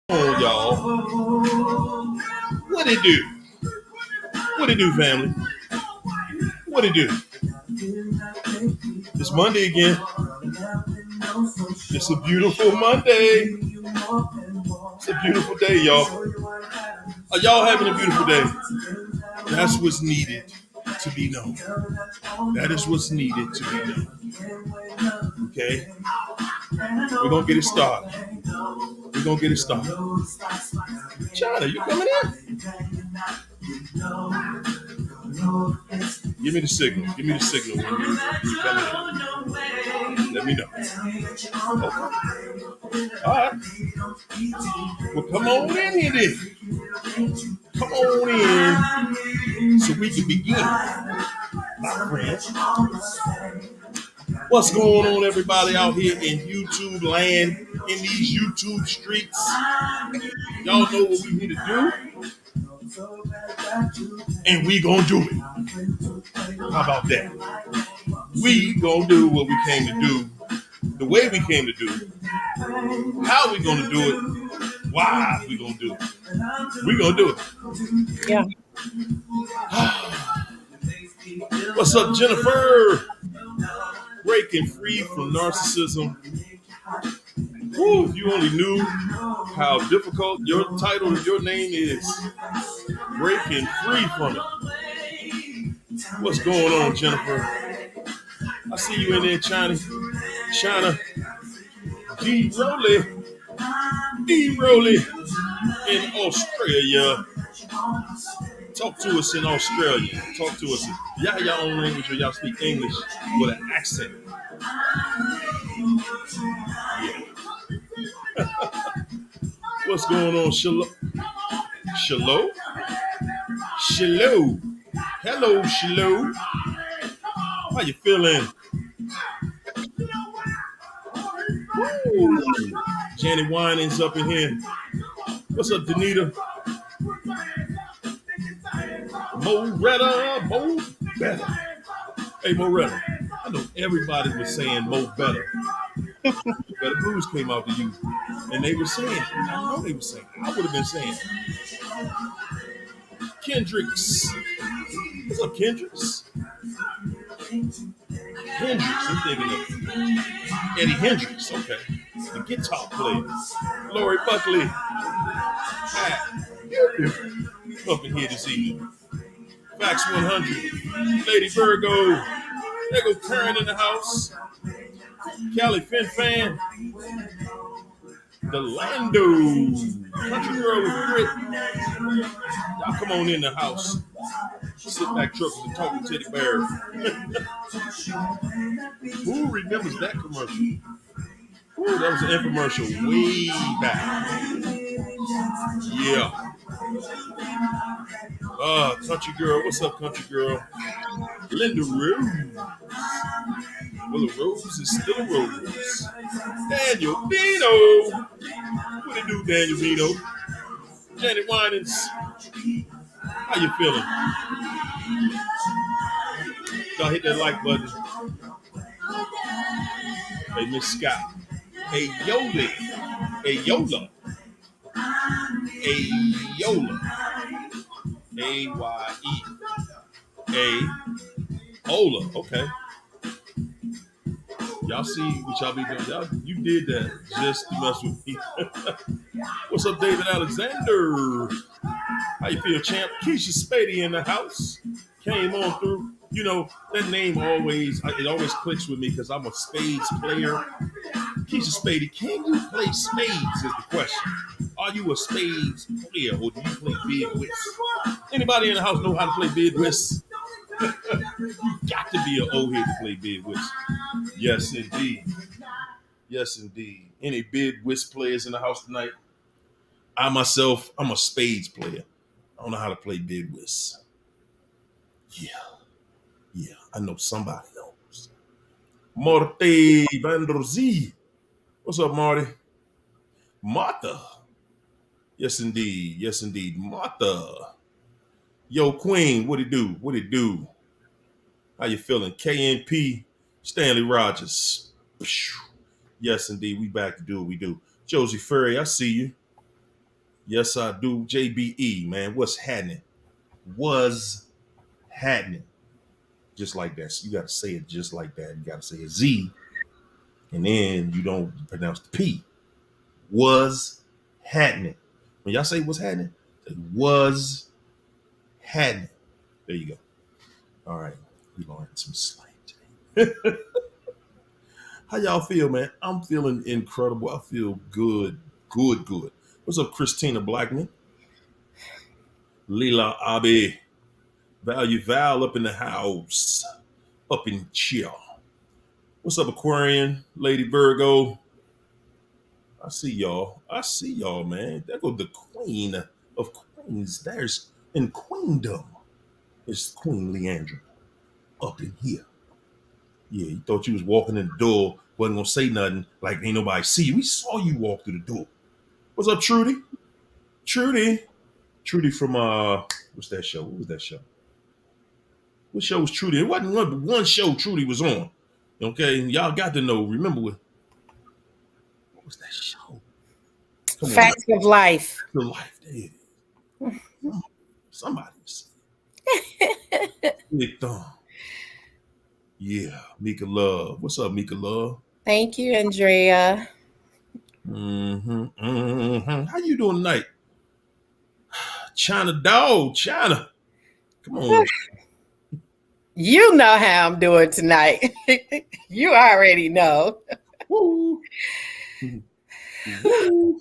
On, y'all. What it do? What it do, family? What it do? It's Monday again. It's a beautiful Monday. It's a beautiful day, y'all. Are y'all having a beautiful day? That's what's needed to be known. That is what's needed to be known. Okay? We're going to get it started. We're going to get it started. China, you coming in? Give me the signal. Give me the signal when you coming in. Let me know. Okay. All right. Well, come on in here then. Come on in so we can begin, my friends. What's going on, everybody out here in YouTube land, in these YouTube streets? Y'all know what we need to do, and we gonna do it. How about that? We gonna do what we came to do, the way we came to do it. How we gonna do it? Why we gonna do it? We gonna do it. Yeah. What's up, Jennifer? Breaking free from narcissism. Woo, if you only knew how difficult your title of your name is. Breaking free from it. What's going on, Jennifer? I see you in there, China. D-Rolly in Australia. Talk to us in Australia. Talk to us. Y'all have your own language or y'all speak English with an accent. Yeah. What's going on, Shalom? Shalom? Shalom. Hello, Shalom. How you feeling? Woo. Janet Wining's up in here. What's up, Danita? Mo better. Hey, Moretta, I know everybody was saying Mo better. Better Blues came out to you, and they were saying it. I know they were saying it. I would have been saying it. Kendricks. What's up, Kendricks? Hendrix, I'm thinking of Eddie Hendrix, okay. The guitar player. Lori Buckley. Up in here this evening. Fax 100. Lady Virgo. There goes Karen in the house. Callie Fin Fan. The Lando. Country girl with grit. Y'all come on in the house. Sit back, truckers, and talk to Teddy Bear. Who remembers that commercial? Ooh, that was an infomercial way back. Yeah. Country girl. What's up, country girl? Linda Rose. Well, a rose is still a rose. Daniel Vino. What it do, Daniel Vino? Janet Winans. How you feeling? Y'all hit that like button. Hey, Miss Scott. Hey, Yoli. Hey, Yola. Hey, Yola. A-Y-E. Ola. Okay. Y'all see what y'all be doing. You did that just to mess with me. What's up, David Alexander? How you feel, champ? Keisha Spady in the house. Came on through. You know, that name it always clicks with me because I'm a spades player. Keisha Spady, can you play spades is the question. Are you a spades player or do you play bid whist? Anybody in the house know how to play bid whist? You got to be an old head to play bid whist. Yes, indeed. Yes, indeed. Any bid whist players in the house tonight? I'm a spades player. I don't know how to play bid whist. Yeah, I know somebody knows. Marty Vandrozy. What's up, Marty? Martha. Yes, indeed. Yes, indeed. Martha. Yo, Queen, what it do? What it do? How you feeling? KNP, Stanley Rogers. Yes, indeed. We back to do what we do. Josie Ferry, I see you. Yes, I do. JBE, man. What's happening? Was happening. Just like that. So you got to say it just like that. You got to say a Z, and then you don't pronounce the P. Was happening. When y'all say what's happening, say was happening. There you go. All right. We learned some slang today. How y'all feel, man? I'm feeling incredible. I feel good. Good, good. What's up, Christina Blackman? Leela Abe. Value Val up in the house. Up in chill. What's up, Aquarian? Lady Virgo. I see y'all. I see y'all, man. There go the queen of queens. There's in queendom. It's Queen Leandra up in here. Yeah, you thought you was walking in the door, wasn't gonna say nothing, like ain't nobody see you. We saw you walk through the door. What's up, Trudy? Trudy. Trudy from what's that show? What was that show? What show was Trudy? It wasn't one show Trudy was on. Okay, y'all got to know. Remember what was that show? Come on, Facts of life. the life. There it is. Somebody was Big Thumb. Yeah, Mika Love. What's up, Mika Love? Thank you, Andrea. How you doing tonight? China dog, China. Come on. You know how I'm doing tonight. You already know. Woo. Woo.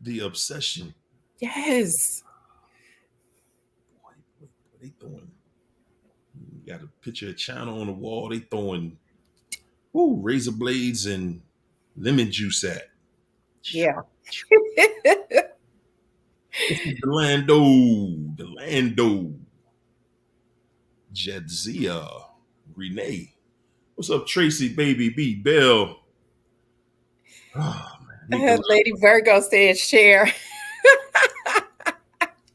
The obsession. Yes. Boy, what they throwing? You got a picture of China on the wall. They throwing razor blades and lemon juice at. Yeah. Delando. Jedzia. Renee. What's up, Tracy, baby B, Bell? Oh, man. Lady Virgo said share. He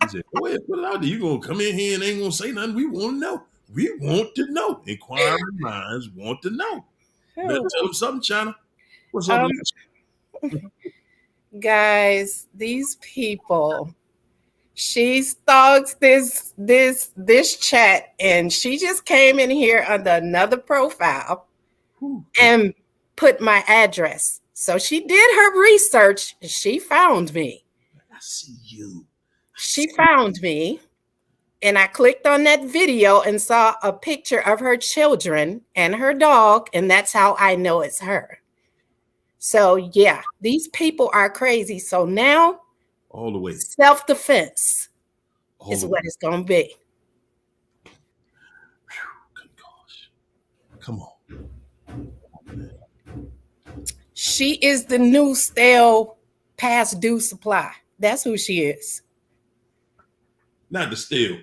said, go ahead, put it out there. You gonna come in here and ain't gonna say nothing. We want to know. We want to know. Inquiring minds want to know. Better tell them something, China. What's up, guys, these people, she stalks this chat, and she just came in here under another profile and put my address. So she did her research and she found me. I see you. She found me, and I clicked on that video and saw a picture of her children and her dog, and that's how I know it's her. So yeah, these people are crazy. So now, all the way, self-defense is what it's gonna be. Good gosh, come on. She is the new stale past due supply. That's who she is. Not the stale.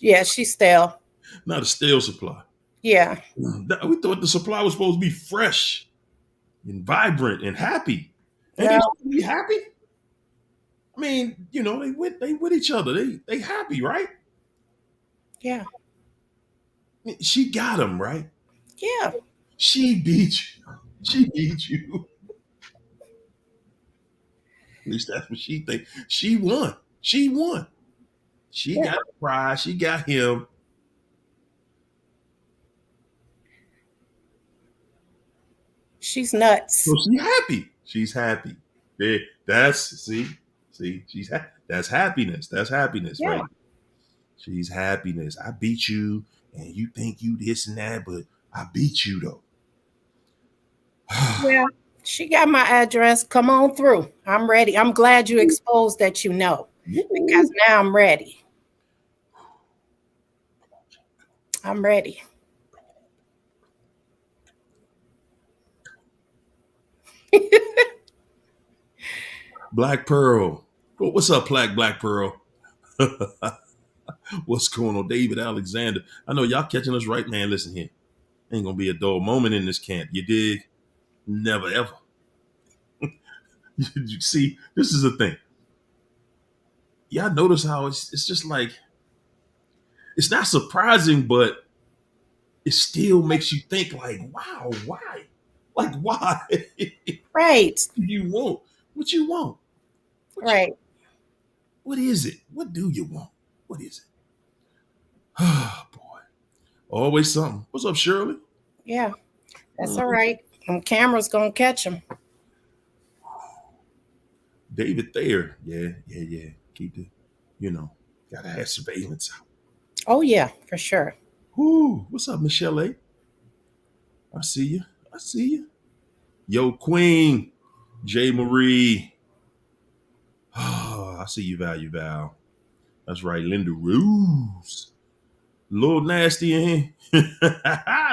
Yeah, she's stale. Not a stale supply. Yeah. We thought the supply was supposed to be fresh and vibrant and happy. And they supposed to be happy? I mean, you know, they with each other. They happy, right? Yeah. She got him, right? Yeah. She beat you. She beat you. At least that's what she thinks. She won. She won. She got the prize. She got him. She's nuts. So she's happy. She's happy. That's that's happiness. That's happiness, right? She's happiness. I beat you, and you think you this and that, but I beat you though. Yeah, she got my address. Come on through. I'm ready. I'm glad you exposed that, because now I'm ready. I'm ready. Black Pearl. What's up, Black Pearl? What's going on, David Alexander? I know y'all catching us right, man. Listen here. Ain't gonna be a dull moment in this camp. You dig? Never ever. You see, this is the thing. Y'all notice how it's just like, it's not surprising, but it still makes you think like, wow, why? Like, why? Right. You want what you want. What you, Right. what is it? What do you want? What is it? Oh boy. Always something. What's up, Shirley? Yeah. That's Uh, all right. Camera's gonna catch them. David Thayer. Yeah, yeah, yeah. Keep the, you know, gotta have surveillance out. Oh yeah, for sure. Whoo. What's up, Michelle A? I see you. I see you. Yo, Queen. J. Marie. Oh, I see you, Val. That's right, Linda Ruse. Little Nasty in here.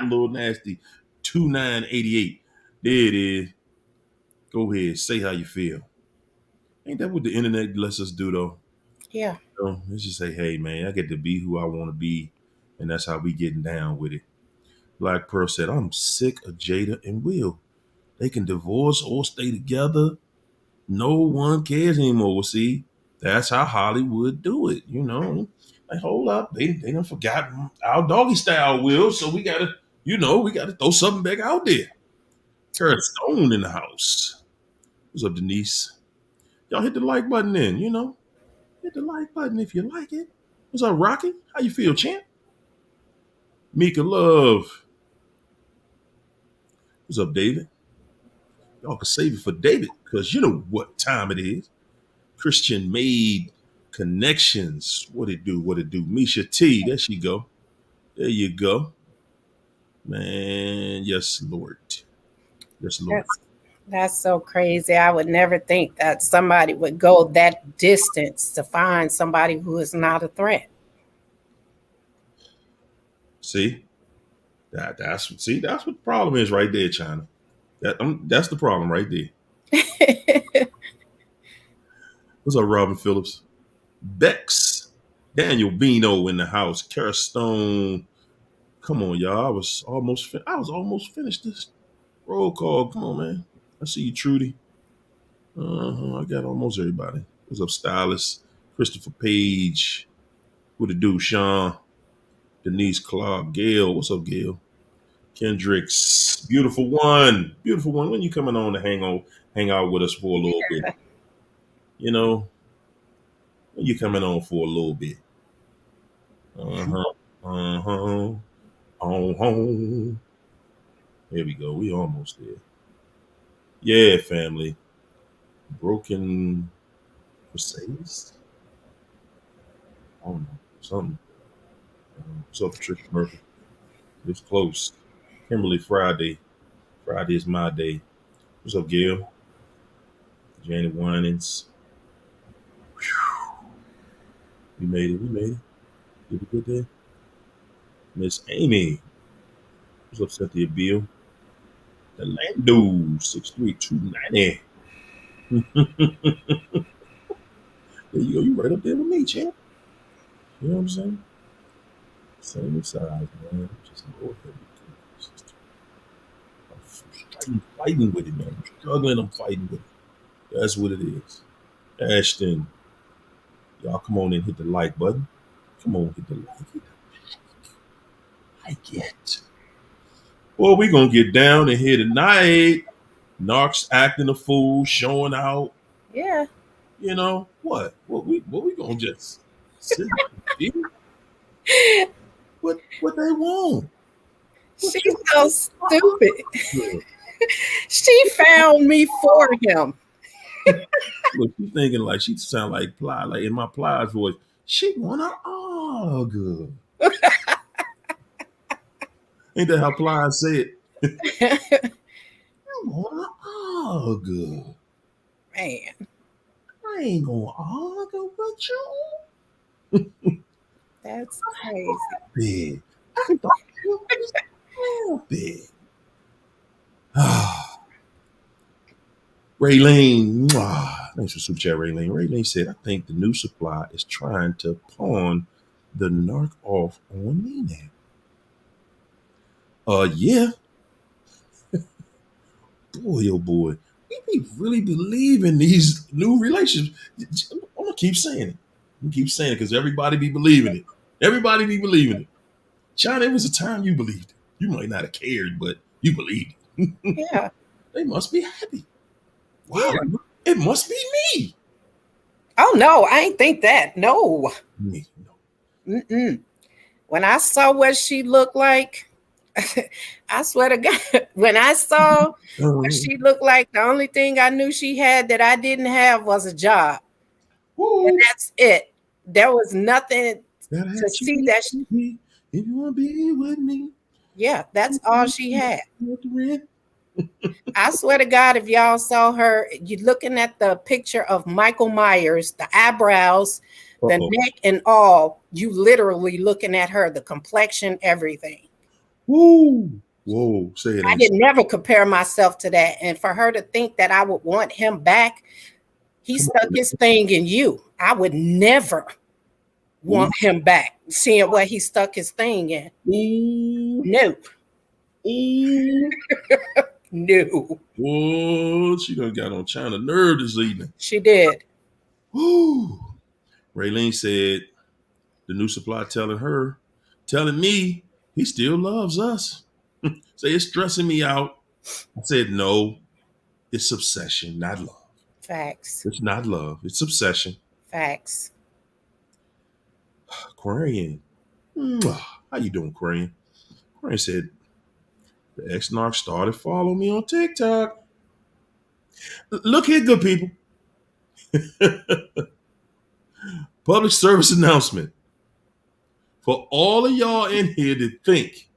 Little Nasty. 2988. There it is. Go ahead. Say how you feel. Ain't that what the internet lets us do, though? Yeah. Let's just say, hey, man, I get to be who I want to be. And that's how we getting down with it. Black Pearl said, I'm sick of Jada and Will. They can divorce or stay together. No one cares anymore. Well, see, that's how Hollywood do it, you know. Like, hold up, they done forgotten our doggy style, Will. So we gotta, we gotta throw something back out there. Kurt Stone in the house. What's up, Denise? Y'all hit the like button then, Hit the like button if you like it. What's up, Rocky? How you feel, champ? Mika Love. What's up, David? Y'all can save it for David, because you know what time it is. Christian made connections. What it do? What it do? Misha T. There she go. There you go. Man, yes, Lord. Yes, Lord. That's so crazy. I would never think that somebody would go that distance to find somebody who is not a threat. See? That's what the problem is right there, China. That's the problem right there. What's up, Robin Phillips? Bex. Daniel Bino in the house. Kara Stone. Come on, y'all. I was almost finished this roll call. Come on, man. I see you, Trudy. I got almost everybody. What's up, Stylist? Christopher Page. What it do, Sean? Denise Clark. Gail. What's up, Gail? Kendricks. Beautiful one. Beautiful one. When you coming on to hang out with us for a little bit? You know, when you coming on for a little bit? Uh-huh. Uh-huh. On home. There we go. We almost there. Yeah, family. Broken Crusades? I don't know. Something. What's up, Patricia Murphy? It's close. Kimberly Friday. Friday is my day. What's up, Gail? Janet Winans. We made it. We made it. Did we get there? Miss Amy. What's up, Cynthia Beal? The Lando 63290. There you go. You right up there with me, champ. You know what I'm saying? Same size, man. Just Lord help me. I'm fighting with it, man. I'm struggling. I'm fighting with it. That's what it is. Ashton, y'all come on and hit the like button. Come on, hit the like. Hit the like it. Well, we gonna get down in here tonight. Narc's acting a fool, showing out. Yeah. You know what? What we gonna just sit here? What they want? What She's you so stupid. want? She found me for him. Look, she's thinking like she sound like Ply, like in my Ply's voice. She wanna argue. Ain't that how Ply say it? I wanna argue. Man, I ain't gonna argue with you. that's crazy. Big. I thought you was stupid. Raylene, thanks for super chat, Raylene. Raylene said, I think the new supply is trying to pawn the narc off on me now. Yeah. Boy, oh boy. We really believe in these new relationships. I'm gonna keep saying it. I'm gonna keep saying it because everybody be believing it. Everybody be believing it. China, it was a time you believed it. You might not have cared, but you believed it. Yeah. They must be happy. Wow, Yeah. it must be me. Oh no, I ain't think that. No. Me, no. Mm-mm. When I saw what she looked like, I swear to God, when I saw what Uh, she looked like, the only thing I knew she had that I didn't have was a job. And woo, that's it. There was nothing gotta to have see cheese that. with me if you wanna be with me. Yeah, that's all she had. With the rent. I swear to God, if y'all saw her, you're looking at the picture of Michael Myers, the eyebrows, the Uh-oh. neck, and all, you literally looking at her, the complexion, everything. Woo. Whoa. Say it I ain't did so. never compare myself to that. And for her to think that I would want him back, he Come stuck on. his thing in you. I would never Ooh. want him back, seeing what he stuck his thing in. Ooh. No, Ooh. no, Whoa. She done got on China nerve this evening. she did. Woo. Raylene said the new supply telling me he still loves us. Say it's stressing me out. I said, no, it's obsession, not love. Facts, It's not love. It's obsession. facts. Aquarian. Mwah. How you doing, Aquarian? Aquarian said, the ex-narc started following me on TikTok. Look here, good people. Public service announcement. For all of y'all in here that think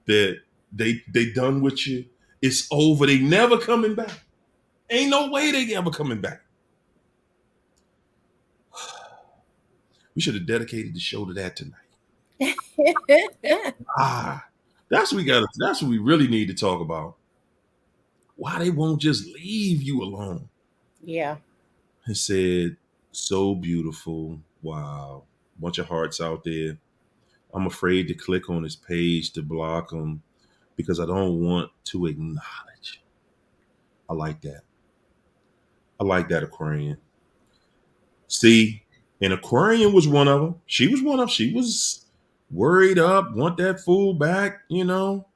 that they done with you, it's over. They never coming back. Ain't no way they ever coming back. We should have dedicated the show to that tonight. Ah, that's what we really need to talk about. Why they won't just leave you alone. Yeah, It said, so beautiful. Wow. Bunch of hearts out there. I'm afraid to click on his page to block him because I don't want to acknowledge. I like that. I like that, Aquarian. See, and Aquarian was one of them. She was one of them. She was worried up, want that fool back, you know.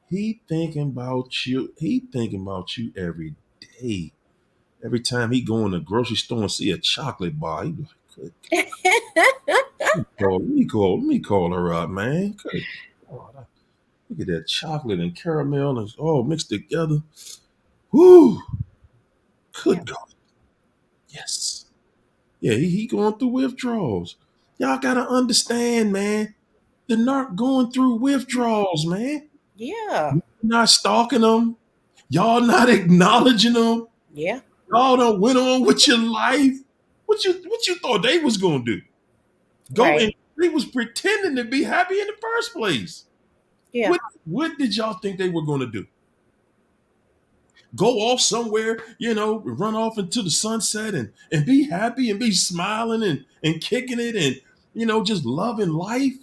He thinking about you. He thinking about you every day. Every time he go in the grocery store and see a chocolate bar, he be like, good God, let me call her up, man. Good God, look at that chocolate and caramel and all mixed together. Whoo, yeah, good God. Yes. Yeah, he going through withdrawals. Y'all gotta understand, man. The narc going through withdrawals, man. yeah, Not stalking them. Y'all not acknowledging them. yeah. Y'all done went on with your life. What you thought they was gonna do? Go Right. and they was pretending to be happy in the first place. Yeah. What did y'all think they were gonna do? Go off somewhere, run off into the sunset and be happy and be smiling and kicking it and just loving life.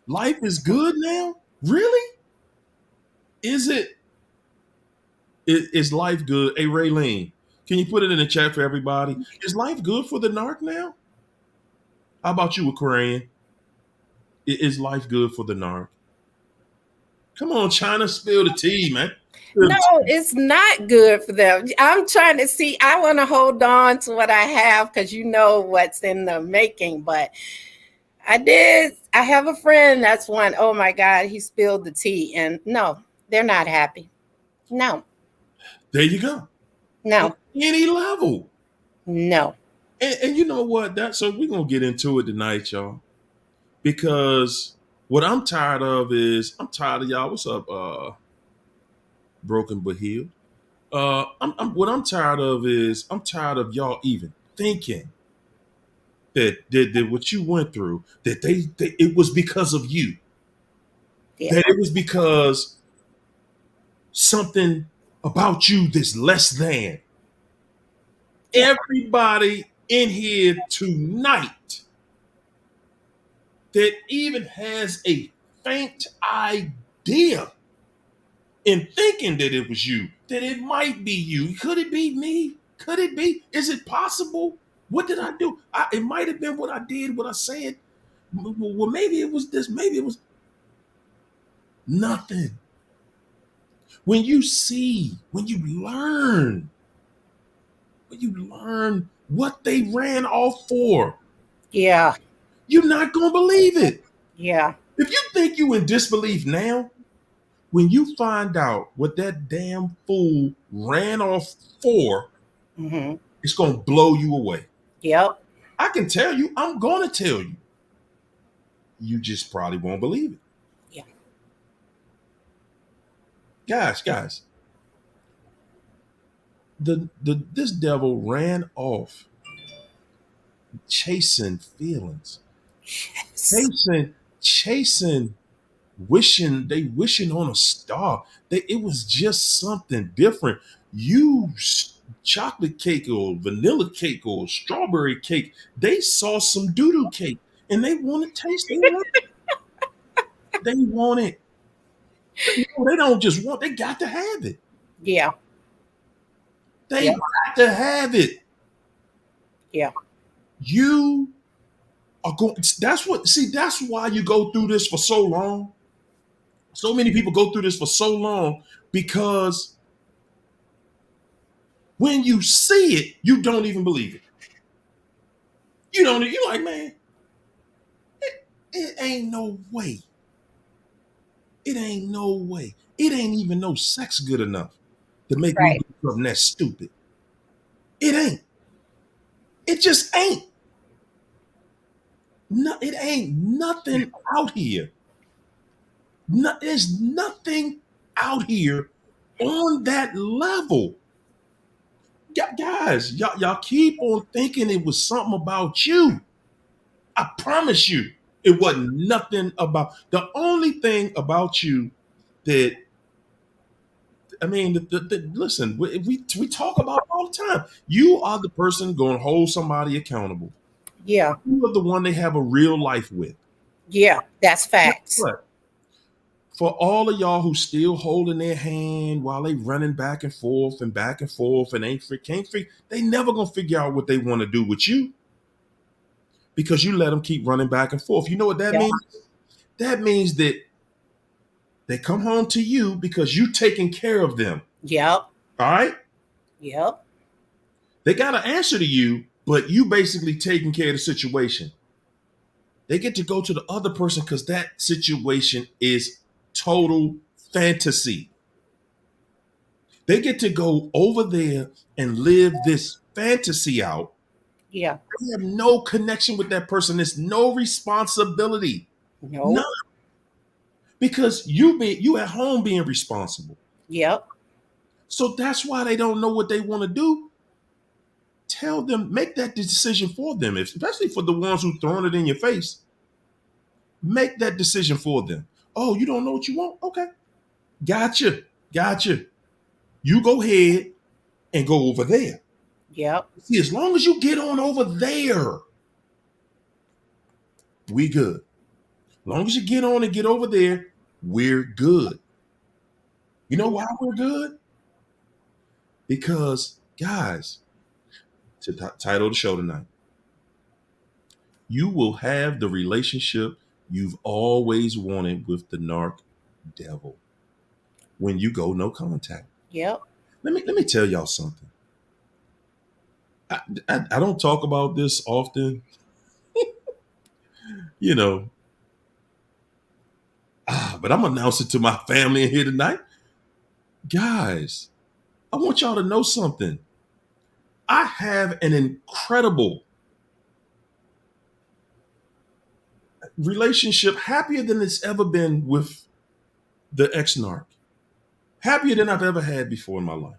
Life is good now? Really? Is it? Is life good? Hey, Raylene, can you put it in the chat for everybody? Is life good for the narc now? How about you, Aquarian? Is life good for the narc? Come on, China, spill the tea, man. Spill No, the tea. it's not good for them. I'm trying to see. I want to hold on to what I have because you know what's in the making. But I did. I have a friend that's one. Oh my God, he spilled the tea. And no, they're not happy. No, There you go. On no, any level. no. And you know what? So we're gonna get into it tonight, y'all. Because what I'm tired of is I'm tired of y'all. What's up, broken but healed? What I'm tired of is I'm tired of y'all even thinking that what you went through that they it was because of you. Yeah, That it was because something about you that's less than. yeah, Everybody in here tonight that even has a faint idea in thinking that it was you, that it might be you. Could it be me? Could it be? Is it possible? What did I do? It might have been what I did, what I said. Well, maybe it was this, maybe it was nothing. When you see, when you learn, when you learn what they ran off for, Yeah. you're not gonna believe it. Yeah. If you think you in disbelief now, when you find out what that damn fool ran off for, Hmm. it's gonna blow you away. Yep. I can tell you, I'm gonna tell you. You just probably won't believe it. Yeah. Guys, the this devil ran off chasing feelings, Yes. chasing, wishing on a star. It was just something different. You chocolate cake or vanilla cake or strawberry cake, they saw some doo-doo cake and they want to taste. They want it. No, they don't just want. They got to have it. Yeah. They Yeah. got to have it. Yeah. You are going. That's what. See, that's why you go through this for so long. So many people go through this for so long because when you see it, you don't even believe it. You don't. You're like, man, it ain't no way. It ain't no way. It ain't even no sex good enough to make me Right. do something that stupid. It ain't. It just ain't. No, it ain't nothing out here. No, there's nothing out here on that level. Guys, y'all keep on thinking it was something about you. I promise you, it wasn't nothing about. The only thing about you that I mean, listen, we talk about it all the time. You are the person going to hold somebody accountable. Yeah. You are the one they have a real life with. Yeah. That's Guess facts. what? For all of y'all who still holding their hand while they running back and forth and can't figure, they never gonna figure out what they want to do with you because you let them keep running back and forth. You know what that Yeah. means? That means that they come home to you because you taking care of them. Yep. All right? Yep. They got to answer to you, but you basically taking care of the situation. They get to go to the other person because that situation is total fantasy. They get to go over there and live this fantasy out. Yeah. They have no connection with that person. There's no responsibility. None. Nope. Because you at home being responsible. Yep. So that's why they don't know what they want to do. Tell them, make that decision for them, especially for the ones who throwing it in your face. Make that decision for them. Oh, you don't know what you want? Okay. Gotcha. Gotcha. You go ahead and go over there. Yep. See, as long as you get on over there, we good. As long as you get on and get over there, we're good. You know why we're good? Because, guys, to title the show tonight, you will have the relationship you've always wanted with the narc devil when you go no contact. Yep. Let me tell y'all something. I don't talk about this often, you know, but I'm announcing to my family in here tonight. Guys, I want y'all to know something. I have an incredible relationship, happier than it's ever been with the ex narc, happier than I've ever had before in my life.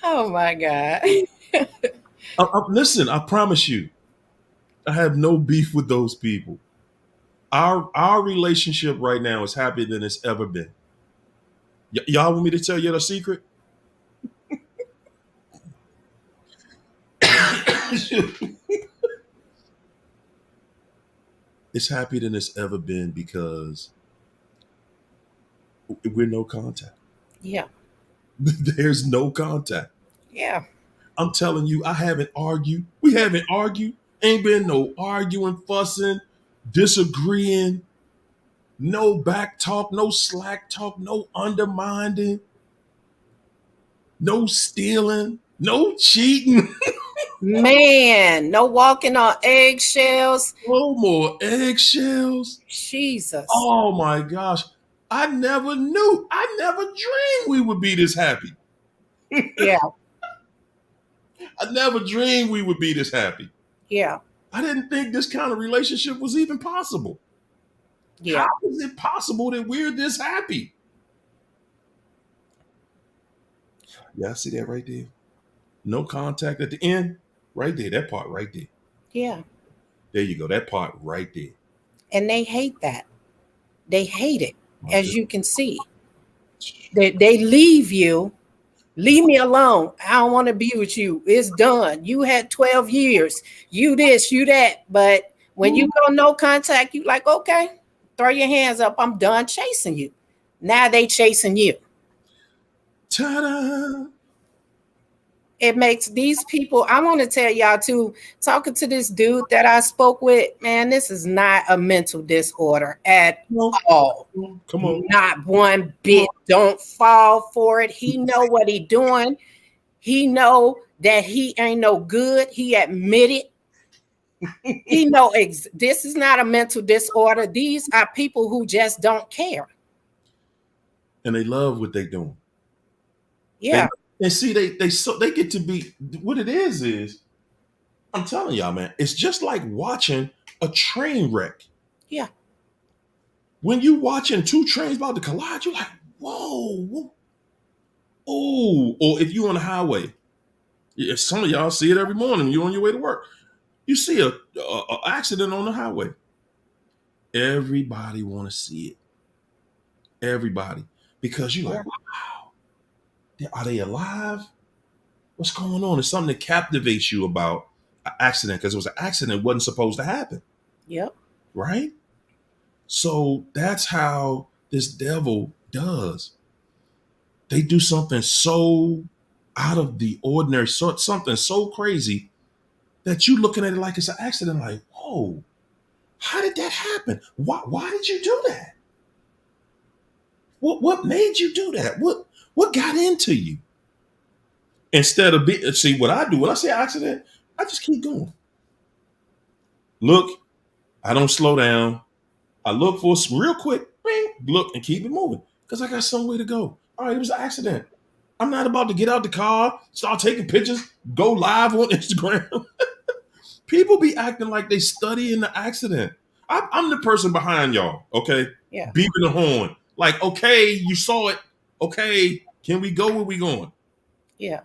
Oh my God. Listen, I promise you, I have no beef with those people. Our relationship right now is happier than it's ever been. Y'all want me to tell you the secret? It's happier than it's ever been because we're no contact. Yeah. There's no contact. Yeah. I'm telling you, I haven't argued. We haven't argued. Ain't been no arguing, fussing, disagreeing. No back talk, no slack talk, no undermining, no stealing, no cheating. Man, no walking on eggshells. No more eggshells. Jesus. Oh my gosh. I never knew. I never dreamed we would be this happy. Yeah, I never dreamed we would be this happy. yeah, I didn't think this kind of relationship was even possible. How yeah, is it possible that we're this happy? Yeah, I see that right there. No contact at the end. Right there. That part right there. yeah. There you go. That part right there. And they hate that. They hate it, My as goodness. you can see. They leave you. Leave me alone. I don't want to be with you. It's done. You had 12 years. You this, you that. But when you go no contact, you like, okay, throw your hands up. I'm done chasing you. Now they chasing you. Ta-da! It makes these people, I want to tell y'all too, talking to this dude that I spoke with, man, this is not a mental disorder at all. Come on. Not one bit. Don't fall for it. He know what he doing. He know that he ain't no good. He admitted. He know this is not a mental disorder. These are people who just don't care. And they love what they're doing. Yeah. And see, they get to be what it is. I'm telling y'all, man, it's just like watching a train wreck. Yeah. When you watching two trains about to collide, you're like, whoa. Oh, or if you on the highway, yeah, some of y'all see it every morning. You're on your way to work. You see a accident on the highway. Everybody want to see it. Everybody, because you're like, wow, are they alive? What's going on? It's something that captivates you about an accident because it was an accident, it wasn't supposed to happen, Yep. right? So that's how this devil does. They do something so out of the ordinary, something so crazy that you looking at it like it's an accident, like, whoa, how did that happen? Why did you do that? What made you do that? What got into you? Instead of see what I do when I say accident, I just keep going. Look, I don't slow down. I look for some real quick, bing, look and keep it moving because I got somewhere to go. All right, it was an accident. I'm not about to get out the car, start taking pictures, go live on Instagram. People be acting like they studying the accident. I'm the person behind y'all, okay? Yeah. Beeping the horn. Like, okay, you saw it. Okay, can we go where we going? Yeah.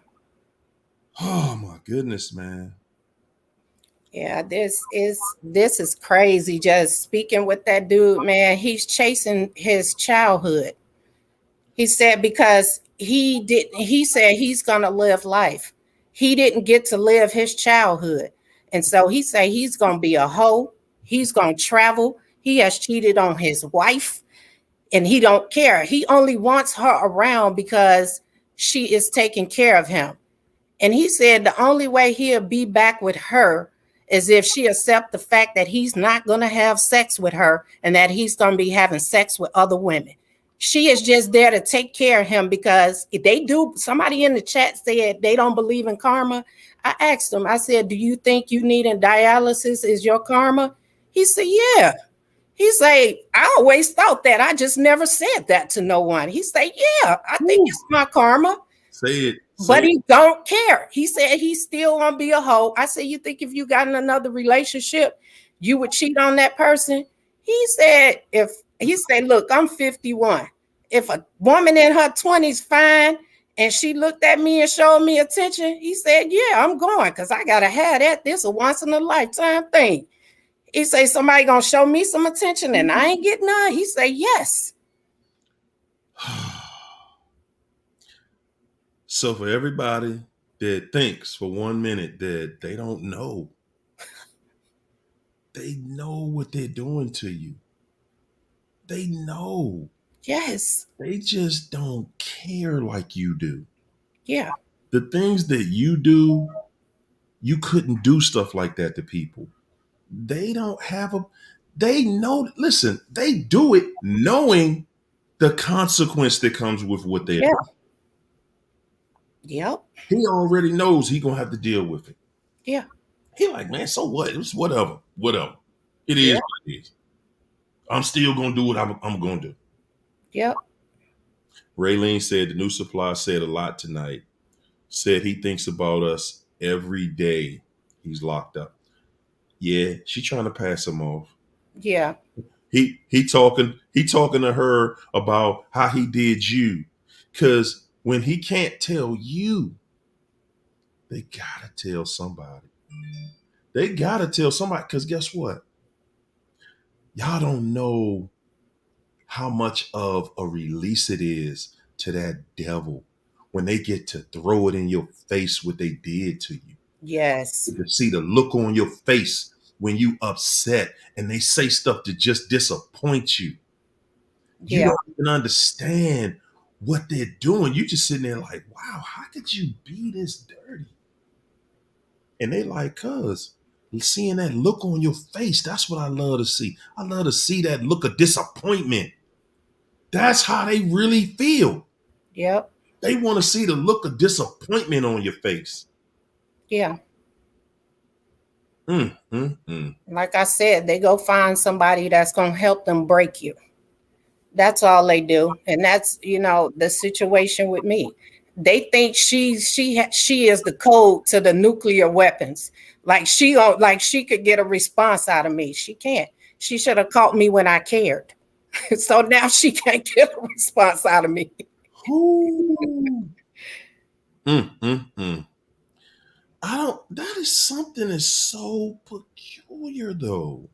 Oh my goodness, man. Yeah, this is crazy. Just speaking with that dude, man, he's chasing his childhood. He said because he said he's gonna live life. He didn't get to live his childhood. And so he said he's gonna be a hoe, he's gonna travel. He has cheated on his wife and he don't care. He only wants her around because she is taking care of him. And he said the only way he'll be back with her is if she accept the fact that he's not going to have sex with her and that he's going to be having sex with other women. She is just there to take care of him because if they do, somebody in the chat said they don't believe in karma. I asked him, I said, do you think you needing dialysis is your karma? He said, yeah. He said, I always thought that. I just never said that to no one. He said, yeah, I think it's my karma. Say it. But he don't care. He said he still want to be a hoe. I said, you think if you got in another relationship, you would cheat on that person? He said, look, I'm 51. If a woman in her 20s fine and she looked at me and showed me attention, he said, yeah, I'm going because I gotta have that. This is a once in a lifetime thing. He said, somebody gonna show me some attention and I ain't getting none. He said, yes. So for everybody that thinks for 1 minute that they don't know, they know what they're doing to you. They know. Yes. They just don't care like you do. Yeah. The things that you do, you couldn't do stuff like that to people. They don't have They know, listen, they do it knowing the consequence that comes with what they're Yeah. doing. Yep. He already knows he gonna have to deal with it. Yeah. He like, man, so what? It's whatever. Whatever. It is Yeah. what it is. I'm still gonna do what I'm gonna do. Yep. Raylene said the new supply said a lot tonight. Said he thinks about us every day he's locked up. Yeah, she trying to pass him off. Yeah. He talking to her about how he did you. Cause when he can't tell you, they gotta tell somebody. They gotta tell somebody. Cause guess what? Y'all don't know how much of a release it is to that devil when they get to throw it in your face what they did to you. Yes. To see the look on your face when you upset and they say stuff to just disappoint you. You Yeah. don't even understand what they're doing. You just sitting there like, wow, how could you be this dirty? And they like, cuz seeing that look on your face, that's what I love to see. I love to see that look of disappointment. That's how they really feel. Yep. They want to see the look of disappointment on your face. Yeah. Mm, mm, mm. Like I said, they go find somebody that's going to help them break you. That's all they do. And that's, the situation with me. They think she is the code to the nuclear weapons. Like she could get a response out of me. She can't. She should have caught me when I cared. So now she can't get a response out of me. Ooh. Mm, mm, mm. I don't. That is something that's so peculiar, though.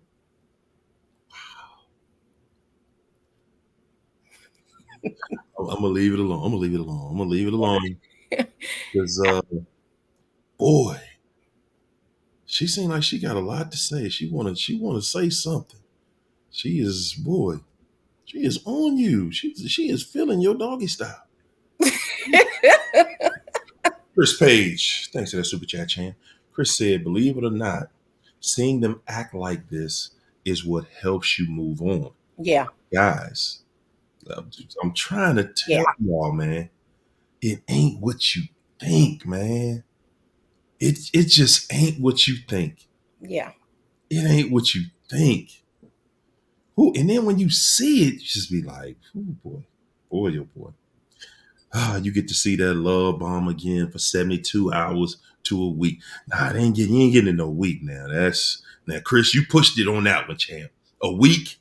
I'm gonna leave it alone. I'm gonna leave it alone. I'm gonna leave it alone because, boy, she seemed like she got a lot to say. She wanna say something. She is, boy. She is on you. She is feeling your doggy style. Chris Page, thanks for that super chat, Chan. Chris said, believe it or not, seeing them act like this is what helps you move on. Yeah. Guys, I'm trying to Yeah. tell y'all, man, it ain't what you think, man. It just ain't what you think. Yeah. It ain't what you think. Ooh, and then when you see it, you just be like, oh boy, boy, oh boy. You get to see that love bomb again for 72 hours to a week. Nah, you ain't getting it no week now. Now, Chris, you pushed it on that one, champ. A week?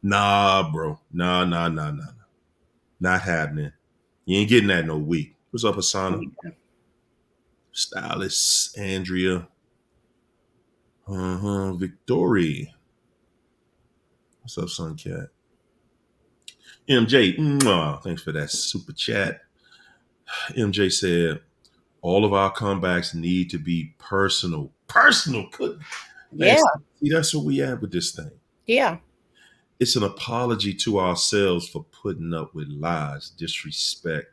Nah, bro. Nah. Not happening. You ain't getting that no week. What's up, Asana? Stylist, Andrea. Victory. What's up, Suncat? MJ, thanks for that super chat. MJ said, all of our comebacks need to be personal. Personal. Man, Yeah. see, that's what we have with this thing. Yeah. It's an apology to ourselves for putting up with lies, disrespect,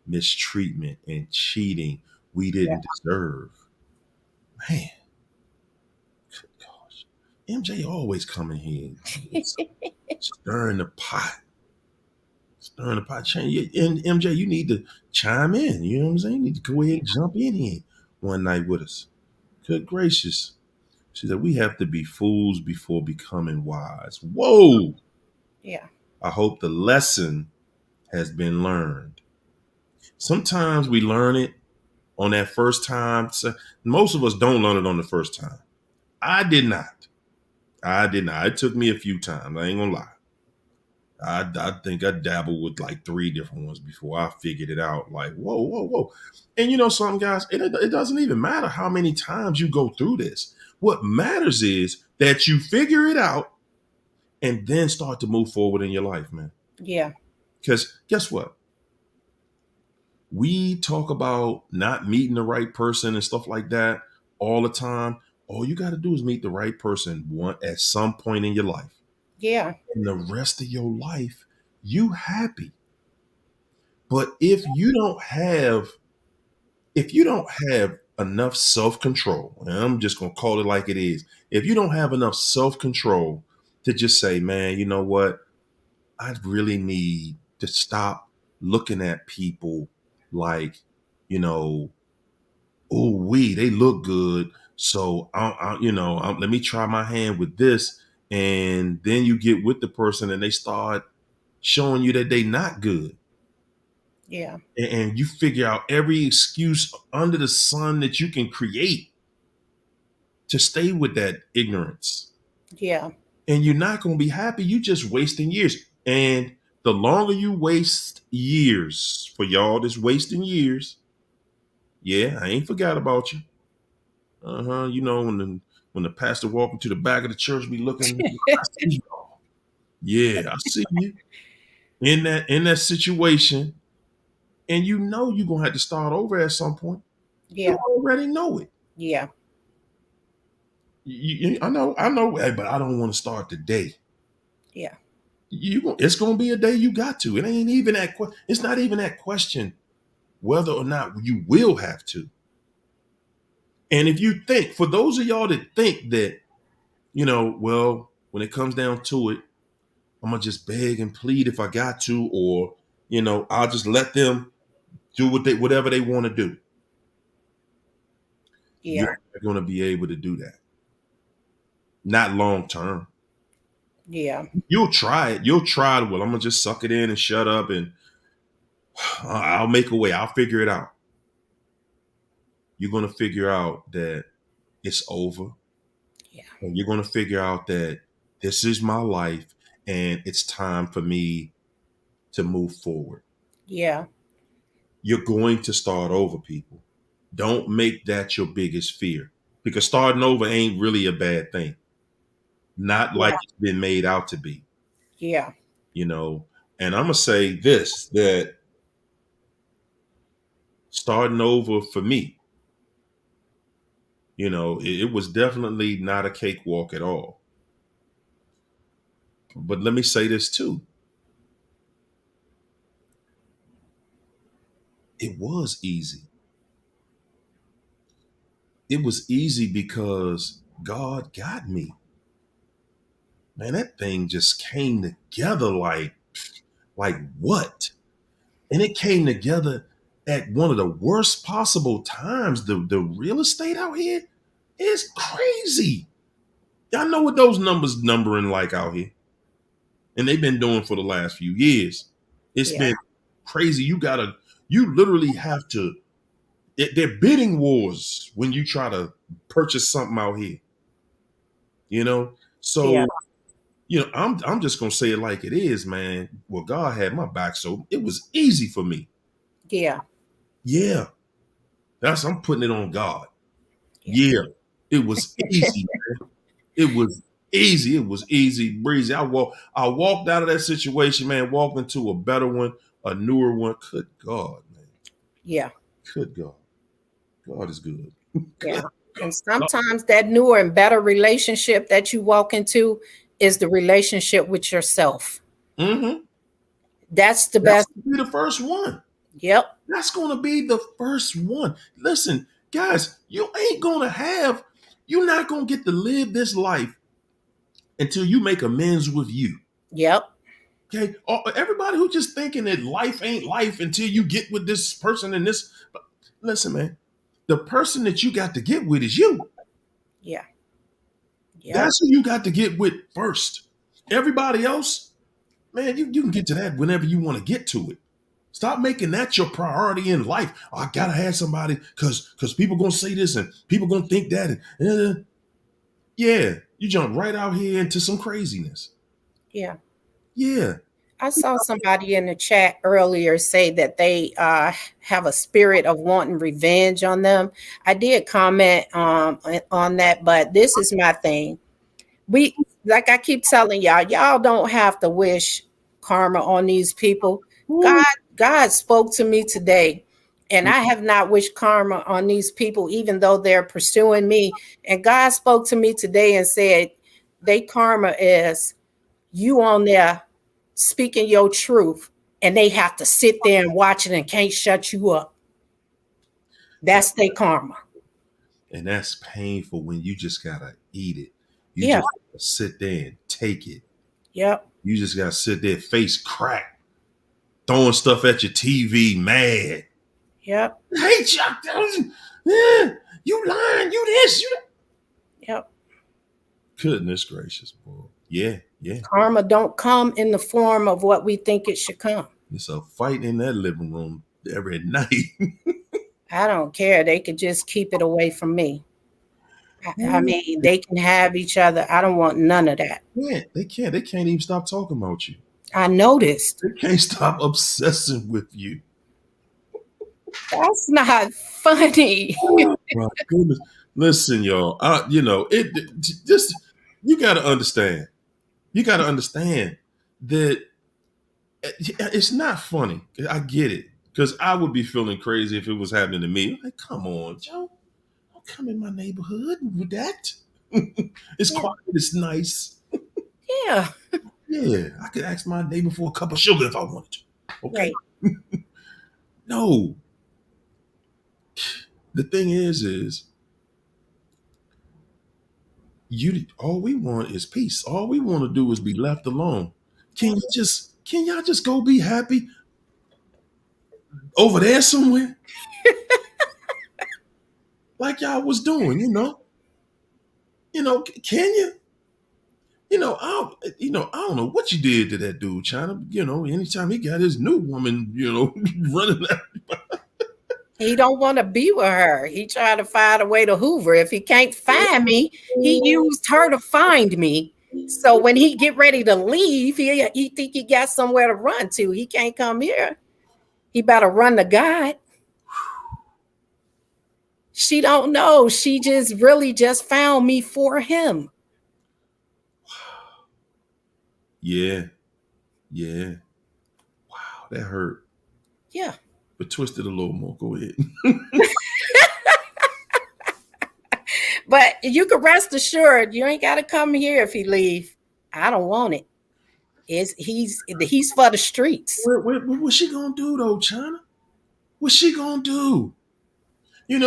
mistreatment, and cheating we Yeah. didn't deserve. Man, gosh. MJ always coming here stirring the pot. Stirring the pot. And MJ, you need to chime in. You know what I'm saying? You need to go ahead and jump in here one night with us. Good gracious. She said, we have to be fools before becoming wise. Whoa. Yeah. I hope the lesson has been learned. Sometimes we learn it on that first time. So most of us don't learn it on the first time. I did not. I did not. It took me a few times. I ain't gonna lie. I think I dabbled with like 3 different ones before I figured it out. Like, whoa. And you know something, guys? It doesn't even matter how many times you go through this. What matters is that you figure it out and then start to move forward in your life, man. Yeah. Because guess what? We talk about not meeting the right person and stuff like that all the time. All you got to do is meet the right person at some point in your life. Yeah. And the rest of your life, you happy. But if you don't have enough self-control, and I'm just gonna call it like it is, if you don't have enough self-control to just say, man, you know what? I really need to stop looking at people like, you know, oh, they look good. So, let me try my hand with this. And then you get with the person and they start showing you that they not good. Yeah. And you figure out every excuse under the sun that you can create to stay with that ignorance. Yeah. And you're not going to be happy. You just wasting years. And the longer you waste years, for y'all that's wasting years, yeah, I ain't forgot about you. You know, when the pastor walk into the back of the church, be looking, I see y'all. Yeah, I see you in that situation, and you know you're gonna have to start over at some point. You Yeah. already know it. Yeah. I know, hey, but I don't want to start today. Yeah. It's gonna be a day you got to. It ain't even that. It's not even that question whether or not you will have to. And if you think, for those of y'all that think that, well, when it comes down to it, I'm gonna just beg and plead if I got to, or I'll just let them do whatever they want to do. Yeah. You're not gonna be able to do that. Not long term. Yeah. You'll try it. You'll try it. Well, I'm gonna just suck it in and shut up, and I'll make a way. I'll figure it out. You're gonna figure out that it's over, Yeah. and you're gonna figure out that this is my life, and it's time for me to move forward. Yeah. You're going to start over, people. Don't make that your biggest fear, because starting over ain't really a bad thing. Not like Yeah. it's been made out to be, Yeah. you know. And I'm gonna say this, that starting over for me, it was definitely not a cakewalk at all. But let me say this too. It was easy. It was easy because God got me. Man, that thing just came together like what? And it came together at one of the worst possible times. The real estate out here is crazy. Y'all know what those numbering like out here. And they've been doing for the last few years. It's Yeah. been crazy. You literally have to, they're bidding wars when you try to purchase something out here, you know? Yeah. So, I'm just gonna say it like it is, man. Well, God had my back, so it was easy for me. Yeah. Yeah. I'm putting it on God. Yeah. Yeah. It was easy. It was easy. It was easy breezy. I walked out of that situation, man, walked into a better one, a newer one. Good God, man. Yeah. Good God. God is good. Yeah. Good And God. sometimes that newer and better relationship that you walk into is the relationship with yourself. Mm-hmm. That's the That's best. gonna be the first one. Yep. That's gonna be the first one. Listen, guys, you're not gonna get to live this life until you make amends with you. Yep. Okay, everybody who just thinking that life ain't life until you get with this person and this. Listen, man, the person that you got to get with is you. Yeah. Yep. That's who you got to get with first. Everybody else, man, you can get to that whenever you want to get to it. Stop making that your priority in life. Oh, I gotta have somebody because people gonna say this and people gonna think that. And, yeah, you jump right out here into some craziness. Yeah. Yeah. I saw somebody in the chat earlier say that they have a spirit of wanting revenge on them. I did comment on that, but this is my thing. We, like I keep telling y'all don't have to wish karma on these people. Woo. God spoke to me today, and I have not wished karma on these people, even though they're pursuing me. And God spoke to me today and said, they karma is you on there speaking your truth, and they have to sit there and watch it and can't shut you up. That's their karma. And that's painful when you just gotta eat it. You Yeah. just sit there and take it. Yep. You just gotta sit there, face cracked, throwing stuff at your TV, mad. Yep. Hey, Chuck, you lying, you this, you that. Yep. Goodness gracious, boy. Yeah. Karma don't come in the form of what we think it should come. It's a fight in that living room every night. I don't care. They could just keep it away from me. I mean, they can have each other. I don't want none of that. Yeah, they can't. They can't even stop talking about you. I noticed. They can't stop obsessing with you. That's not funny. My goodness. Listen, y'all. Just you got to understand. You got to understand that it's not funny. I get it because I would be feeling crazy if it was happening to me. Like, come on, Joe. Don't come in my neighborhood with that. It's quiet. It's nice. Yeah. Yeah, I could ask my neighbor for a cup of sugar if I wanted to. Okay. Right. No. The thing is all we want is peace. All we want to do is be left alone. Can y'all just go be happy over there somewhere? Like y'all was doing, can you? I don't know what you did to that dude, China. Anytime he got his new woman, running out. He don't want to be with her. He tried to find a way to hoover. If he can't find me, he used her to find me. So when he get ready to leave, he think he got somewhere to run to. He can't come here. He better run to God. She don't know. She just found me for him. Yeah. Wow, that hurt. Yeah. But twist it a little more. Go ahead. But you can rest assured, you ain't got to come here if he leave. I don't want it. He's for the streets. What's she gonna do though, China? What's she gonna do? He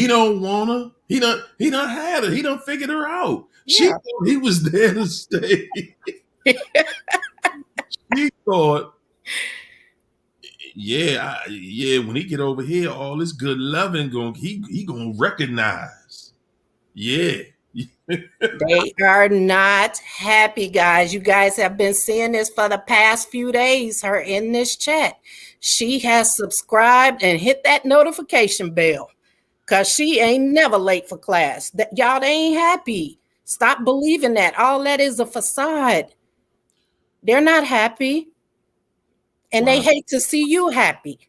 don't wanna. He done had her. He done figured her out. Yeah. He was there to stay. She thought, when he get over here, all this good loving he gonna recognize. Yeah. They are not happy, guys. You guys have been seeing this for the past few days. Her in this chat. She has subscribed and hit that notification bell because she ain't never late for class. Y'all, they ain't happy. Stop believing that. All that is a facade. They're not happy. And They hate to see you happy.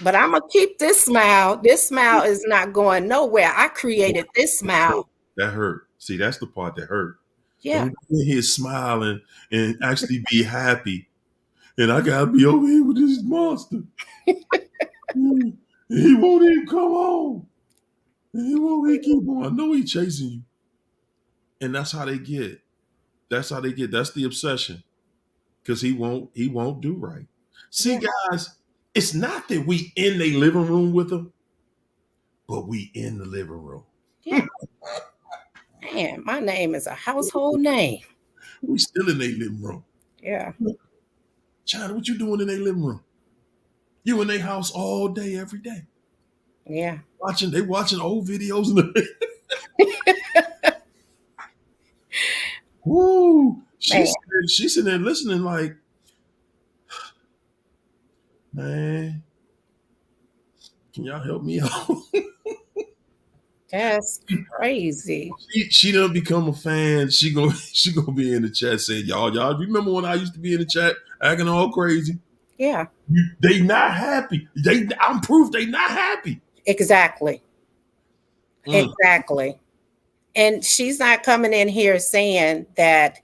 But I'm going to keep this smile. This smile is not going nowhere. I created this smile. That hurt. See, that's the part that hurt. Yeah. Don't be here smiling and actually be happy. And I got to be over here with this monster. He won't even come home. He won't even keep on. I know he's chasing you. And that's how they get. That's the obsession. Because he won't do right. See, guys, it's not that we in the living room with them, but we in the living room. Yeah. Man, my name is a household name. We still in their living room. Yeah. China, what you doing in their living room? You in their house all day, every day. Yeah. They watching old videos. Woo. She's sitting there listening like, man, can y'all help me out? That's crazy. She done become a fan. She gonna be in the chat saying, y'all remember when I used to be in the chat acting all crazy? Yeah. They not happy. I'm proof they not happy. Exactly. Exactly. And she's not coming in here saying that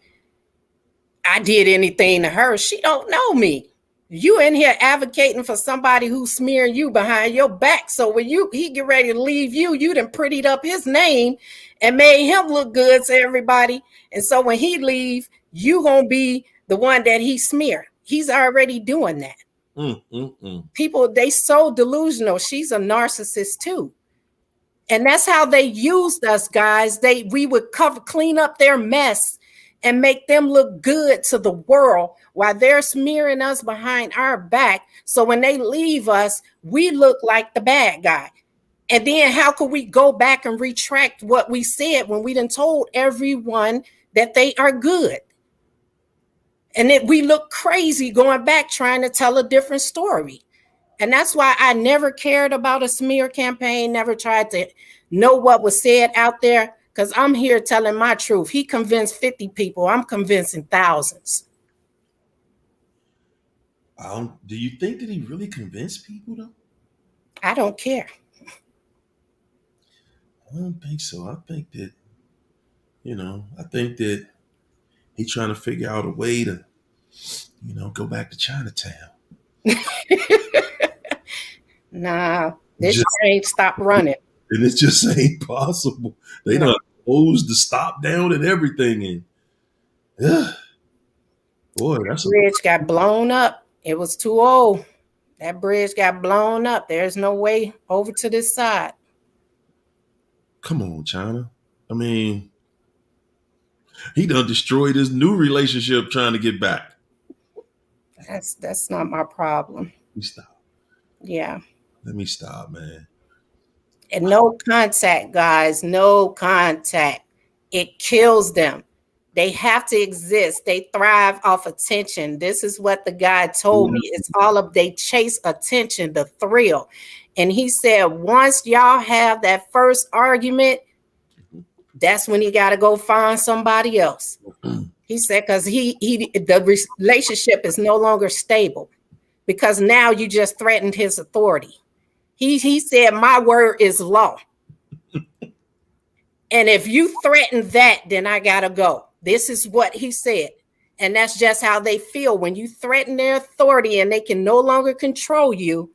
I did anything to her. She don't know me. You in here advocating for somebody who's smearing you behind your back. So when he get ready to leave you done prettied up his name and made him look good to everybody. And so when he leave, you gonna be the one that he smear. He's already doing that. People, they so delusional. She's a narcissist too. And that's how they used us, guys. We would clean up their mess and make them look good to the world while they're smearing us behind our back. So when they leave us, we look like the bad guy. And then how could we go back and retract what we said when we done told everyone that they are good? And that we look crazy going back trying to tell a different story. And that's why I never cared about a smear campaign, never tried to know what was said out there, because I'm here telling my truth. He convinced 50 people. I'm convincing thousands. Do you think that he really convinced people though? I don't care. I don't think so. I think that, I think that he's trying to figure out a way to, go back to Chinatown. Nah, this Just train stopped running. and it just ain't possible. They No. done closed the stop down and everything, and boy, that's a Bridge got blown up. It was too old. That bridge got blown up. There's no way over to this side. come on, China. I mean, he done destroyed his new relationship trying to get back. That's not my problem. Let me stop. Yeah. Let me stop, man. And no contact, guys. No contact. It kills them. They have to exist. They thrive off attention. This is what the guy told me. It's all of they chase attention, the thrill. And he said, once y'all have that first argument, that's when you got to go find somebody else. He said, because the relationship is no longer stable because now you just threatened his authority. He said, my word is law. And if you threaten that, then I got to go. This is what he said. And that's just how they feel. When you threaten their authority and they can no longer control you,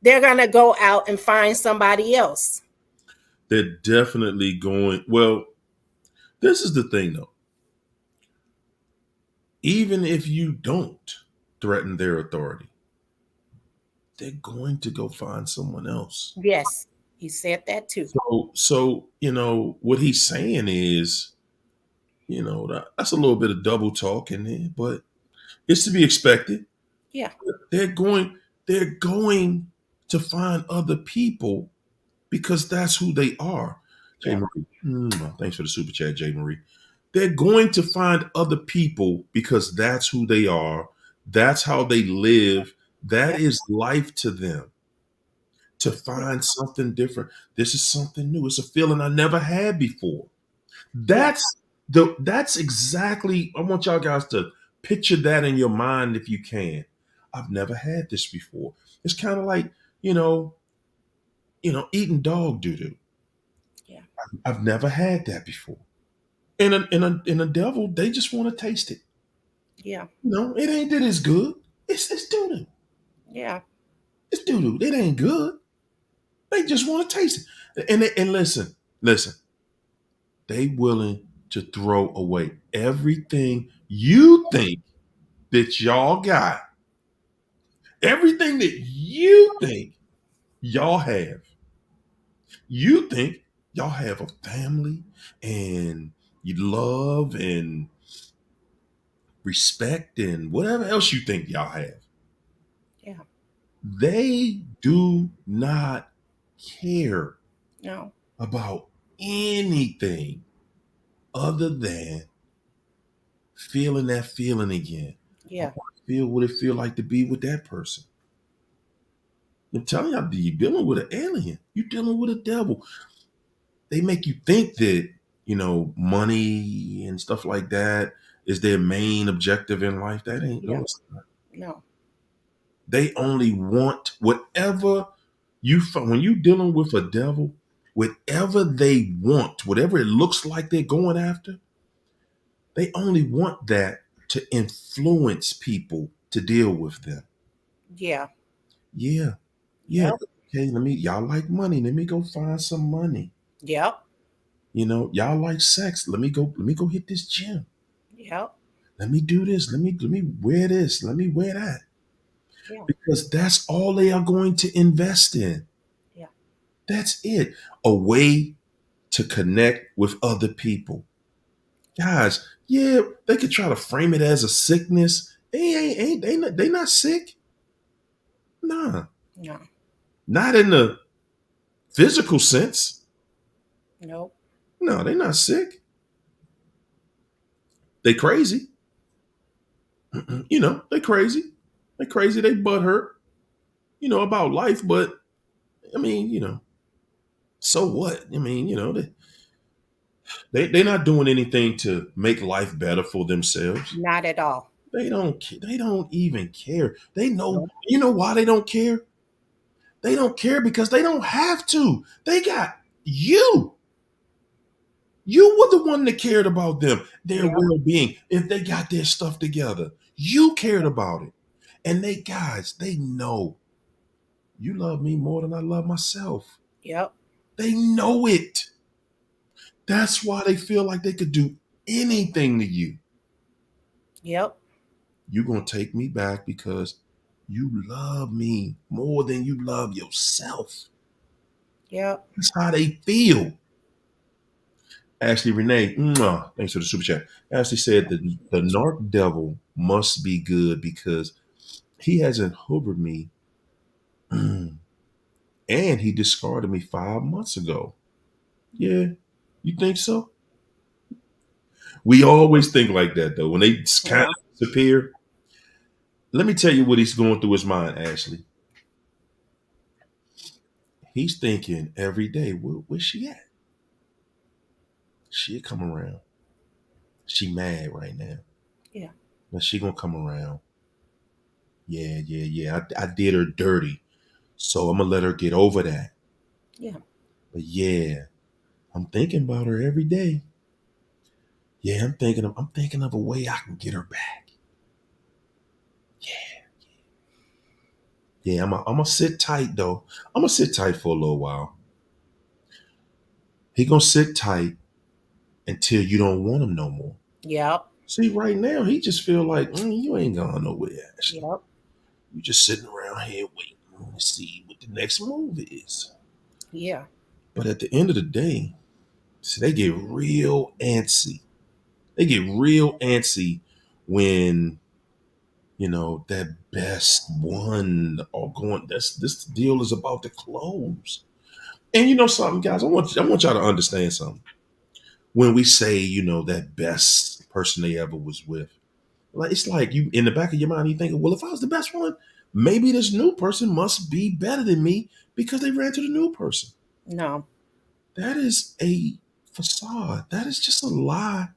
they're going to go out and find somebody else. They're definitely going. Well, this is the thing, though. Even if you don't threaten their authority, they're going to go find someone else. Yes, he said that too. So what he's saying is, that's a little bit of double talk in there, but it's to be expected. Yeah. They're going to find other people because that's who they are. Jay Yeah. Marie, thanks for the super chat, Jay Marie. They're going to find other people because that's who they are. That's how they live. That is life to them. To find something different. This is something new. It's a feeling I never had before. That's that's exactly. I want y'all guys to picture that in your mind if you can. I've never had this before. It's kind of like, eating dog doo doo. Yeah. I've never had that before. In a devil, they just want to taste it. Yeah. It ain't that it's good. It's doo doo. Yeah. It's doo doo. It ain't good. They just want to taste it. And listen, they willing to throw away everything you think that y'all got. Everything that you think y'all have. You think y'all have a family and you love and respect and whatever else you think y'all have. Yeah. They do not care No. about anything other than feeling that feeling again. Yeah. Feel what it feel like to be with that person. I'm telling you, you're dealing with an alien. You're dealing with a devil. They make you think that, money and stuff like that is their main objective in life. That ain't Yeah. no, it's not. No. They only want whatever you find when you're dealing with a devil, whatever they want, whatever it looks like they're going after, they only want that to influence people to deal with them. Yeah. Yeah. Yeah. Yep. Okay, y'all like money. Let me go find some money. Yep. Y'all like sex. Let me go hit this gym. Yep. Let me do this. Let me wear this. Let me wear that. Yeah. Because that's all they are going to invest in. Yeah. That's it. A way to connect with other people. Guys, yeah, they could try to frame it as a sickness. They not sick. Nah, No. not in the physical sense. Nope. No, they not sick. They crazy. They crazy. They crazy. They butt hurt. About life, but I mean, so what? I mean, they not doing anything to make life better for themselves. Not at all. They don't even care. They know. Nope. You know why they don't care? They don't care because they don't have to. They got you. You were the one that cared about them, their Yep. well-being. If they got their stuff together, you cared about it. And they know you love me more than I love myself. Yep. They know it. That's why they feel like they could do anything to you. Yep. You're going to take me back because you love me more than you love yourself. Yep. That's how they feel. Ashley Renee, thanks for the super chat. Ashley said that the narc devil must be good because he hasn't hoovered me and he discarded me 5 months ago. Yeah, you think so? We always think like that though. When they kind Yep. of disappear, let me tell you what he's going through his mind, Ashley. He's thinking every day, where's she at? She'll come around. She mad right now. Yeah. But she gonna come around. Yeah. I did her dirty. So I'm gonna let her get over that. Yeah. But yeah, I'm thinking about her every day. Yeah, I'm thinking of a way I can get her back. Yeah, I'm gonna sit tight though. I'm gonna sit tight for a little while. He gonna sit tight until you don't want him no more. Yep. See, right now he just feel like you ain't going nowhere, Ashley. Yep. You just sitting around here waiting to see what the next move is. Yeah. But at the end of the day, see, they get real antsy. They get real antsy when that best one all going. This deal is about to close. And you know something, guys, I want y'all to understand something. When we say, that best person they ever was with, like it's like you in the back of your mind, you thinking, well, if I was the best one, maybe this new person must be better than me because they ran to the new person. No. That is a facade. That is just a lie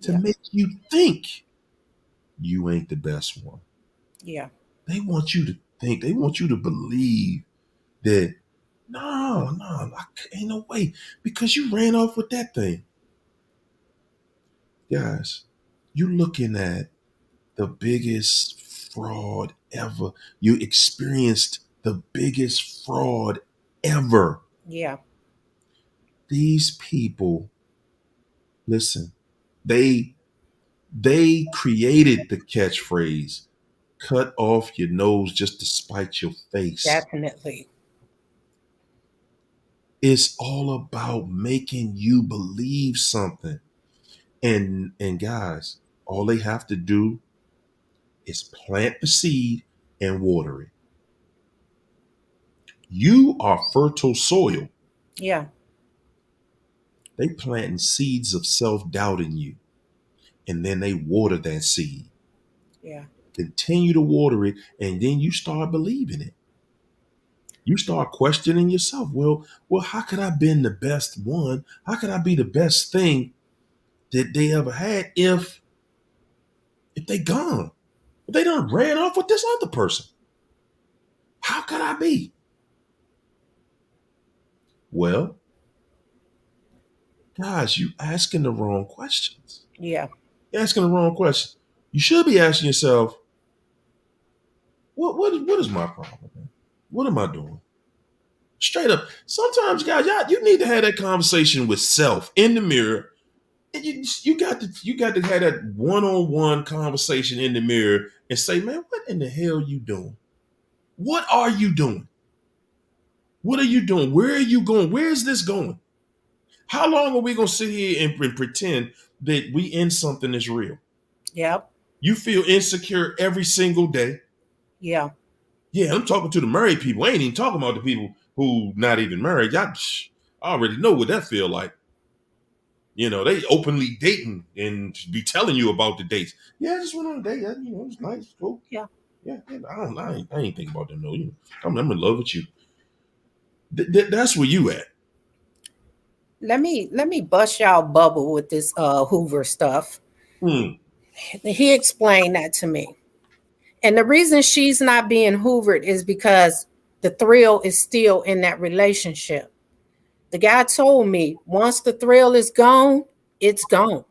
to Yeah. make you think you ain't the best one. Yeah. They want you to think, they want you to believe that no, ain't no way because you ran off with that thing. Guys, you looking at the biggest fraud ever. You experienced the biggest fraud ever. Yeah. These people, listen, they created the catchphrase, cut off your nose just to spite your face. Definitely. It's all about making you believe something. And guys, all they have to do is plant the seed and water it. You are fertile soil. Yeah. They planting seeds of self-doubt in you. And then they water that seed. Yeah. Continue to water it, and then you start believing it. You start questioning yourself. Well, how could I have been the best one? How could I be the best thing that they ever had if they gone? If they done ran off with this other person. How could I be? Well, guys, you asking the wrong questions. Yeah. You're asking the wrong question. You should be asking yourself, what is my problem, man? What am I doing? Straight up. Sometimes, guys, you need to have that conversation with self in the mirror. And you got to have that one-on-one conversation in the mirror and say, man, what in the hell you doing? What are you doing? What are you doing? Where are you going? Where is this going? How long are we going to sit here and pretend that we in something that's real? Yep. You feel insecure every single day. Yeah. Yeah, I'm talking to the married people. I ain't even talking about the people who not even married. I already know what that feel like. You know, they openly dating and be telling you about the dates. Yeah, I just went on a date. You know, it's nice, cool. Yeah. Yeah, I ain't thinking about them. No, you know, I'm in love with you. That's where you at. Let me bust y'all bubble with this Hoover stuff. Hmm. He explained that to me. And the reason she's not being hoovered is because the thrill is still in that relationship. The guy told me once the thrill is gone, it's gone.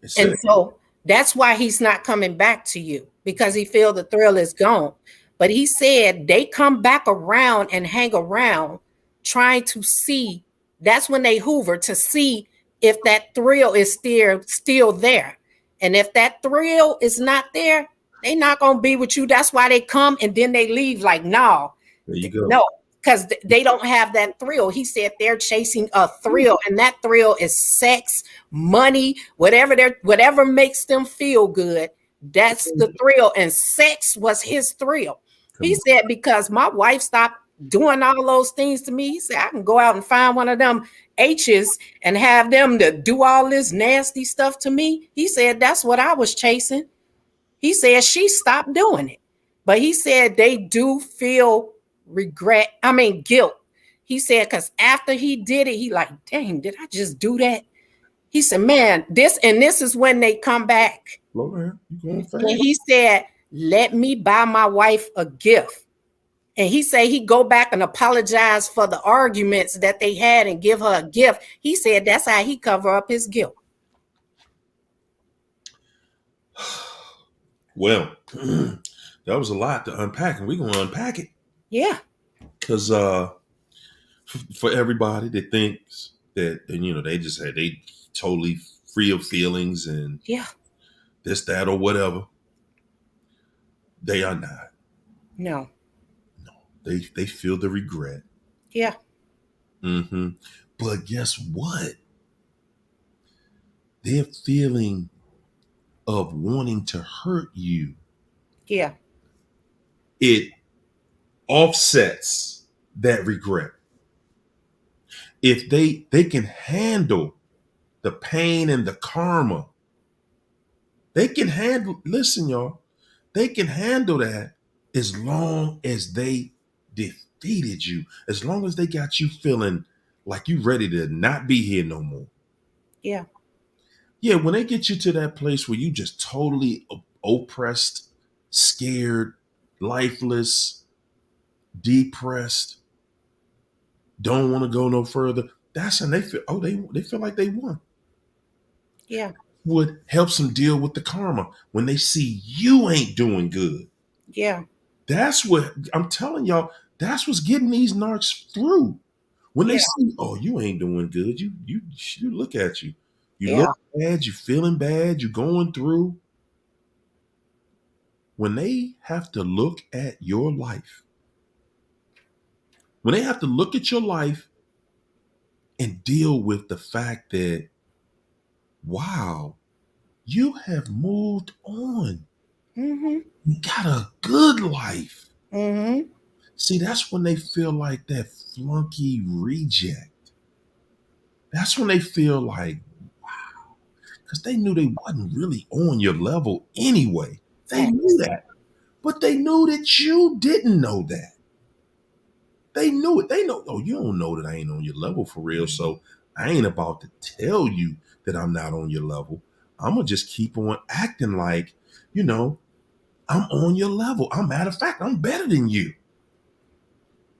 It's And it. so that's why he's not coming back to you because he feel the thrill is gone. But he said they come back around and hang around trying to see. That's when they hoover to see if that thrill is still there. And if that thrill is not there, they not gonna be with you. That's why they come and then they leave. Like no, There you go. no, because they don't have that thrill. He said they're chasing a thrill, and that thrill is sex, money, whatever makes them feel good. That's the thrill, and sex was his thrill. He Come on. said because my wife stopped doing all those things to me. He said I can go out and find one of them H's and have them to do all this nasty stuff to me. He said that's what I was chasing. He said she stopped doing it. But he said they do feel guilt. He said, because after he did it, he like, dang, did I just do that? He said, man, this is when they come back. Blow air. You going And fast? he said, let me buy my wife a gift. And he said he go back and apologize for the arguments that they had and give her a gift. He said that's how he cover up his guilt. Well, that was a lot to unpack, and we're gonna unpack it Yeah, because for everybody that thinks that, and you know, they totally free of feelings and yeah, this, that, or whatever. They are not. no, They feel the regret. yeah, Mm-hmm. But guess what? Their feeling of wanting to hurt you, yeah, it offsets that regret. If they can handle the pain and the karma, they can handle, listen, y'all, they can handle that as long as they defeated you, as long as they got you feeling like you ready to not be here no more. yeah, Yeah, when they get you to that place where you just totally oppressed, scared, lifeless, depressed, don't want to go no further, that's when they feel, oh, they feel like they won. yeah, What helps them deal with the karma when they see you ain't doing good. yeah, That's what I'm telling y'all. That's what's getting these narcs through. When they yeah, see, oh, you ain't doing good, you look at you. You look yeah, bad, you feeling bad, you going through. When they have to look at your life, when they have to look at your life and deal with the fact that, wow, you have moved on. mm-hmm, You got a good life. mm-hmm, See, that's when they feel like that flunky reject. That's when they feel like, because they knew they wasn't really on your level anyway. They knew facts, that. But they knew that you didn't know that. They knew it. They know, oh, you don't know that I ain't on your level for real. So I ain't about to tell you that I'm not on your level. I'm going to just keep on acting like, you know, I'm on your level. Matter of fact, I'm better than you.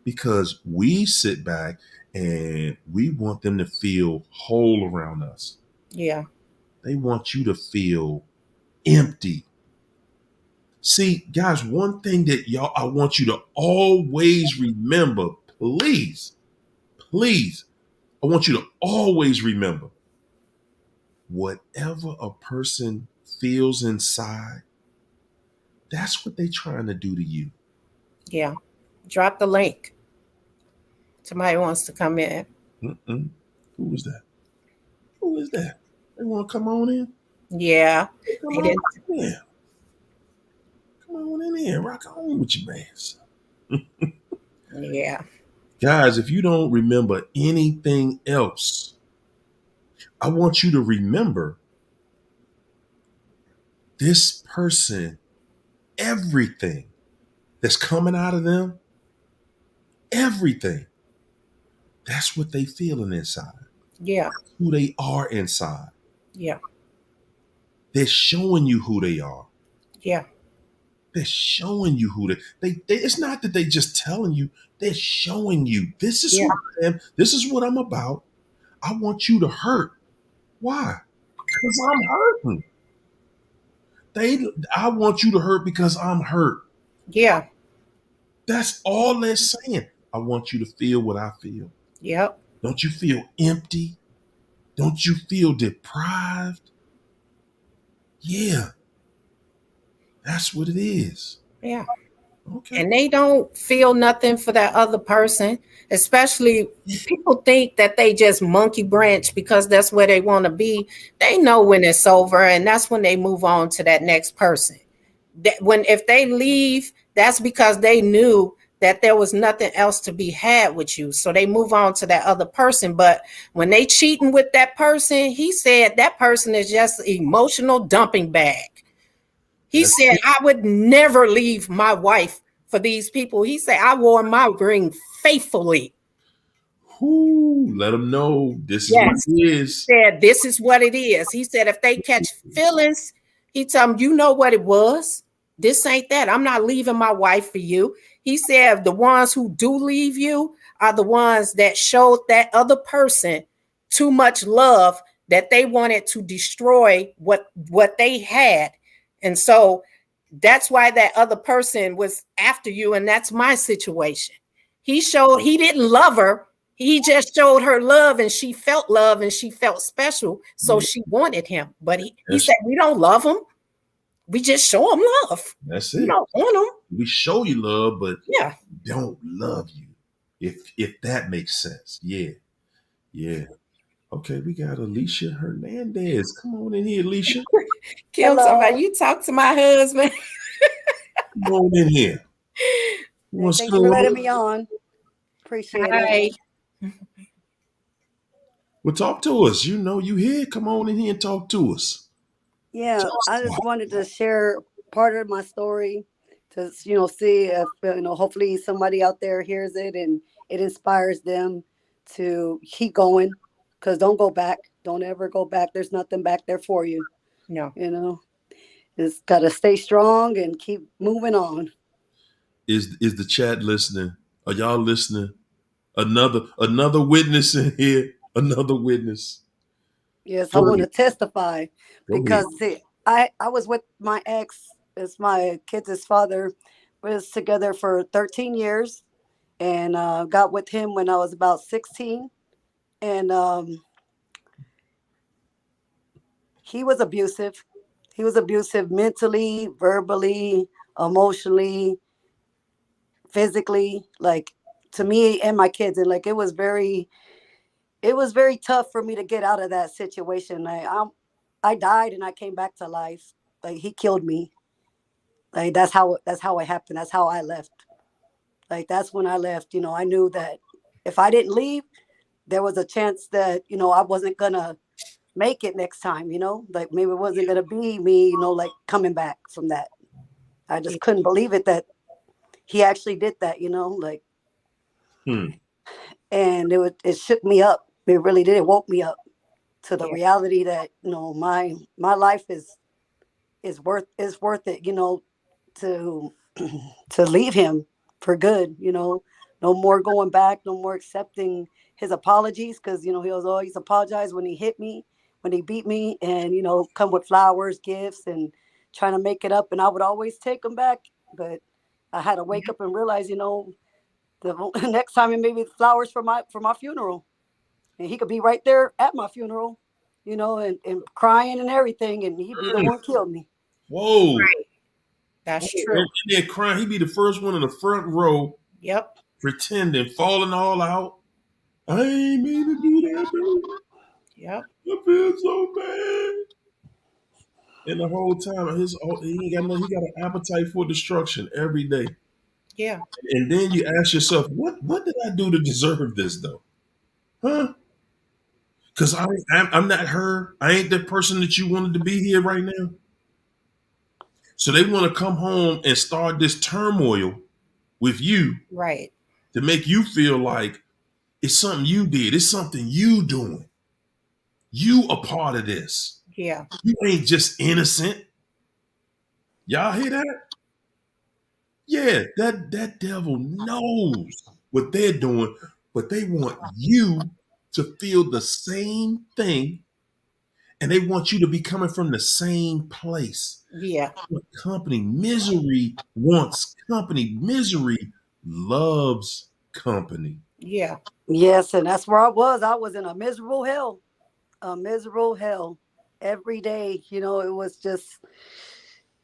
Because we sit back and we want them to feel whole around us. yeah, They want you to feel empty. See, guys, one thing that y'all, I want you to always remember, please, please, I want you to always remember whatever a person feels inside, that's what they're trying to do to you. yeah. Drop the link. Somebody wants to come in. Mm-mm. Who is that? Who is that? They want to come on in? Yeah. Come They on didn't. in. Come on in here. Rock on with your bands. Yeah. Guys, if you don't remember anything else, I want you to remember this person, everything that's coming out of them, everything. That's what they feeling inside. Yeah. Who they are inside. Yeah. They're showing you who they are. Yeah. They're showing you who they it's not that they just telling you, they're showing you this is Yeah. who I am, this is what I'm about. I want you to hurt. Why? Because I'm hurting. I want you to hurt because I'm hurt. Yeah. That's all they're saying. I want you to feel what I feel. Yep. Don't you feel empty? Don't you feel deprived? Yeah, that's what it is. Yeah. Okay. And they don't feel nothing for that other person. Especially people think that they just monkey branch because that's where they want to be. They know when it's over, and that's when they move on to that next person. That when if they leave, that's because they knew that there was nothing else to be had with you. So they move on to that other person. But when they cheating with that person, he said that person is just an emotional dumping bag. He That's said, it. I would never leave my wife for these people. He said, I wore my ring faithfully. Whoo, let them know this is what Yes. it is. Said, this is what it is. He said, if they catch feelings, he tell them, you know what it was. This ain't that. I'm not leaving my wife for you. He said, the ones who do leave you are the ones that showed that other person too much love that they wanted to destroy what they had. And so that's why that other person was after you. And that's my situation. He didn't love her. He just showed her love and she felt special. So Yeah, she wanted him. But he that's said, we don't love him. We just show him love. that's We it. don't want him. We show you love, but Yeah. don't love you. If that makes sense. Yeah. Yeah. Okay, we got Alicia Hernandez. Come on in here, Alicia. Kim, Hello. somebody, you talk to my husband. Come on in here. Hey, What's thanks for going letting on? me on. Appreciate it. Hi. Well, talk to us. You know you here. Come on in here and talk to us. Yeah, Tell us I just about wanted to share part of my story to see if hopefully somebody out there hears it and it inspires them to keep going. Because don't go back. Don't ever go back. There's nothing back there for you. No. You know, just gotta stay strong and keep moving on. is the chat listening? Are y'all listening? Another witness in here. Another witness. Yes, I Go want ahead. to testify Go ahead. because see, I was with my ex, as my kids' father, was together for 13 years, and got with him when I was about 16, and he was abusive. He was abusive mentally, verbally, emotionally, physically, like to me and my kids, and like it was very tough for me to get out of that situation. I died and I came back to life. Like he killed me. Like that's how it happened. That's how I left. Like that's when I left. I knew that if I didn't leave, there was a chance that I wasn't gonna make it next time. Like maybe it wasn't gonna be me. Like coming back from that. I just couldn't believe it that he actually did that. Like, Hmm. and it shook me up. It really did. It woke me up to the Yeah. reality that my life is worth it, to to leave him for good. No more going back, no more accepting his apologies, because he was always apologize when he hit me, when he beat me, and come with flowers, gifts, and trying to make it up, and I would always take them back. But I had to wake up and realize, the next time it may be flowers for my funeral, and he could be right there at my funeral, and crying and everything, and he'd be the one killed me. Whoa. That's Whoa. true. In there crying. He'd be the first one in the front row Yep. pretending, falling all out. I ain't mean to do that, dude. Yep. I feel so bad. And the whole time, he ain't got no, he got an appetite for destruction every day. Yeah. And then you ask yourself, what did I do to deserve this though? Huh? Because I'm not her. I ain't the person that you wanted to be here right now. So they want to come home and start this turmoil with you Right. to make you feel like it's something you did. It's something you doing. You a part of this. Yeah. You ain't just innocent. Y'all hear that? Yeah, that devil knows what they're doing, but they want you to feel the same thing, and they want you to be coming from the same place. Yeah. Company misery wants company. Misery loves company. Yeah. Yes, and that's where I was. I was in a miserable hell. A miserable hell every day. It was just,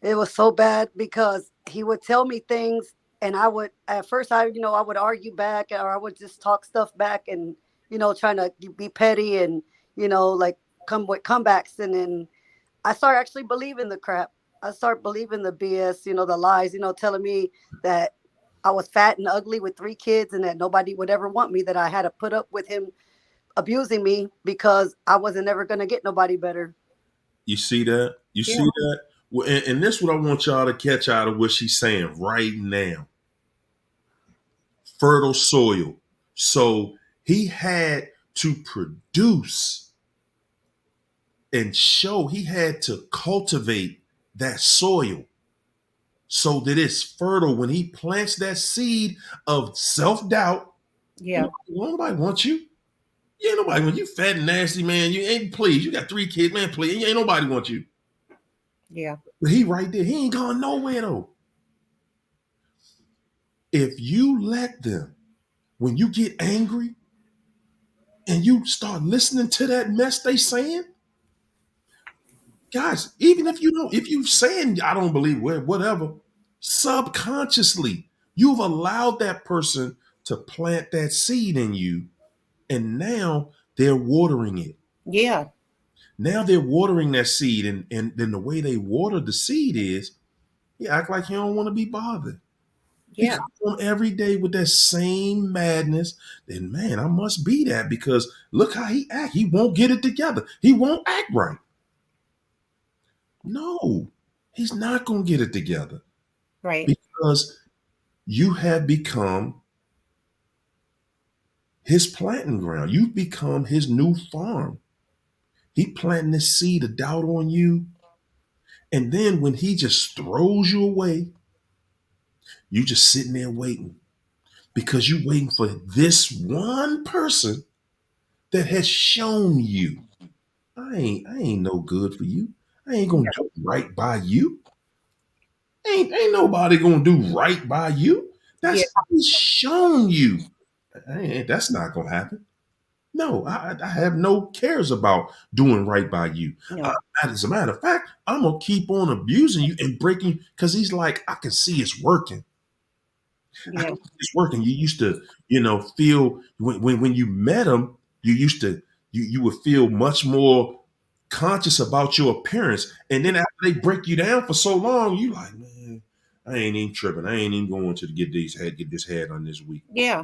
it was so bad because he would tell me things, and I would, at first, I would argue back, or I would just talk stuff back, and trying to be petty, and like come with comebacks, and then I started actually believing the crap. I started believing the BS, the lies, telling me that I was fat and ugly with 3 kids, and that nobody would ever want me, that I had to put up with him abusing me because I wasn't ever going to get nobody better. You see that? You Yeah. see that? Well, and this is what I want y'all to catch out of what she's saying right now. Fertile soil. So he had to produce and show, he had to cultivate that soil so that it's fertile. When he plants that seed of self-doubt, Yeah. nobody wants you. You ain't nobody want you. Fat and nasty, man. You ain't, please. You got 3 kids, man. Please, ain't nobody want you. Yeah. But he right there. He ain't going nowhere though. If you let them, when you get angry and you start listening to that mess they saying, guys, even if you don't, if you saying I don't believe whatever, subconsciously you've allowed that person to plant that seed in you, and now they're watering it. Yeah. Now they're watering that seed, and then the way they water the seed is he act like he don't want to be bothered. He Yeah. comes on every day with that same madness. Then man, I must be that because look how he act. He won't get it together. He won't act right. No, he's not gonna get it together Right. because you have become his planting ground. You've become his new farm. He planting this seed of doubt on you, and then when he just throws you away, you just sitting there waiting because you waiting for this one person that has shown you I ain't no good for you. I ain't gonna do right by you. Ain't nobody gonna do right by you. Yeah. That's he's shown you. That's not gonna happen. No, I have no cares about doing right by you. No. As a matter of fact, I'm gonna keep on abusing you and breaking because he's like, I can see it's working. Yeah. It's working. You used to, feel when you met him, you used to you would feel much more conscious about your appearance. And then after they break you down for so long, you like, man, I ain't even tripping. I ain't even going to get this head on this week. Yeah.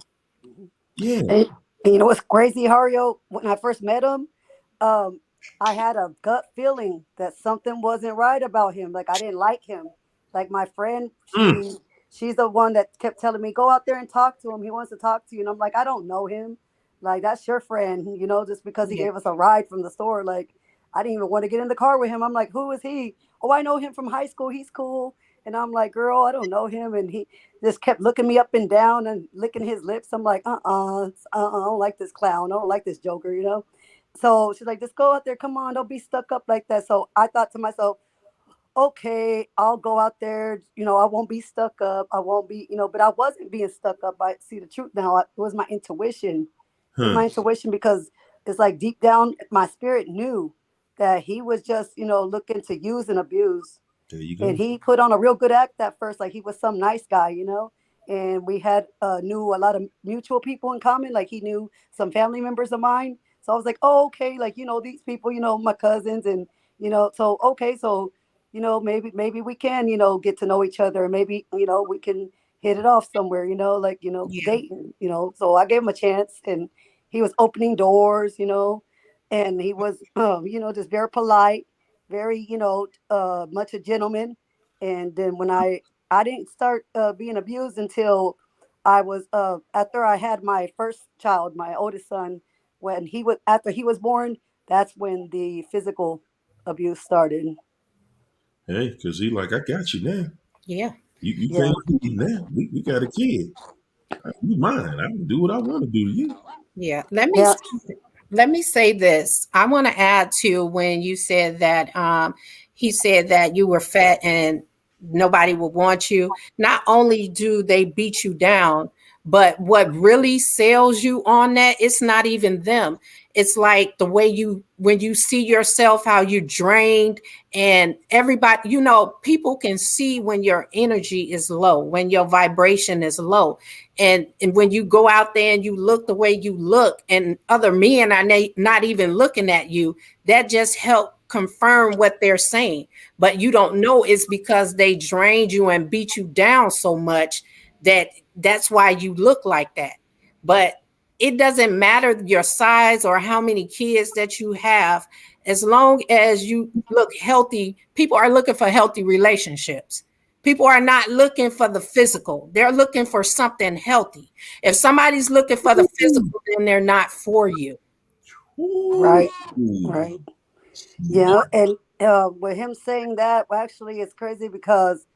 Yeah. And you know what's crazy, Hario? When I first met him, um, I had a gut feeling that something wasn't right about him. Like I didn't like him. Like my friend, Mm. she's the one that kept telling me, "Go out there and talk to him. He wants to talk to you." And I'm like, "I don't know him. Like that's your friend, just because he Yeah. gave us a ride from the store." Like I didn't even want to get in the car with him. I'm like, "Who is he?" "Oh, I know him from high school. He's cool." And I'm like, "Girl, I don't know him." And he just kept looking me up and down and licking his lips. I'm like, I don't like this clown. I don't like this joker. So she's like, just go out there. Come on, don't be stuck up like that. So I thought to myself, okay, I'll go out there. I won't be stuck up. I won't be, but I wasn't being stuck up. I see the truth now. It was my intuition. It was Huh. my intuition because it's like deep down, my spirit knew that he was just, looking to use and abuse. There you And go. he put on a real good act at first, like he was some nice guy. and we had knew a lot of mutual people in common. Like he knew some family members of mine, so I was like, oh, okay, like these people, my cousins, and so okay, so maybe we can get to know each other, and maybe we can hit it off somewhere, like Yeah. dating, so I gave him a chance, and he was opening doors, and he was just very polite, very much a gentleman. And then when I didn't start being abused until I was after I had my first child, my oldest son. When he was after he was born, that's when the physical abuse started. Hey, because he like, I got you now. Yeah. You Yeah, can't leave now. We got a kid. You mine. I can do what I want to do to you. Yeah. yeah, Let me say this. I want to add to when you said that he said that you were fat and nobody would want you. Not only do they beat you down, but what really sells you on that, it's not even them. It's like the way when you see yourself, how you're drained, and everybody, people can see when your energy is low, when your vibration is low. And when you go out there and you look the way you look, and other men are not even looking at you, that just help confirm what they're saying. But you don't know it's because they drained you and beat you down so much that that's why you look like that. But it doesn't matter your size or how many kids that you have, as long as you look healthy. People are looking for healthy relationships. People are not looking for the physical. They're looking for something healthy. If somebody's looking for the physical, then they're not for you. Ooh. right, right. Yeah, and with him saying that, well, actually, it's crazy because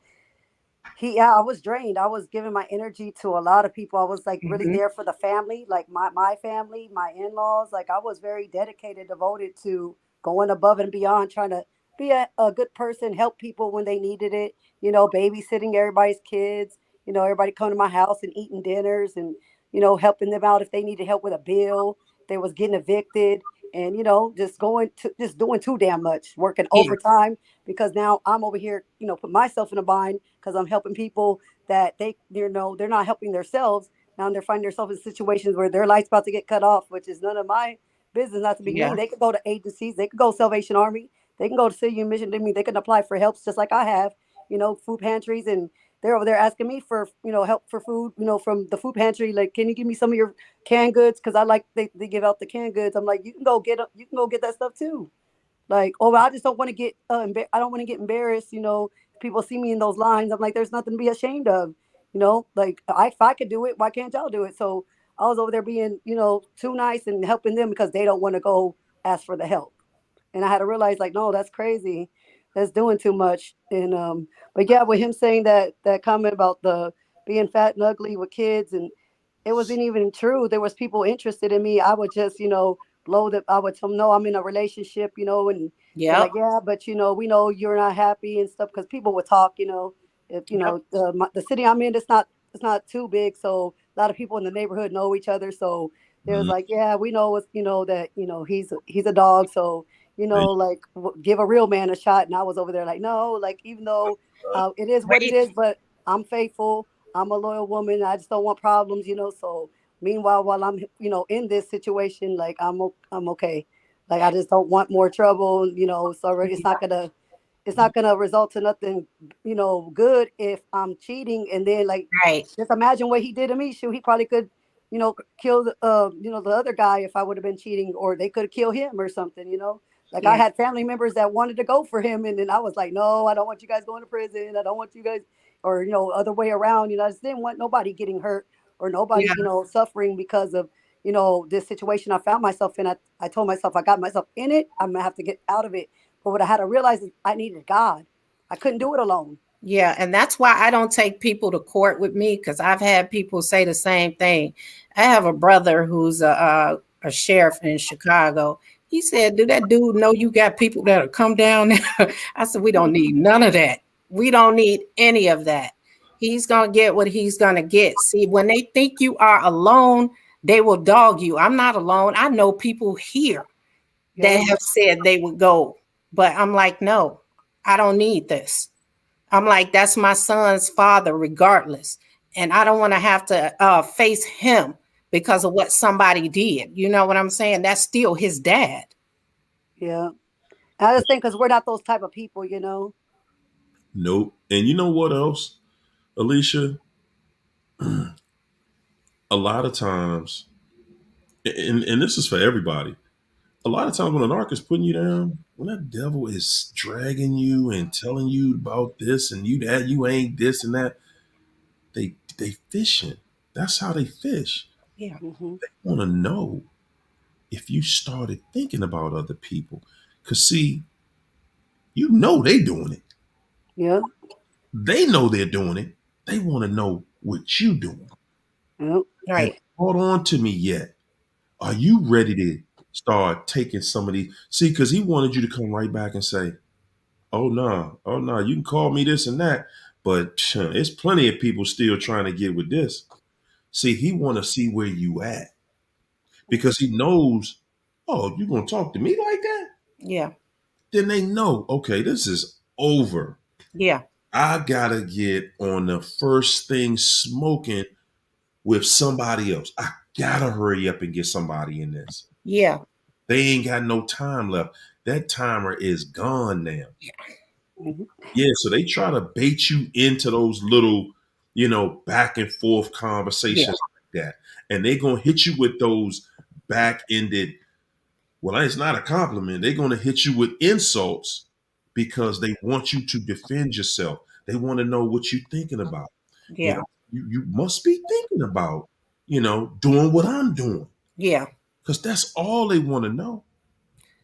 yeah, I was drained. I was giving my energy to a lot of people. I was like really Mhm. there for the family, like my family, my in-laws. Like I was very dedicated, devoted to going above and beyond, trying to be a good person, help people when they needed it, babysitting everybody's kids, everybody come to my house and eating dinners, and helping them out if they needed help with a bill, they was getting evicted, and just doing too damn much, working Yeah, overtime, because now I'm over here, put myself in a bind because I'm helping people that they're not helping themselves. Now they're finding themselves in situations where their light's about to get cut off, which is none of my business. Not to be mean, yeah, they could go to agencies, they could go Salvation Army, they can go to City Mission. I mean, they can apply for helps just like I have, food pantries, and they're over there asking me for help for food, from the food pantry. Like, can you give me some of your canned goods? Because I like they give out the canned goods. I'm like, you can go get that stuff too. Like, oh, I just don't want to get I don't want to get embarrassed, if people see me in those lines. I'm like, there's nothing to be ashamed of, like if I could do it, why can't y'all do it? So I was over there being, too nice and helping them because they don't want to go ask for the help. And I had to realize, like, no, that's crazy. That's doing too much. And but yeah, with him saying that comment about the being fat and ugly with kids, and it wasn't even true. There was people interested in me. I would just, blow the. I would tell them, no, I'm in a relationship, and they're yep, like, yeah, but we know you're not happy and stuff, because people would talk, if yep, the city I'm in, it's not too big, so a lot of people in the neighborhood know each other. So they was Mm. like, yeah, we know that he's a dog, so Hey, like give a real man a shot. And I was over there like, no, like even though it is what it wait, is, but I'm faithful. I'm a loyal woman. I just don't want problems. So meanwhile, while I'm in this situation, like I'm okay. Like I just don't want more trouble. So it's not gonna result to nothing, good if I'm cheating. And then, like, right, just imagine what he did to me. Shoot, he probably could, kill the other guy if I would have been cheating, or they could kill him or something. Like I yeah, had family members that wanted to go for him, and then I was like, no, I don't want you guys going to prison. I don't want you guys, or other way around. I just didn't want nobody getting hurt, or nobody, yeah, suffering because of this situation I found myself in. I told myself I got myself in it. I'm gonna have to get out of it. But what I had to realize is I needed God. I couldn't do it alone. yeah. And that's why I don't take people to court with me, because I've had people say the same thing. I have a brother who's a sheriff in Chicago. He said, "Do that dude know you got people that'll come down there?" I said, "We don't need none of that. We don't need any of that. He's gonna get what he's gonna get. See, when they think you are alone, they will dog you. I'm not alone. I know people here that Yep. have said they would go, but I'm like, no, I don't need this. I'm like, that's my son's father, regardless. and I don't want to have to face him because of what somebody did. You know what I'm saying? That's still his dad. Yeah. I just think because we're not those type of people, you know. Nope. And you know what else, Alicia? A lot of times, and this is for everybody. A lot of times when an arc is putting you down, when that devil is dragging you and telling you about this and you that, you ain't this and that, they fishing. That's how they fish. Yeah. Hmm. Want to know if you started thinking about other people. Cause see, you know they doing it. Yeah. They know they're doing it. They want to know what you doing. Yeah. Have Right. you caught on to me yet? Are you ready to start taking some of these? See, because he wanted you to come right back and say, oh no, you can call me this and that, but there's plenty of people still trying to get with this. See, he want to see where you at because he knows, oh, you gonna talk to me like that? Yeah. Then they know, okay, this is over. Yeah. I gotta get on the first thing smoking with somebody else. I gotta hurry up and get somebody in this. Yeah. They ain't got no time left. That timer is gone now. Hmm. Yeah, so they try to bait you into those little, back and forth Yeah. conversations like that. And they're gonna hit you with those back ended, well, it's not a compliment. They're gonna hit you with insults because they want you to defend yourself. They want to know what you're thinking about. You know, Yeah. you must be thinking about, doing what I'm doing. Yeah. Because that's all they want to know.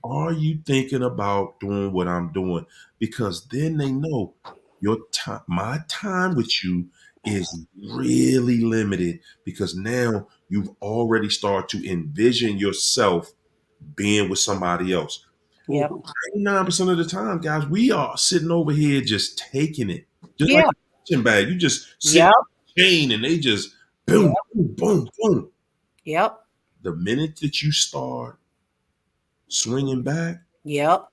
Are you thinking about doing what I'm doing? Because then they know your time, my time with you is really limited because now you've already started to envision yourself being with somebody else. Yeah. 99% of the time, guys, we are sitting over here just taking it. Just like Yeah. a kitchen bag. You just sit Yep. chain and they just Yep. boom, boom, boom, boom. Yep. The minute that you start swinging back, Yep.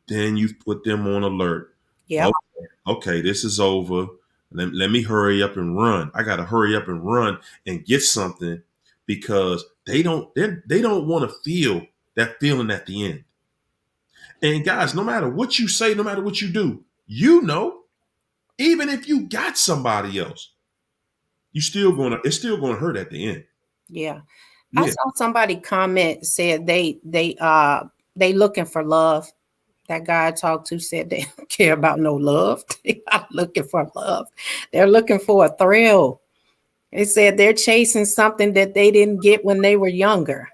then you've put them on alert. Yep. Oh, okay, this is over. Let me hurry up and run. I got to hurry up and run and get something because they don't want to feel that feeling at the end. And guys, no matter what you say, no matter what you do, even if you got somebody else, it's still gonna hurt at the end. Yeah. I Yeah. saw somebody comment said they looking for love. That guy I talked to said they don't care about no love. They're not looking for love. They're looking for a thrill. They said they're chasing something that they didn't get when they were younger.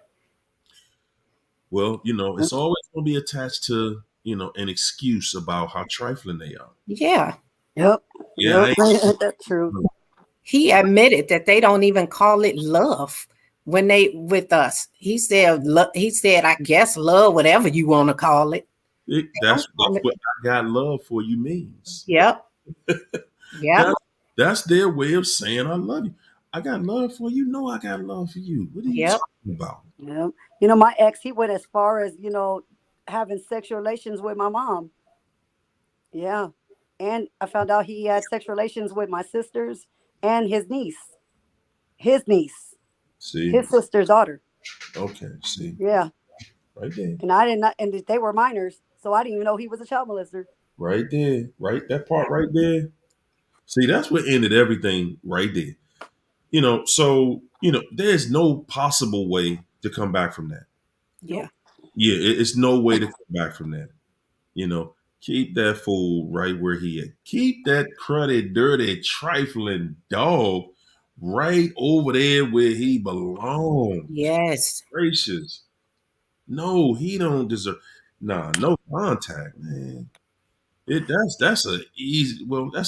Well, it's always gonna be attached to, an excuse about how trifling they are. Yeah. Yep. Yeah, Yep. That's true. He admitted that they don't even call it love when they with us. He said, I guess love, whatever you want to call it. that's what I got love for you means. Yep. Yep. That that's their way of saying I love you. I got love for you. No, I got love for you. What are you Yep. talking about? Yeah. You know, my ex, he went as far as, having sexual relations with my mom. Yeah. And I found out he had sexual relations with my sisters and his niece, See, his sister's daughter. okay, see, Yeah. right there, And I did not, and they were minors. So I didn't even know he was a child molester. right there, right that part right there. See, that's what ended everything right there. So there's no possible way to come back from that. Yeah. Nope. Yeah, it's no way to come back from that. You know, keep that fool right where he is. Keep that cruddy, dirty, trifling dog right over there where he belongs. Yes. Gracious. No, he don't deserve. Nah, no contact, man. That's a easy. Well, I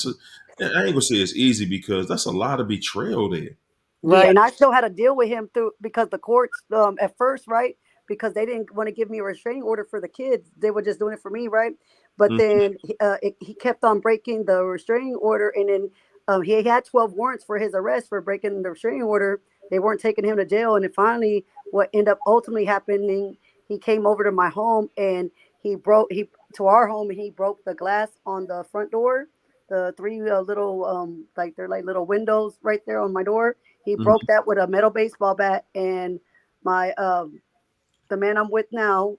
ain't gonna say it's easy because that's a lot of betrayal there. Right. Yeah. And I still had to deal with him through because the courts, at first, right? Because they didn't want to give me a restraining order for the kids. They were just doing it for me, right? But Mhm. then he kept on breaking the restraining order. And then he had 12 warrants for his arrest for breaking the restraining order. They weren't taking him to jail. And then finally, what ended up ultimately happening, he came over to my home and he to our home and he broke the glass on the front door the three little like they're like little windows right there on my door. He Mhm. broke that with a metal baseball bat, and my the man I'm with now,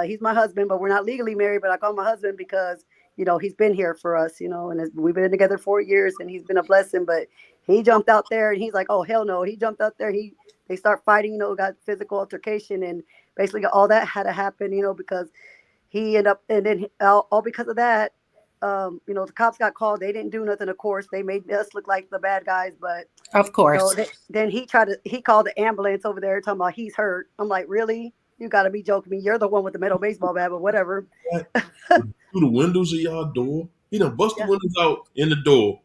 he's my husband, but we're not legally married. But I call him my husband because he's been here for us, and we've been together 4 years, and he's been a blessing. But he jumped out there, and he's like, "Oh hell no!" He jumped out there. They start fighting, got physical altercation, and basically all that had to happen, because he ended up, and then all because of that. The cops got called. They didn't do nothing. Of course, they made us look like the bad guys, but Of course. then he called the ambulance over there talking about he's hurt. I'm like, really? You got to be joking me. You're the one with the metal baseball bat, but whatever. What? Through the windows of y'all door? He done bust the Yeah, windows out in the door,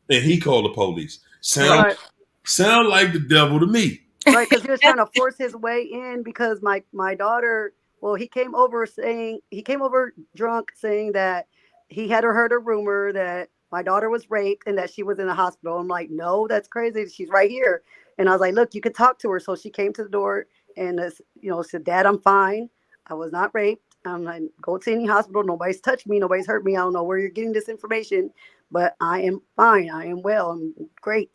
and he called the police. right, Sound like the devil to me. right. Because he was trying to force his way in because my daughter. Well, he came over drunk saying that he had heard a rumor that my daughter was raped and that she was in the hospital. I'm like, no, that's crazy. She's right here. And I was like, look, you could talk to her. So she came to the door and said, Dad, I'm fine. I was not raped. I'm like, go to any hospital. Nobody's touched me. Nobody's hurt me. I don't know where you're getting this information, but I am fine. I am well. I'm great.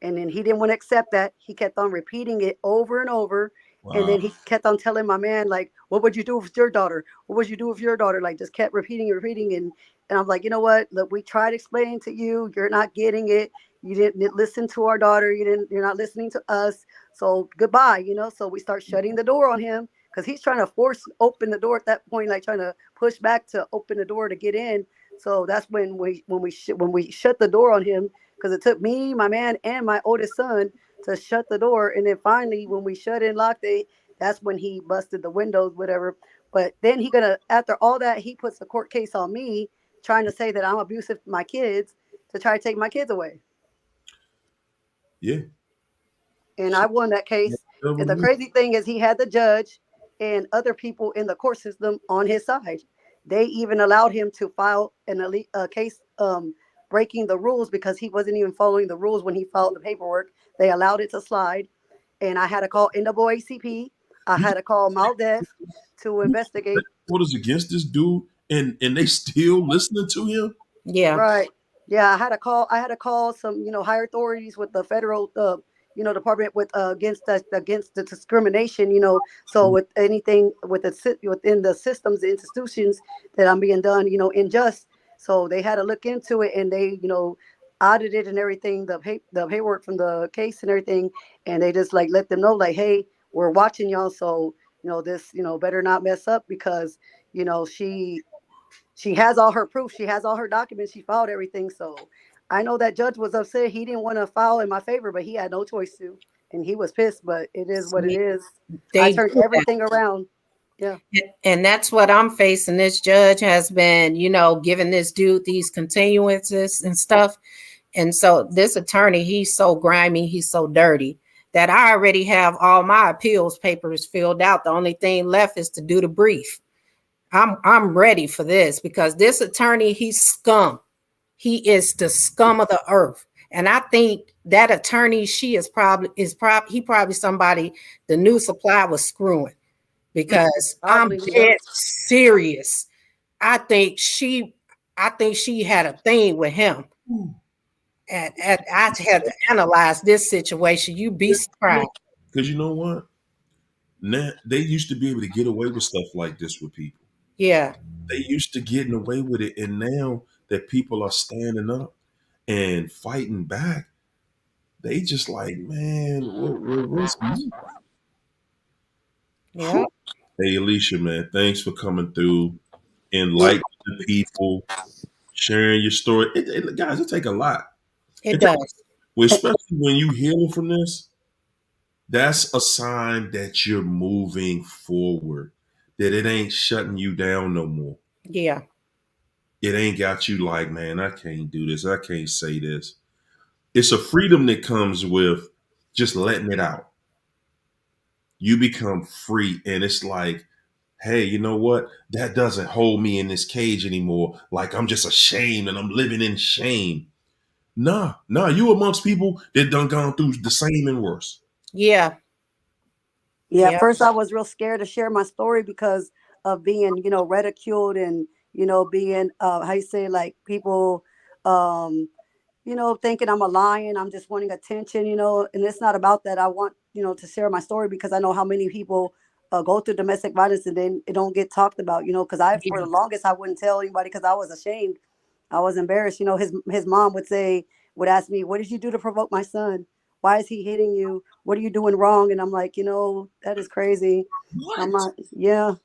And then he didn't want to accept that. He kept on repeating it over and over. And Wow. then he kept on telling my man, like, what would you do with your daughter? What would you do with your daughter? Like, just kept repeating and repeating. And I'm like, you know what? Look, we tried explaining to you. You're not getting it. You didn't listen to our daughter. You're not listening to us. So goodbye. So we start shutting the door on him because he's trying to force open the door at that point, like trying to push back to open the door to get in. So that's when we shut the door on him because it took me, my man, and my oldest son to shut the door. And then finally, when we shut and locked it, that's when he busted the windows, whatever. But then after all that, he puts the court case on me, trying to say that I'm abusive to my kids to try to take my kids away. Yeah. And I won that case. Devil And to the me. crazy thing is, he had the judge and other people in the court system on his side. They even allowed him to file a case breaking the rules because he wasn't even following the rules when he filed the paperwork. They allowed it to slide. And I had to call NAACP. I You had to call Maldev to you investigate. what is against this dude, and they still listening to him? Yeah. Right. Yeah, I had to call some, higher authorities with the federal department with against the discrimination, so with anything within the systems, the institutions that I'm being done, unjust. So they had to look into it and they, audited and everything, the paperwork from the case and everything, and they just like let them know like, hey, we're watching y'all, so this, better not mess up because she has all her proof. She has all her documents. She filed everything. So I know that judge was upset. He didn't want to file in my favor, but he had no choice to. And he was pissed, but it is what it See, is. I they turned do that. everything around. Yeah. And that's what I'm facing. This judge has been, giving this dude these continuances and stuff. And so this attorney, he's so grimy, he's so dirty that I already have all my appeals papers filled out. The only thing left is to do the brief. I'm ready for this because this attorney, he's scum. He is the scum of the earth. And I think that attorney, he probably somebody the new supply was screwing because I'm Probably. Yep. dead serious. I think she I think she had a thing with him. And I had to analyze this situation. You'd be surprised. Because you know what? Now they used to be able to get away with stuff like this with people. Yeah, They used to getting away with it, and now that people are standing up and fighting back, they just like, man, what's me? yeah, Hey, Alicia, man, thanks for coming through, enlightening the people, sharing your story. Guys, it take a lot. it It take, does. well, especially when you healing from this. That's a sign that you're moving forward. That it ain't shutting you down no more. Yeah, It ain't got you like, man, I can't do this. I can't say this. It's a freedom that comes with just letting it out. You become free, and it's like, hey, you know what? That doesn't hold me in this cage anymore. Like I'm just ashamed and I'm living in shame. Nah, you amongst people that done gone through the same and worse. yeah, Yeah. At yeah, first, I was real scared to share my story because of being, ridiculed and, being, how you say, like people. um, thinking I'm a lion. I'm just wanting attention, and it's not about that. I want, to share my story because I know how many people go through domestic violence and then it don't get talked about, because for Yeah. the longest, I wouldn't tell anybody because I was ashamed. I was embarrassed. His mom would ask me, what did you do to provoke my son? Why is he hitting you? What are you doing wrong? And I'm like, that is crazy. I'm What? not, yeah.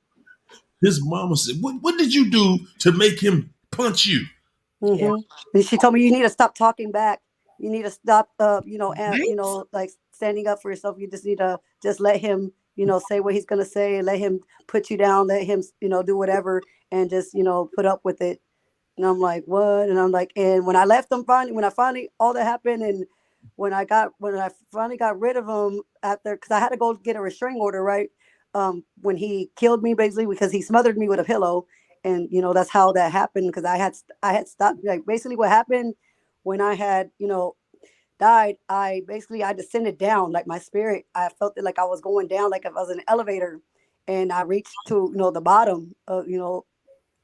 His mama said, what did you do to make him punch you? Yeah. And she told me you need to stop talking back. You need to stop, Right? like standing up for yourself. You just need to just let him, say what he's gonna say, and let him put you down. Let him, do whatever, and just, put up with it. And I'm like, what? And I'm like, and when I left them finally, when I finally all that happened, and when I finally got rid of him after, because I had to go get a restraining order, right? When he killed me, basically because he smothered me with a pillow, and that's how that happened. Because I had stopped, like, basically what happened when I had died. I descended down, like my spirit. I felt it like I was going down, like if I was in an elevator, and I reached to the bottom of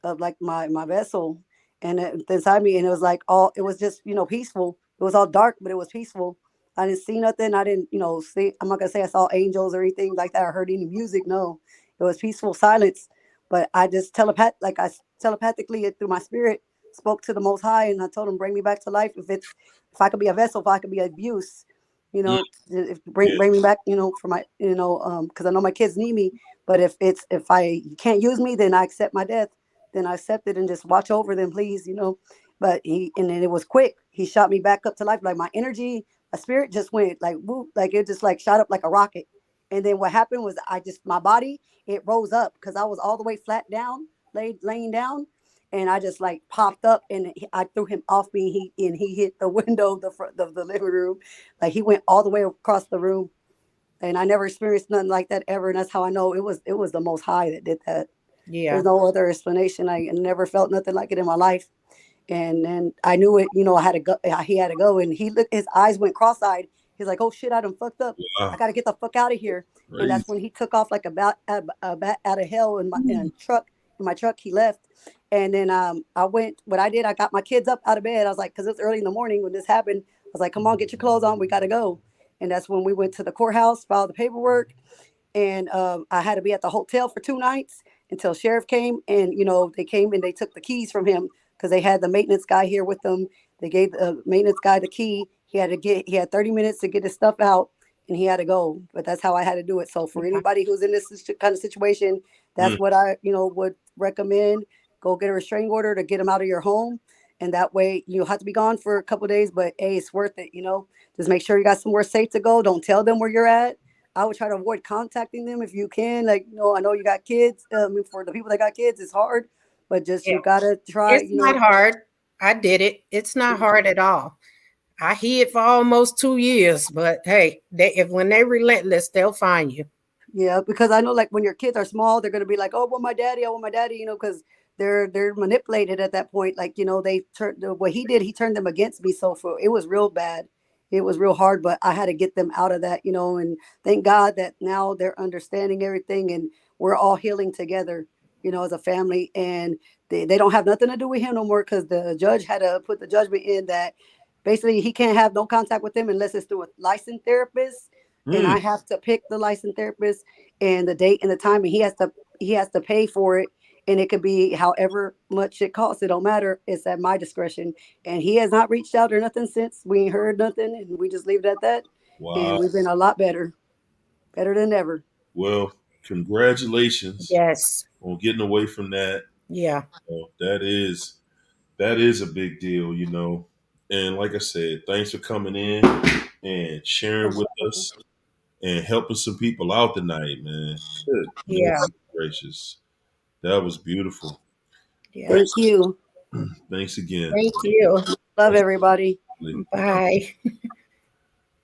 of like my vessel, and inside me, and it was like all, it was just peaceful. It was all dark, but it was peaceful. I didn't see nothing. I didn't see. I'm not gonna say I saw angels or anything like that or heard any music. No, it was peaceful silence. But I just telepathically through my spirit spoke to the Most High, and I told him, bring me back to life. If I could be a vessel, if I could be abuse, Mm, if yeah, bring me back, for my because I know my kids need me. But if I you can't use me, then I accept my death. Then I accept it and just watch over them, please. But and then it was quick. He shot me back up to life. Like my energy, my spirit just went like whoop, like it just like shot up like a rocket. And then what happened was my body, it rose up because I was all the way flat down, laying down, and I just like popped up, and I threw him off me. He hit the window of the front of the living room, like he went all the way across the room. And I never experienced nothing like that ever. And that's how I know it was the Most High that did that. There's Yeah. no other explanation. I never felt nothing like it in my life. And then I knew it. I had to go. He had to go, and he looked. His eyes went cross-eyed. He's like, "Oh shit, I done fucked up. I wow, got to get the fuck out of here." And that's crazy. when he took off like a bat out of hell in my truck. In my truck, he left. And then I went. What I did, I got my kids up out of bed. I was like, because it's early in the morning when this happened. I was like, "Come on, get your clothes on. We got to go." And that's when we went to the courthouse, filed the paperwork, and I had to be at the hotel for 2 nights until sheriff came, and they came and they took the keys from him because they had the maintenance guy here with them. They gave the maintenance guy the key. He had 30 minutes to get his stuff out, and he had to go. But that's how I had to do it. So for Yeah. anybody who's in this kind of situation, Mm, that's what I would recommend. Go get a restraining order to get him out of your home, and that way you'll have to be gone for a couple of days, but hey, it's worth it. Just make sure you got somewhere safe to go. Don't tell them where you're at. I would try to avoid contacting them if you can. Like, I know you got kids. I mean, for the people that got kids, it's hard, but just Yeah. you gotta try. It's not hard. I did it. It's not hard at all. I hid for almost 2 years, but hey, if when they relentless, they'll find you. Yeah, because I know, like, when your kids are small, they're gonna be like, "Oh, well, my daddy, I want my daddy," because they're manipulated at that point. Like, they turned what he did. He turned them against me. So it was real bad. It was real hard, but I had to get them out of that. And thank God that now they're understanding everything, and we're all healing together. As a family, and they don't have nothing to do with him no more because the judge had to put the judgment in that basically he can't have no contact with them unless it's through a licensed therapist, and mm, I have to pick the licensed therapist and the date and the time, and he has to pay for it, and it could be however much it costs. It don't matter. It's at my discretion, and he has not reached out or nothing since. We ain't heard nothing, and we just leave it at that. And wow. we've been a lot better than ever. Well, congratulations Yes. on getting away from that. Yeah. That is a big deal, you know. And like I said, thanks for coming in and sharing with us and helping some people out tonight, man. Yeah. Goodness gracious. That was beautiful. Yeah. Thank you. Thanks again. Thank you. Love everybody. Absolutely. Bye.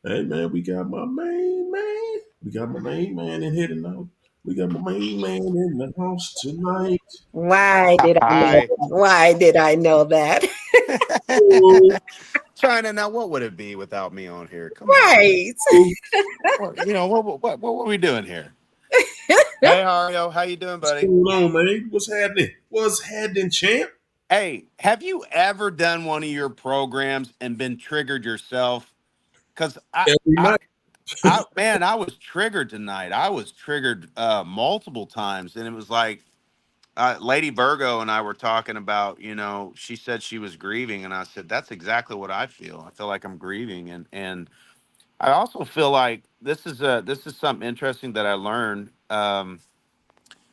Hey man, we got my main man. We got my main man in here tonight. We got my main man in the house tonight. Why did I know Hi. that? Why did I know that? Oh, Trying to now, what would it be without me on here? Come on. Right. oh, What, what are we doing here? Hey, Hario, how you doing, what's buddy? going on, man? What's happening? What's happening, champ? Hey, have you ever done one of your programs and been triggered yourself? Because Every night. man, I was triggered tonight. I was triggered multiple times, and it was like Lady Virgo and I were talking about. She said she was grieving, and I said that's exactly what I feel. I feel like I'm grieving, and I also feel like this is something interesting that I learned.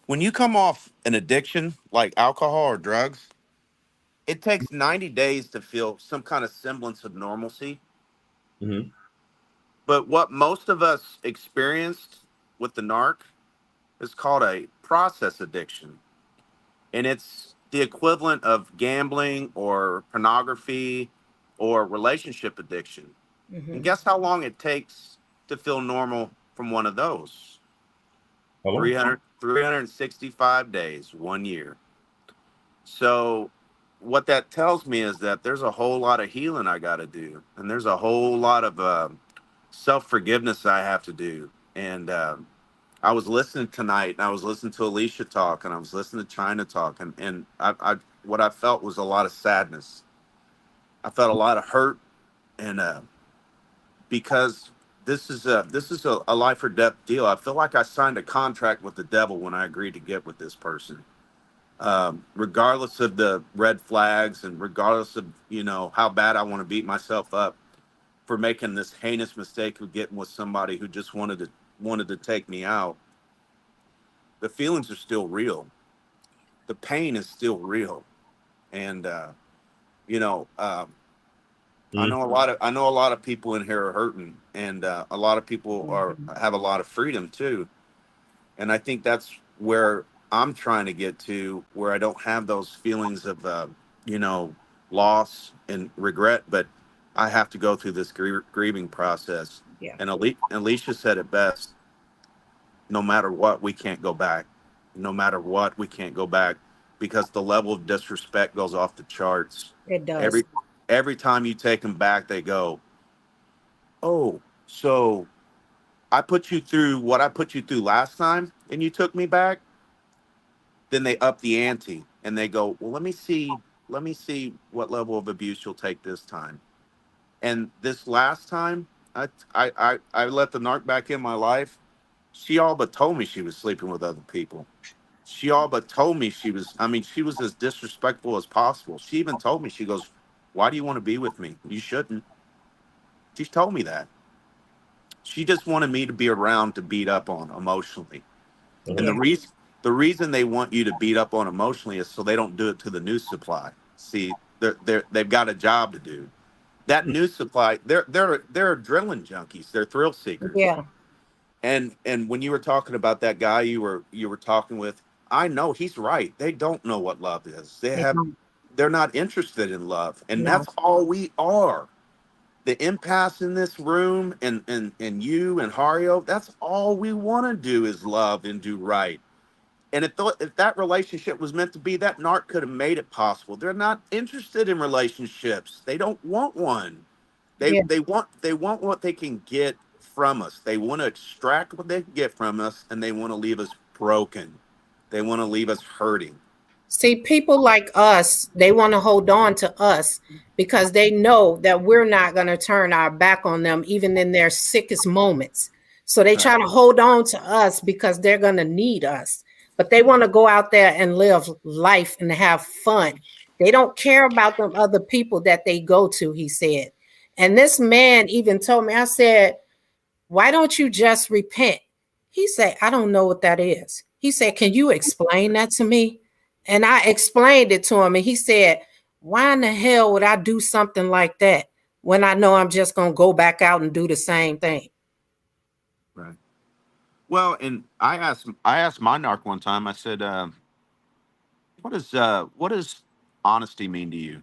When you come off an addiction like alcohol or drugs, it takes 90 days to feel some kind of semblance of normalcy. Hmm. But what most of us experienced with the narc is called a process addiction. And it's the equivalent of gambling or pornography or relationship addiction. And Hmm. guess how long it takes to feel normal from one of those? How long? 365 days, 1 year. So, what that tells me is that there's a whole lot of healing I got to do, and there's a whole lot of self forgiveness I have to do. And I was listening tonight, and I was listening to Alicia talk, and I was listening to China talk, and what I felt was a lot of sadness. I felt a lot of hurt, and because this is a life or death deal. I feel like I signed a contract with the devil when I agreed to get with this person, regardless of the red flags and regardless of how bad I want to beat myself up for making this heinous mistake of getting with somebody who just wanted to take me out. The feelings are still real. The pain is still real, and you know, Mm-hmm. I know a lot of people in here are hurting, and a lot of people are Hmm. have a lot of freedom too. And I think that's where I'm trying to get to, where I don't have those feelings of you know loss and regret, but I have to go through this grieving process. Yeah, And Alicia said it best: no matter what, we can't go back. No matter what, we can't go back because the level of disrespect goes off the charts. it does. Every every time you take them back, they go, "Oh, so I put you through what I put you through last time, and you took me back." Then they up the ante and they go, "Well, let me see what level of abuse you'll take this time." And this last time, I let the narc back in my life. She all but told me she was sleeping with other people. She all but told me she was. I mean, she was as disrespectful as possible. She even told me, she goes, "Why do you want to be with me? You shouldn't." She told me that. She just wanted me to be around to beat up on emotionally. And Uh-huh. Yeah, the reason they want you to beat up on emotionally is so they don't do it to the news supply. See, they've got a job to do. That news supply, they're adrenaline junkies. They're thrill seekers. yeah, And when you were talking about that guy you were talking with, I know he's right. They don't know what love is. they don't. They're not interested in love, and No, that's all we are. The impasse in this room, and you and Hario, that's all we want to do is love and do right. And if that relationship was meant to be, that narc could have made it possible. They're not interested in relationships. They don't want one. yeah. They want what they can get from us. They want to extract what they can get from us, and they want to leave us broken. They want to leave us hurting. See, people like us, they want to hold on to us because they know that we're not going to turn our back on them even in their sickest moments. So they Right. try to hold on to us because they're going to need us. But they want to go out there and live life and have fun. They don't care about them other people that they go to, he said. And this man even told me, I said, why don't you just repent? He said, I don't know what that is. He said, can you explain that to me? And I explained it to him, and he said, why in the hell would I do something like that when I know I'm just going to go back out and do the same thing? Right. Well, and I asked my narc one time. I said, what does honesty mean to you?"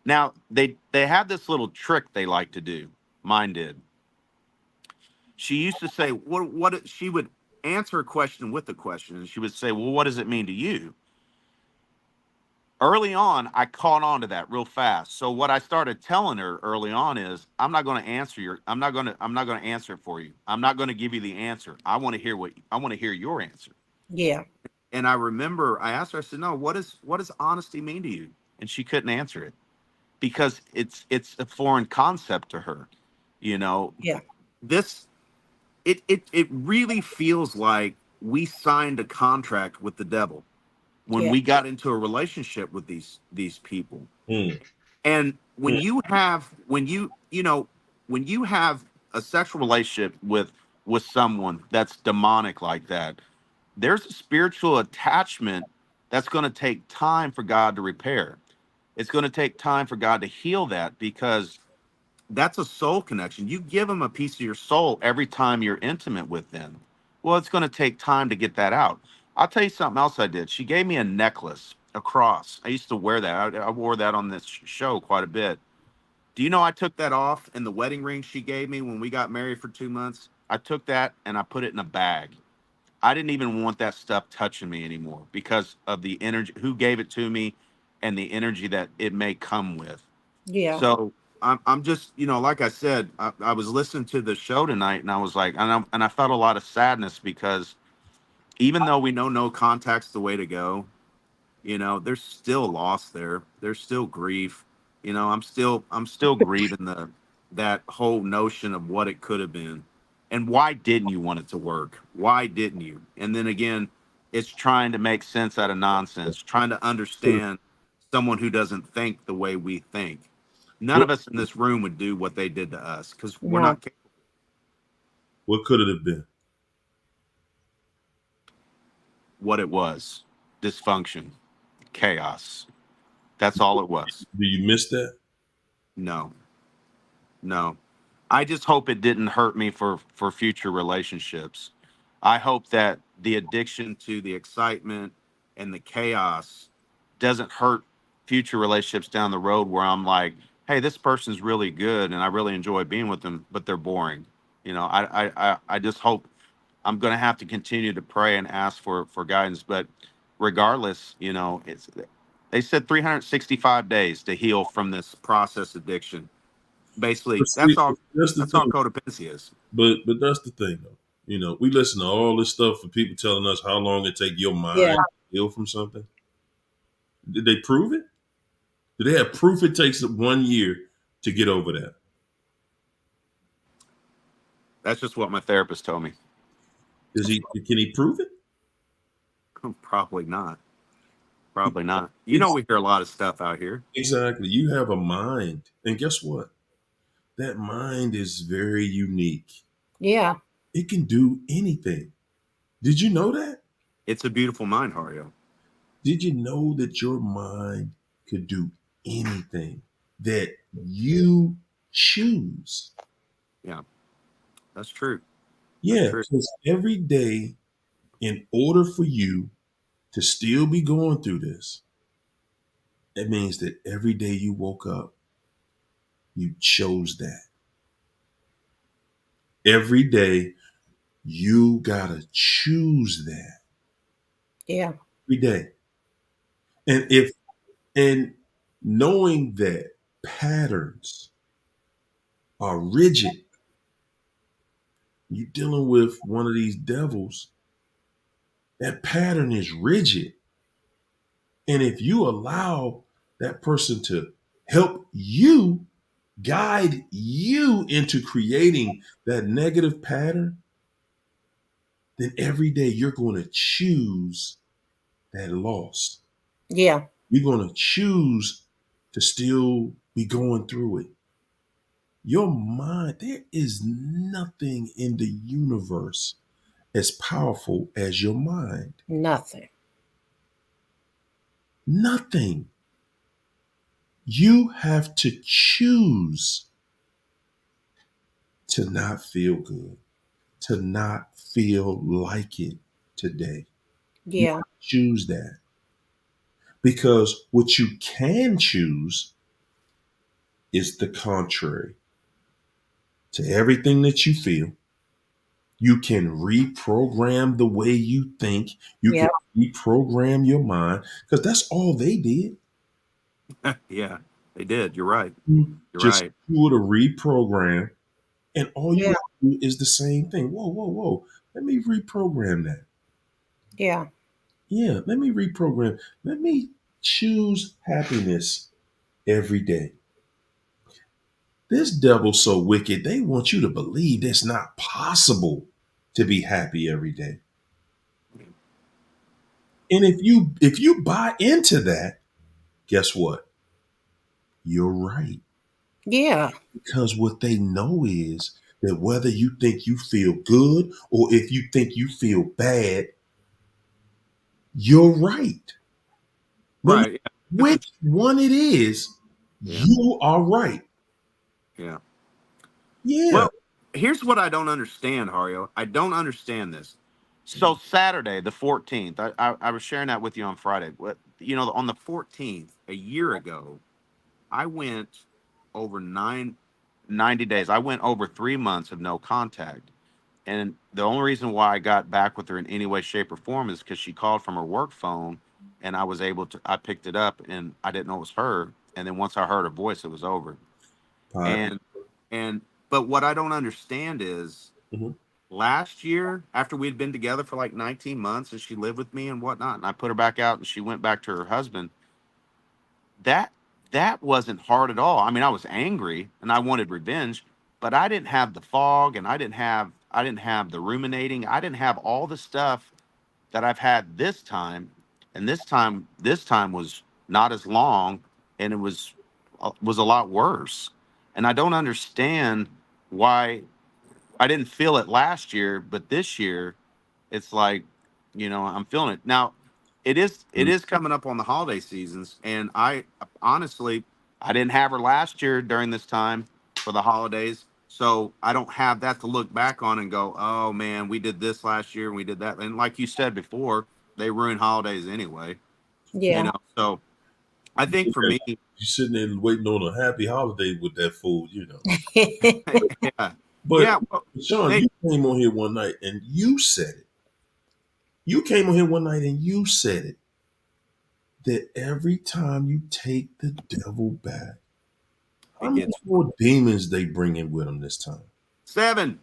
Now they have this little trick they like to do. Mine did. She used to say, what she would answer a question with a question, and she would say, "Well, what does it mean to you?" Early on, I caught on to that real fast. So what I started telling her early on is, I'm not going to answer it for you. I'm not going to give you the answer. I want to hear your answer. Yeah. And I remember I asked her, I said, no, what does honesty mean to you? And she couldn't answer it because it's a foreign concept to her. You know, Yeah. this it really feels like we signed a contract with the devil when Yeah. we got into a relationship with these people. Mm. And Mm. when you have a sexual relationship with someone that's demonic like that, there's a spiritual attachment that's going to take time for God to repair. It's going to take time for God to heal that because that's a soul connection. You give them a piece of your soul every time you're intimate with them. Well, it's going to take time to get that out. I'll tell you something else I did. She gave me a necklace, a cross. I used to wear that. I wore that on this show quite a bit. Do you know I took that off and the wedding ring she gave me when we got married for 2 months? I took that and I put it in a bag. I didn't even want that stuff touching me anymore because of the energy, who gave it to me, and the energy that it may come with. Yeah. So I'm just, like I said, I was listening to the show tonight, and I was like, and I felt a lot of sadness because even though we know no contact's the way to go, there's still loss there. There's still grief. I'm still grieving that whole notion of what it could have been. And why didn't you want it to work? Why didn't you? And then again, it's trying to make sense out of nonsense, trying to So understand someone who doesn't think the way we think. None what of us in this room would do what they did to us because we're No. not capable. what could it have been? What it was: dysfunction, chaos. That's all it was. Do you miss that? No, no. I just hope it didn't hurt me for future relationships. I hope that the addiction to the excitement and the chaos doesn't hurt future relationships down the road where I'm like, hey, this person's really good and I really enjoy being with them, but they're boring. I just hope I'm going to have to continue to pray and ask for guidance. But regardless, it's they said 365 days to heal from this process addiction. But Basically, see, that's the that's all thing. codependency is. But that's the thing though. We listen to all this stuff for people telling us how long it take your Yeah. mind to heal from something. Did they prove it? Do they have proof it takes 1 year to get over that? That's just what my therapist told me. Does he? Can he prove it? Probably not. Probably not. It's We hear a lot of stuff out here. exactly. You have a mind, and guess what? That mind is very unique. Yeah. It can do anything. Did you know that? It's a beautiful mind, Hario. Did you know that your mind could do anything that you choose? Yeah, that's true. That's Yeah, true. because every day, in order for you to still be going through this, it means that every day you woke up, you chose that. Every day, you gotta choose that Yeah. every day. And knowing that patterns are rigid, you're dealing with one of these devils. That pattern is rigid. And if you allow that person to help you, guide you into creating that negative pattern, then every day you're going to choose that loss. Yeah. You're going to choose to still be going through it. Your mind, there is nothing in the universe as powerful as your mind. Nothing. Nothing. You have to choose to not feel good, to not feel like it today. You Yeah. choose that because what you can choose is the contrary to everything that you feel. You can reprogram the way you think. You Yeah. can reprogram your mind because that's all they did. Yeah, they did. You're right. You You're just right. do a reprogram, and all you Yeah. got to do is the same thing. Whoa, whoa, whoa. Let me reprogram that. Yeah. Yeah, let me reprogram. Let me choose happiness every day. This devil's so wicked, they want you to believe it's not possible to be happy every day. And if you buy into that, guess what? You're right. Yeah. Because what they know is that whether you think you feel good or if you think you feel bad, you're right. No matter Right. which one it is, Yeah. you are right. Yeah. Yeah. Well, here's what I don't understand, Hario. I don't understand this. So Saturday, the 14th, I was sharing that with you on Friday. What on the 14th, a year ago, I went over 90 days. I went over 3 months of no contact. And the only reason why I got back with her in any way, shape, or form is because she called from her work phone, and I picked it up, and I didn't know it was her. And then once I heard her voice, it was over. Pod. And and but what I don't understand is Mhm. last year, after we'd been together for like 19 months, and she lived with me and whatnot, and I put her back out, and she went back to her husband. That that wasn't hard at all. I mean, I was angry and I wanted revenge, but I didn't have the fog, and I didn't have the ruminating. I didn't have all the stuff that I've had this time. And this time was not as long, and it was a lot worse. And I don't understand why I didn't feel it last year, but this year it's like, I'm feeling it. Now, it is coming up on the holiday seasons, and I honestly I didn't have her last year during this time for the holidays. So I don't have that to look back on and go, "Oh man, we did this last year and we did that." And like you said before, they ruin holidays anyway, you Yeah. know. So I think for Yeah. me, You sitting there waiting on a happy holiday with that food. yeah. But Yeah, well, Sean, they you came on here one night and you said it. You came on here one night and you said it. That every time you take the devil back, how it many gets more demons they bring in with them this time? 7.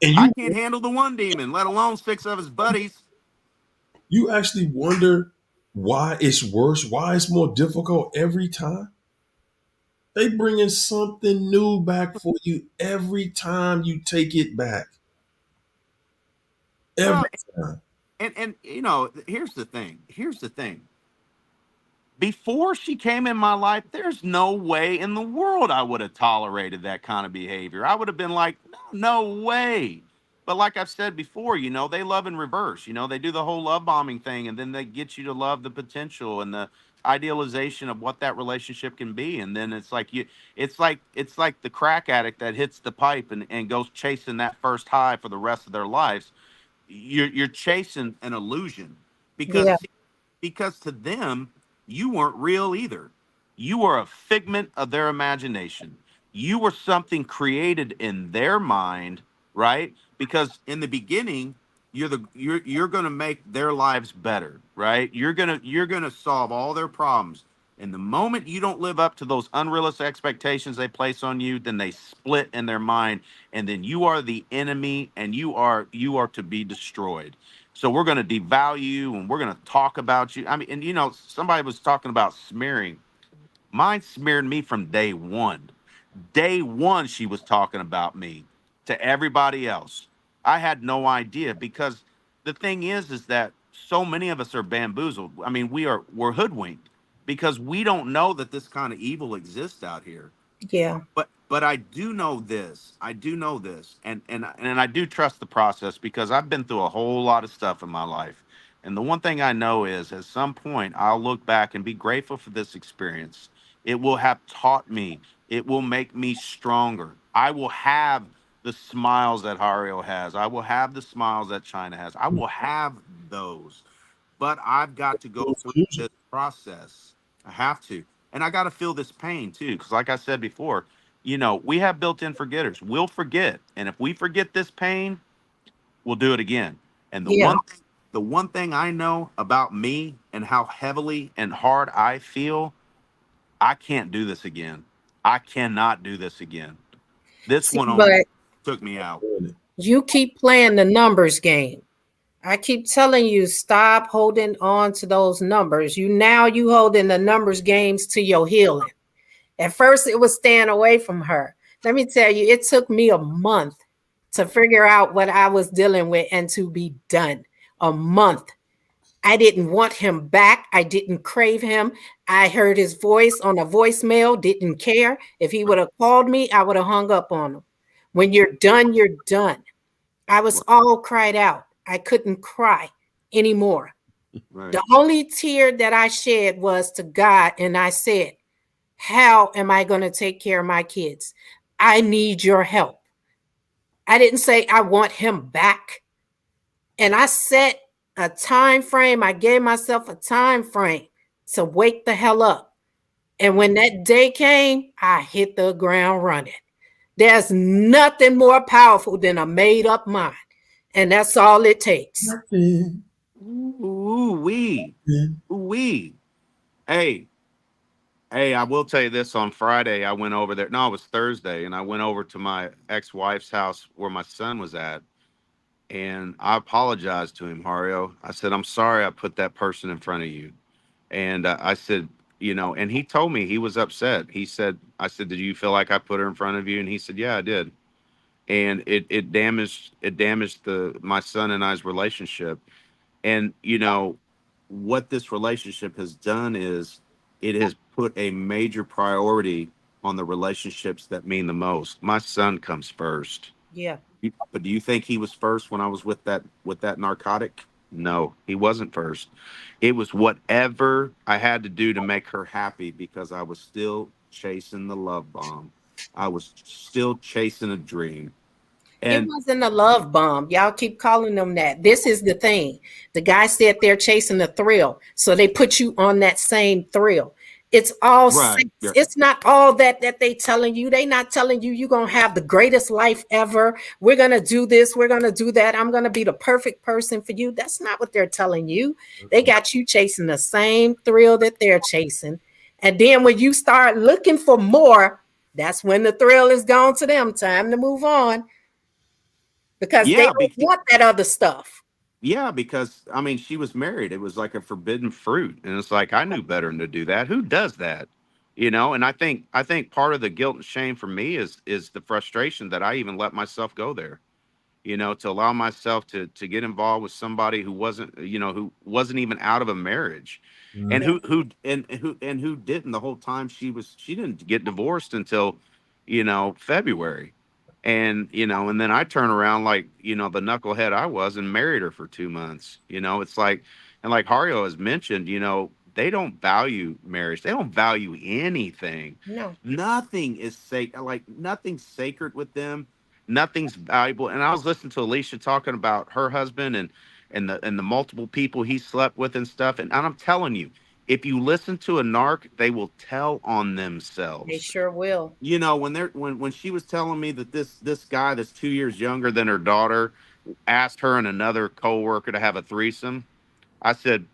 And I you can't handle the one demon, let alone 6 of his buddies. you actually wonder why it's worse, why it's more difficult every time. They bringing something new back for you every time you take it back. Well, Every time. and here's the thing. Here's the thing. Before she came in my life, there's no way in the world I would have tolerated that kind of behavior. I would have been like, no, no way. But like I've said before, they love in reverse. They do the whole love bombing thing, and then they get you to love the potential and the idealization of what that relationship can be. And then it's like the crack addict that hits the pipe and goes chasing that first high for the rest of their lives. You're chasing an illusion Yeah. because to them you weren't real either. You were a figment of their imagination. You were something created in their mind, right? Because in the beginning, you're going to make their lives better, right? You're going to solve all their problems. And the moment you don't live up to those unrealistic expectations they place on you, then they split in their mind, and then you are the enemy, and you are to be destroyed. So we're going to devalue you, and we're going to talk about you. I mean, and somebody was talking about smearing. Mine smeared me from day one. Day one, she was talking about me to everybody else. I had no idea, because the thing is that so many of us are bamboozled. I mean, we're hoodwinked because we don't know that this kind of evil exists out here. Yeah. But I do know this. I do know this, and I do trust the process because I've been through a whole lot of stuff in my life. And the one thing I know is, at some point, I'll look back and be grateful for this experience. It will have taught me. It will make me stronger. I will have the smiles that Hario has. I will have the smiles that China has. I will have those, but I've got to go through this process. I have to. And I got to feel this pain too. Because, like I said before, we have built in forgetters. We'll forget. And if we forget this pain, we'll do it again. And the Yeah. one thing I know about me and how heavily and hard I feel, I can't do this again. I cannot do this again. This See, one almost but took me out. you keep playing the numbers game. I keep telling you, stop holding on to those numbers. You holding the numbers games to your healing. At first, it was staying away from her. Let me tell you, it took me a month to figure out what I was dealing with and to be done. A month. I didn't want him back. I didn't crave him. I heard his voice on a voicemail, didn't care. If he would have called me, I would have hung up on him. When you're done, you're done. I was Right. all cried out. I couldn't cry anymore. Right. The only tear that I shed was to God, and I said, how am I going to take care of my kids? I need your help. I didn't say I want him back. And I set a time frame. I gave myself a time frame to wake the hell up. And when that day came, I hit the ground running. There's nothing more powerful than a made up mind. And that's all it takes. Nothing. Ooh wee. Ooh wee. Hey, hey, I will tell you this. On Friday, I went over there. No, it was Thursday, and I went over to my ex-wife's house where my son was at, and I apologized to him, Hario. I said, "I'm sorry I put that person in front of you." And I said, and he told me he was upset. He said, "I said, did you feel like I put her in front of you?" And he said, "Yeah, I did." And it damaged the my son and I's relationship. And what this relationship has done is it has put a major priority on the relationships that mean the most. My son comes first. Yeah. But do you think he was first when I was with that narcotic? No, he wasn't first. It was whatever I had to do to make her happy because I was still chasing the love bomb. I was still chasing a dream. It And wasn't a love bomb. Y'all keep calling them that. This is the thing. The guy said they're chasing the thrill. So they put you on that same thrill. It's all right, sex. yeah, It's not all that they telling you. They not telling you you're going to have the greatest life ever. We're going to do this. We're going to do that. I'm going to be the perfect person for you. That's not what they're telling you. They got you chasing the same thrill that they're chasing. And then when you start looking for more, that's when the thrill is gone to them. Time to move on because they yeah, don't want that other stuff. yeah, because I mean, she was married. It was like a forbidden fruit, and it's like I knew better than to do that. Who does that? And I think part of the guilt and shame for me is the frustration that I even let myself go there. To allow myself to get involved with somebody who wasn't even out of a marriage, and Mhm. who didn't the whole time she didn't get divorced until February. And then I turn around like the knucklehead I was and married her for 2 months. It's like, and like Hario has mentioned, they don't value marriage. They don't value anything. No, Nothing is like nothing's sacred with them. Nothing's valuable. And I was listening to Alicia talking about her husband and the multiple people he slept with and stuff. And I'm telling you, if you listen to a narc, they will tell on they themselves. sure will. When she was telling me that this guy that's 2 years younger than her daughter asked her and another coworker to have a threesome, I said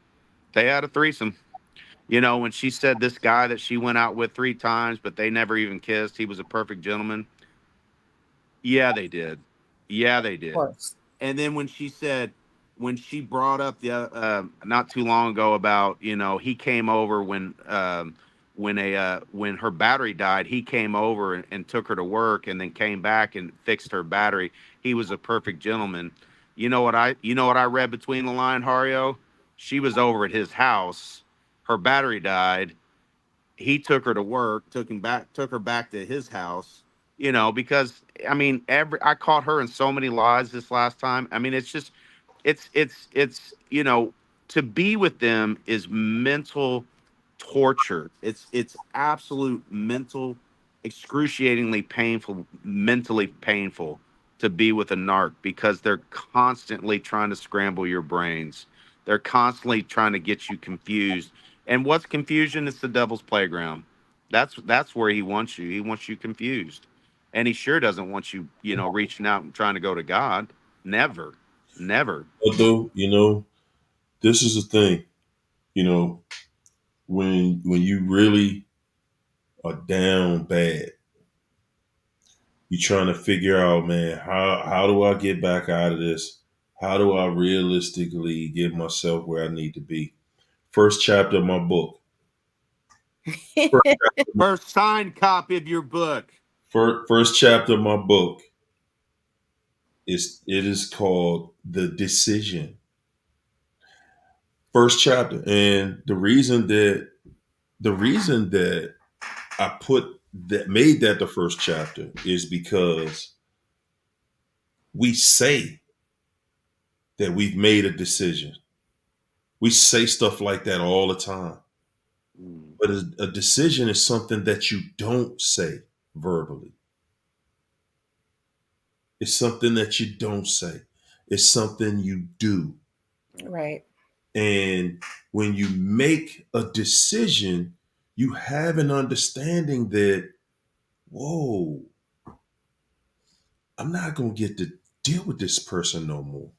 they had a threesome. When she said this guy that she went out with 3 times, but they never even kissed, he was a perfect gentleman. Yeah, they did. Yeah, they Of did. course. And then when she brought up the not too long ago about he came over when her battery died, he came over and took her to work and then came back and fixed her battery. He was a perfect gentleman. You know what I read between the line, Hario? She was over at his house. Her battery died. He took her to work, took her back to his house, because I mean, I caught her in so many lies this last time. I mean, it's just, it's to be with them is mental torture. It's absolute mental, excruciatingly painful, mentally painful to be with a narc because they're constantly trying to scramble your brains. They're constantly trying to get you confused. And what's confusion? It's the devil's playground. That's where he wants you. He wants you confused. And he sure doesn't want you, reaching out and trying to go to God. Never. Never. Although, this is the thing, you know, when you really are down bad, you're trying to figure out, man, how do I get back out of this? How do I realistically get myself where I need to be? First chapter of my book. First, First signed copy of your book. first chapter of my book is called The Decision. First chapter. And the reason that I put that made that the first chapter is because we say that we've made a decision. We say stuff like that all the time. Mm. But a decision is something that you don't say verbally. It's something that you don't say. It's something you do. Right. And when you make a decision, you have an understanding that, whoa, I'm not going to get to deal with this person no more.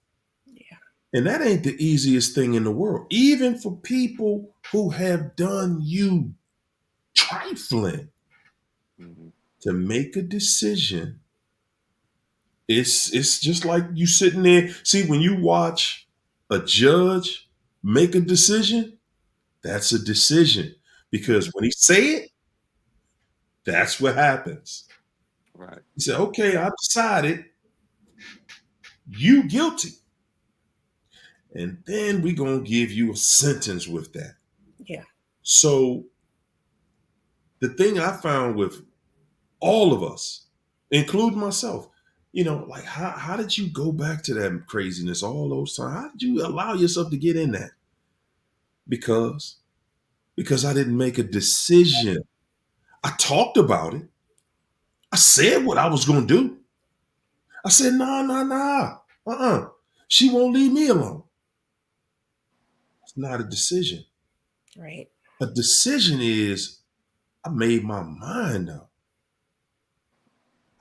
Yeah. And that ain't the easiest thing in the world, even for people who have done you trifling. Mm-hmm. To make a decision, it's just like you sitting there. See, when you watch a judge make a decision, that's a decision. Because when he say it, that's what happens. Right. He said, okay, I decided you guilty. And then we gonna give you a sentence with that. Yeah. So the thing I found with all of us, including myself, like how did you go back to that craziness all those times? How did you allow yourself to get in that? Because because I didn't make a decision. I talked about it. I said what I was gonna do. I said, nah, nah, nah. She won't leave me alone. It's not a decision. Right. A decision is I made my mind up.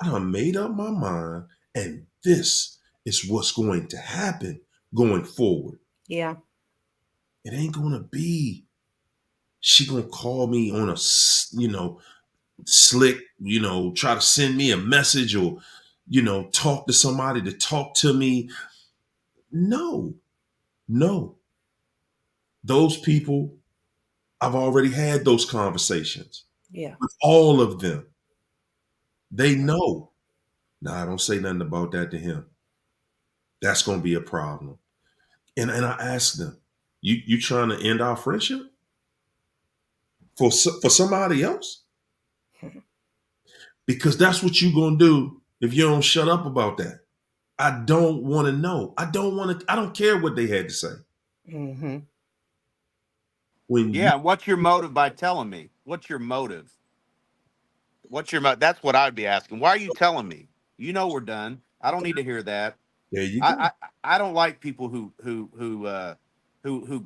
I done made up my mind, and this is what's going to happen going forward. Yeah. It ain't gonna be she gonna call me on a slick, try to send me a message or talk to somebody to talk to me. No, no. Those people, I've already had those conversations Yeah. with all of them. They know. Nah, don't say nothing about that to him. That's gonna be a problem. And I asked them, you trying to end our friendship for somebody else? Because that's what you gonna do if you don't shut up about that. I don't want to know. I don't care what they had to say. Mm-hmm. When you Yeah. What's your motive by telling me? What's your motive? What's your motive? That's what I'd be asking. Why are you telling me? You know we're done. I don't need to hear that. There you go. I don't like people who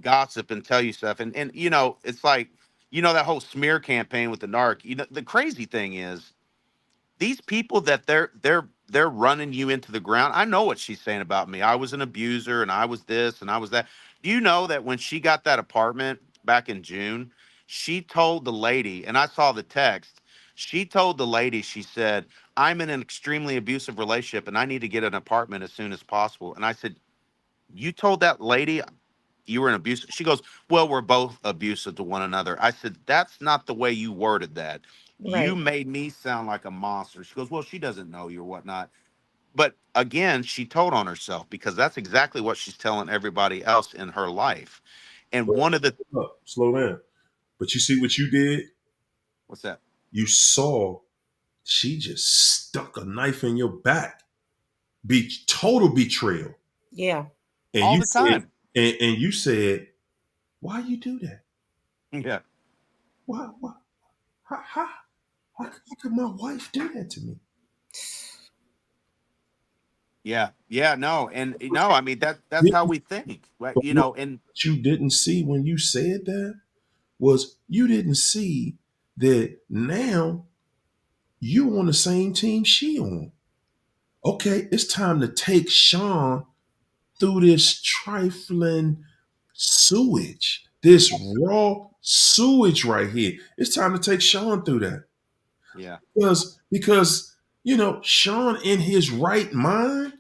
gossip and tell you stuff. And it's like that whole smear campaign with the narc. The crazy thing is these people that they're running you into the ground. I know what she's saying about me. I was an abuser and I was this and I was that. Do you know that when she got that apartment back in June, she told the lady, and I saw the text, she told the lady, she said, I'm in an extremely abusive relationship and I need to get an apartment as soon as possible. And I said, you told that lady you were an abusive? She goes, well, we're both abusive to one another. I said, that's not the way you worded that. You Right. made me sound like a monster. She goes, well, she doesn't know you or whatnot. But again, she told on herself because that's exactly what she's telling everybody else in her life. And But one of the slow down. But you see what you did? what's that? You saw she just stuck a knife in your back. Total betrayal. Yeah. And All you the said, time. and you said, why you do that? Yeah. Why how, how could my wife do that to me? Yeah. Yeah. No. And no, I mean that's how we think. Right. But what And you didn't see when you said that was you didn't see that now you on the same team she on. Okay, it's time to take Sean through this trifling sewage, this raw sewage right here. It's time to take Sean through that. yeah. Because Sean in his right mind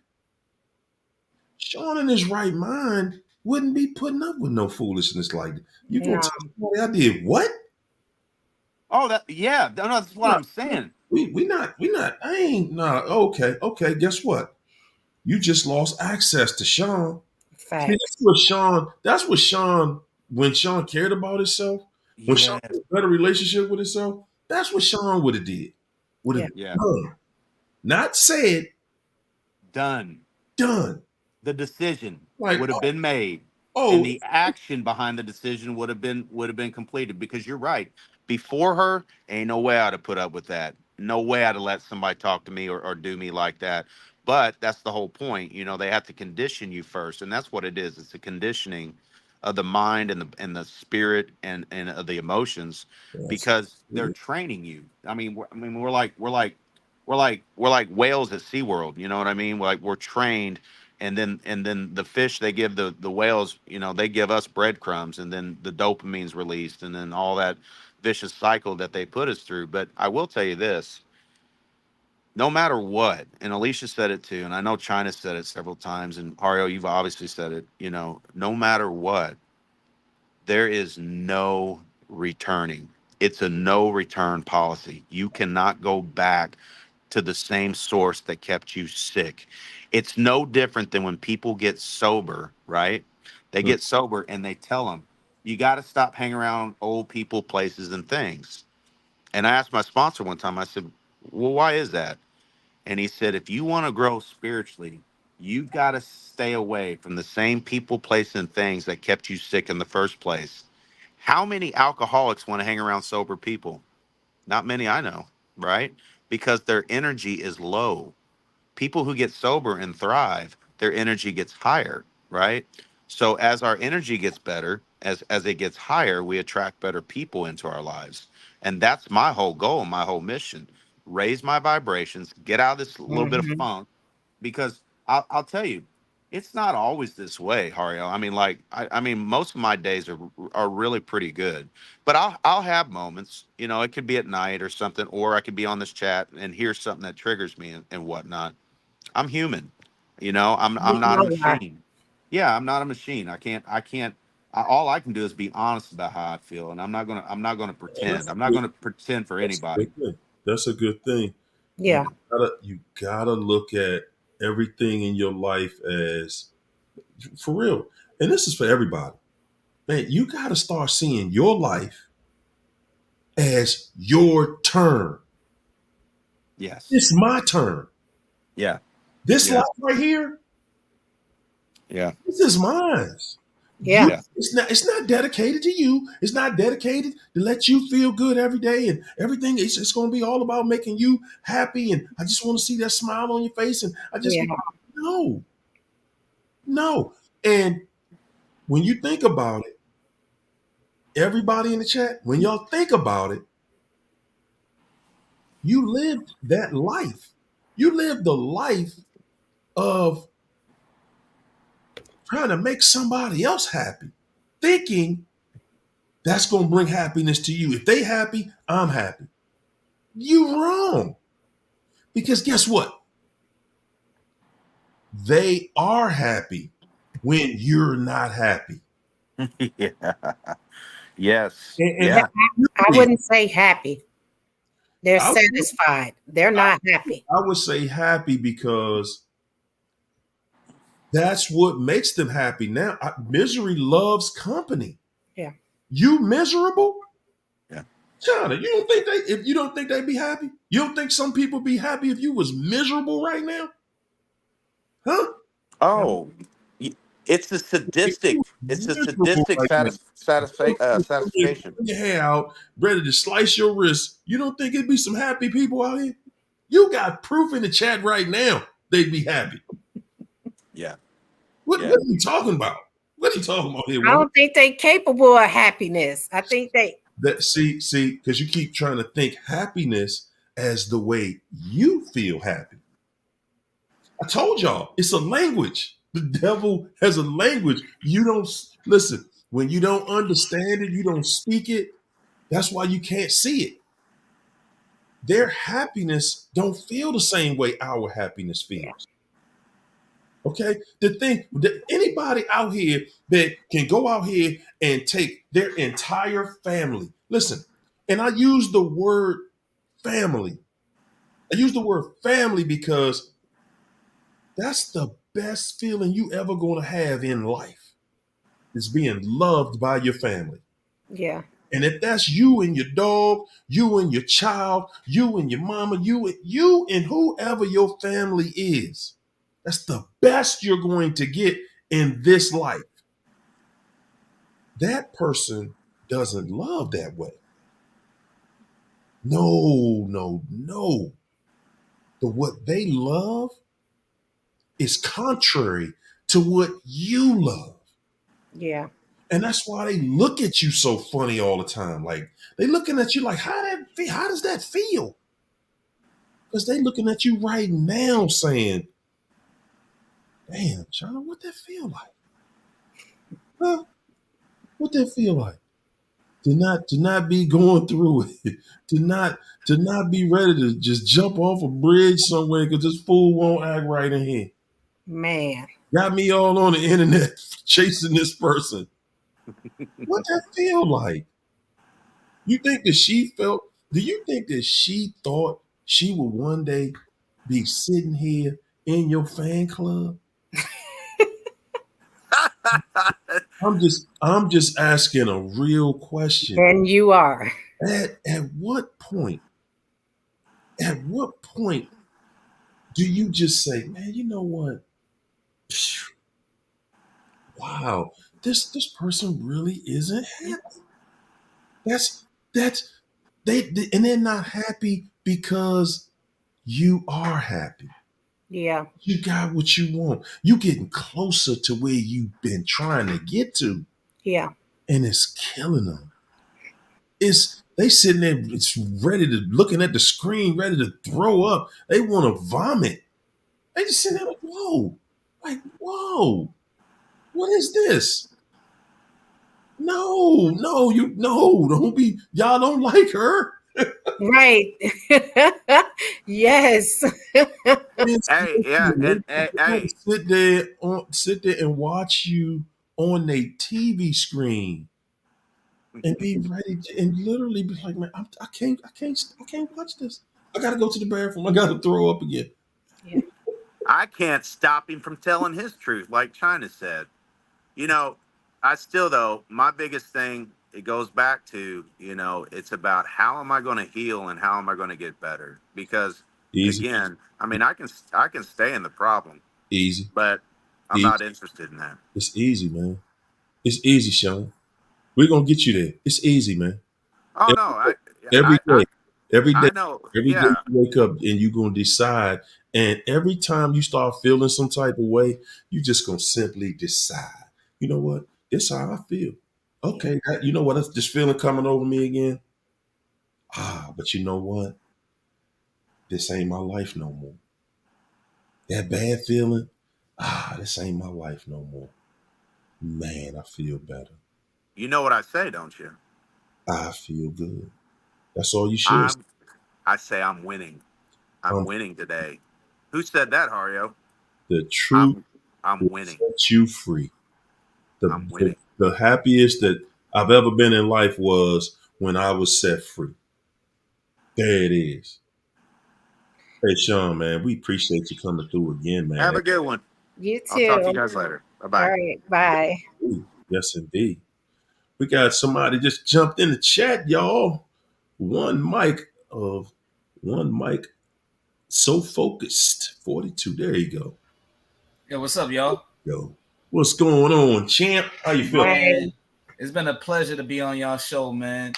Sean in his right mind wouldn't be putting up with no foolishness like that. You gonna No. tell somebody I did what? Oh, that yeah. No, that's what No, I'm saying. we not. I ain't nah. Okay. Guess what? You just lost access to Sean. See, Facts. that's what Sean. When Sean cared about himself, when Sean Yes. had a better relationship with himself, that's what Sean would have did. Would Yeah. have Yeah. done, not said, Done. done. The decision Like, would have been made, and oh, the action behind the decision would have been completed, because you're right. Before her, ain't no way I'd have put up with that. No way I'd have let somebody talk to me, or do me like that. But that's the whole point. They have to condition you first, and that's what it is. It's a conditioning of the mind, and the spirit, and of the emotions, that's because they're it. training you. We're like whales at SeaWorld. You know what I mean? Like, we're trained, and then the fish, they give the whales, they give us breadcrumbs, and then the dopamine's released, and then all that vicious cycle that they put us through. But I will tell you this: no matter what, and Alicia said it too, and I know China said it several times, and Hario, you've obviously said it, no matter what, there is no returning. It's a no return policy. You cannot go back to the same source that kept you sick. It's no different than when people get sober, right? They Mm. get sober and they tell them, you got to stop hanging around old people, places, and things. And I asked my sponsor one time, I said, well, why is that? And he said, if you want to grow spiritually, you've got to stay away from the same people, places, and things that kept you sick in the first place. How many alcoholics want to hang around sober people? Not many I know, right? Because their energy is low. People who get sober and thrive, their energy gets higher, right? So as our energy gets better, as it gets higher, we attract better people into our lives. And that's my whole goal, my whole mission. Raise my vibrations, get out of this little bit of Hmm. funk, because I'll tell you, it's not always this way, Hario. I mean, like, I mean, most of my days are really pretty good, but I'll have moments. It could be at night or something, or I could be on this chat and hear something that triggers me, and whatnot. I'm human. I'm We not a all are. machine. Yeah, I'm not a machine. I can't. All I can do is be honest about how I feel, and I'm not gonna And pretend. I'm not gonna pretend for that's a anybody. good thing. That's a good thing. You Yeah. you gotta look at everything in your life as for real. And this is for everybody. Man, you gotta start seeing your life as your turn. Yes. It's my turn. Yeah. This Yeah. life right here, Yeah. this is mine. Yeah. You Yeah. it's not dedicated to you. It's not dedicated to let you feel good every day and everything. It's gonna be all about making you happy. And I just want to see that smile on your face. And I just Yeah. no, no. And when you think about it, everybody in the chat, when y'all think about it, you lived that life. You lived the life of trying to make somebody else happy, thinking that's gonna bring happiness to you. If they happy, I'm happy. You wrong. Because guess what? They are happy when you're not happy. Yeah. Yes. And Yeah. I really, wouldn't say happy. They're I, satisfied. They're not happy. I would say happy because that's what makes them happy. Now, misery loves company. Yeah. You miserable? Yeah. China, you don't think if you don't think they'd be happy? You don't think some people be happy if you was miserable right now? Huh? No. Oh, y- it's a If you sadistic. It's a was miserable sadistic right now, satisfaction. pulling your hair out, ready to slice your wrist, you don't think it'd be some happy people out here? You got proof in the chat right now they'd be happy. Yeah. What Yeah. are you talking about? What are you talking about here, I woman? don't think they capable of happiness. I think they That see, because you keep trying to think happiness as the way you feel happy. I told y'all, it's a language. The devil has a language. You don't listen. When you don't understand it, you don't speak it. That's why you can't see it. Their happiness don't feel the same way our happiness yeah. feels. Okay, the thing that anybody out here that can go out here and take their entire family. Listen, and I use the word family. I use the word family because that's the best feeling you ever going to have in life is being loved by your family. Yeah. And if that's you and your dog, you and your child, you and your mama, you and whoever your family is, that's the best you're going to get in this life. That person doesn't love that way. No, no, no. But what they love is contrary to what you love. Yeah. And that's why they look at you so funny all the time. Like they looking at you like, how does that feel? Because they looking at you right now saying, damn, China, what that feel like? Huh? What that feel like? To not be going through it. To not be ready to just jump off a bridge somewhere because this fool won't act right in here. Man. Got me all on the internet chasing this person. What that feel like? You think that she felt, do you think that she thought she would one day be sitting here in your fan club? I'm just asking a real question. And you are. At what point do you just say, man, you know what? Phew, wow, this person really isn't happy. That's and they're not happy because you are happy. Yeah. You got what you want. You getting closer to where you've been trying to get to, Yeah. and it's killing them. It's they sitting there, it's ready to looking at the screen, ready to throw up. They want to vomit. They just sitting there like whoa, what is this? No, no, don't be. Y'all don't like her. Right. Yes. Hey, yeah, They and hey, gotta hey, sit there and watch you on a TV screen and be ready and literally be like, man, I can't watch this. I gotta go to the bathroom. I gotta throw up again. Yeah. I can't stop him from telling his truth, like China said. You know, I still though, my biggest thing, it goes back to, it's about how am I going to heal and how am I going to get better? Because Easy, again, I mean, I can stay in the problem, easy, but I'm easy. not interested in that. It's easy, man. It's easy, Sean. We're gonna get you there. It's easy, man. Oh no, Every day, I every I I, day, every day, I know. every day Yeah, you wake up and you're gonna decide. And every time you start feeling some type of way, you just gonna simply decide. You know what? This how I feel. Okay, you know what? That's this feeling coming over me again. But you know what? This ain't my life no more. That bad feeling. This ain't my life no more. Man, I feel better. you know what I say, don't you? I feel good. That's all you should. I'm I say I'm winning. I'm Um, winning today. Who said that, Hario? the truth I'm I'm will winning. set you free. The, I'm the winning. the happiest that I've ever been in life was when I was set free. There it is. Hey Sean, man, we appreciate you coming through again, Have man. a good one. You I'll talk to you too. guys later. Bye All bye. right. Bye. Yes, indeed. We got somebody just jumped in the chat, y'all. One mic of one mic so focused. 42. There you go. Yo, what's up, y'all? Yo. What's going on, champ? How you feeling? Hi. Man, it's been a pleasure to be on y'all show, man.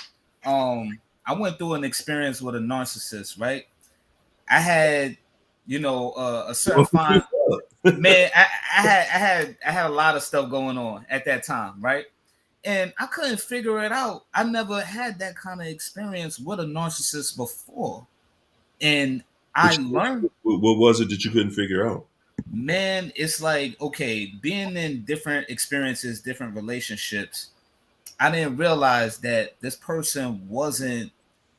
I went through an experience with a narcissist, right? I had, a certain Well, fine man. I had a lot of stuff going on at that time, right? And I couldn't figure it out. I never had that kind of experience with a narcissist before, and I learned, what was it that you couldn't figure out? man, it's like, okay, being in different experiences, different relationships, I didn't realize that this person wasn't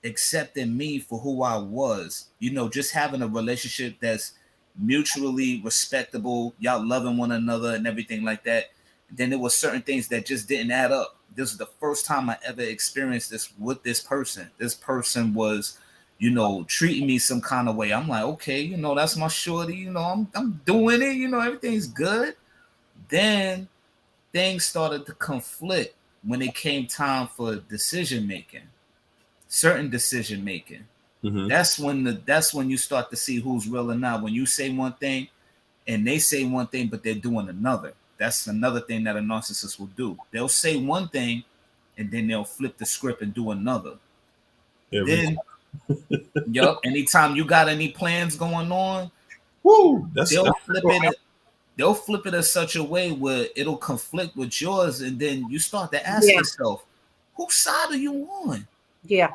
accepting me for who I was. Just having a relationship that's mutually respectable, y'all loving one another and everything like that. Then there were certain things that just didn't add up. This is the first time I ever experienced this with this person. This person was, treating me some kind of way. I'm like, okay, that's my shorty. I'm doing it. Everything's good. Then things started to conflict when it came time for decision making, certain decision making. Mm-hmm. That's when you start to see who's real or not. When you say one thing and they say one thing, but they're doing another. That's another thing that a narcissist will do. They'll say one thing and then they'll flip the script and do another. Every Then, yup, anytime you got any plans going on, woo, that's they'll flip it. They'll flip it in such a way where it'll conflict with yours, and then you start to ask Yeah. yourself, "Whose side are you on? Yeah.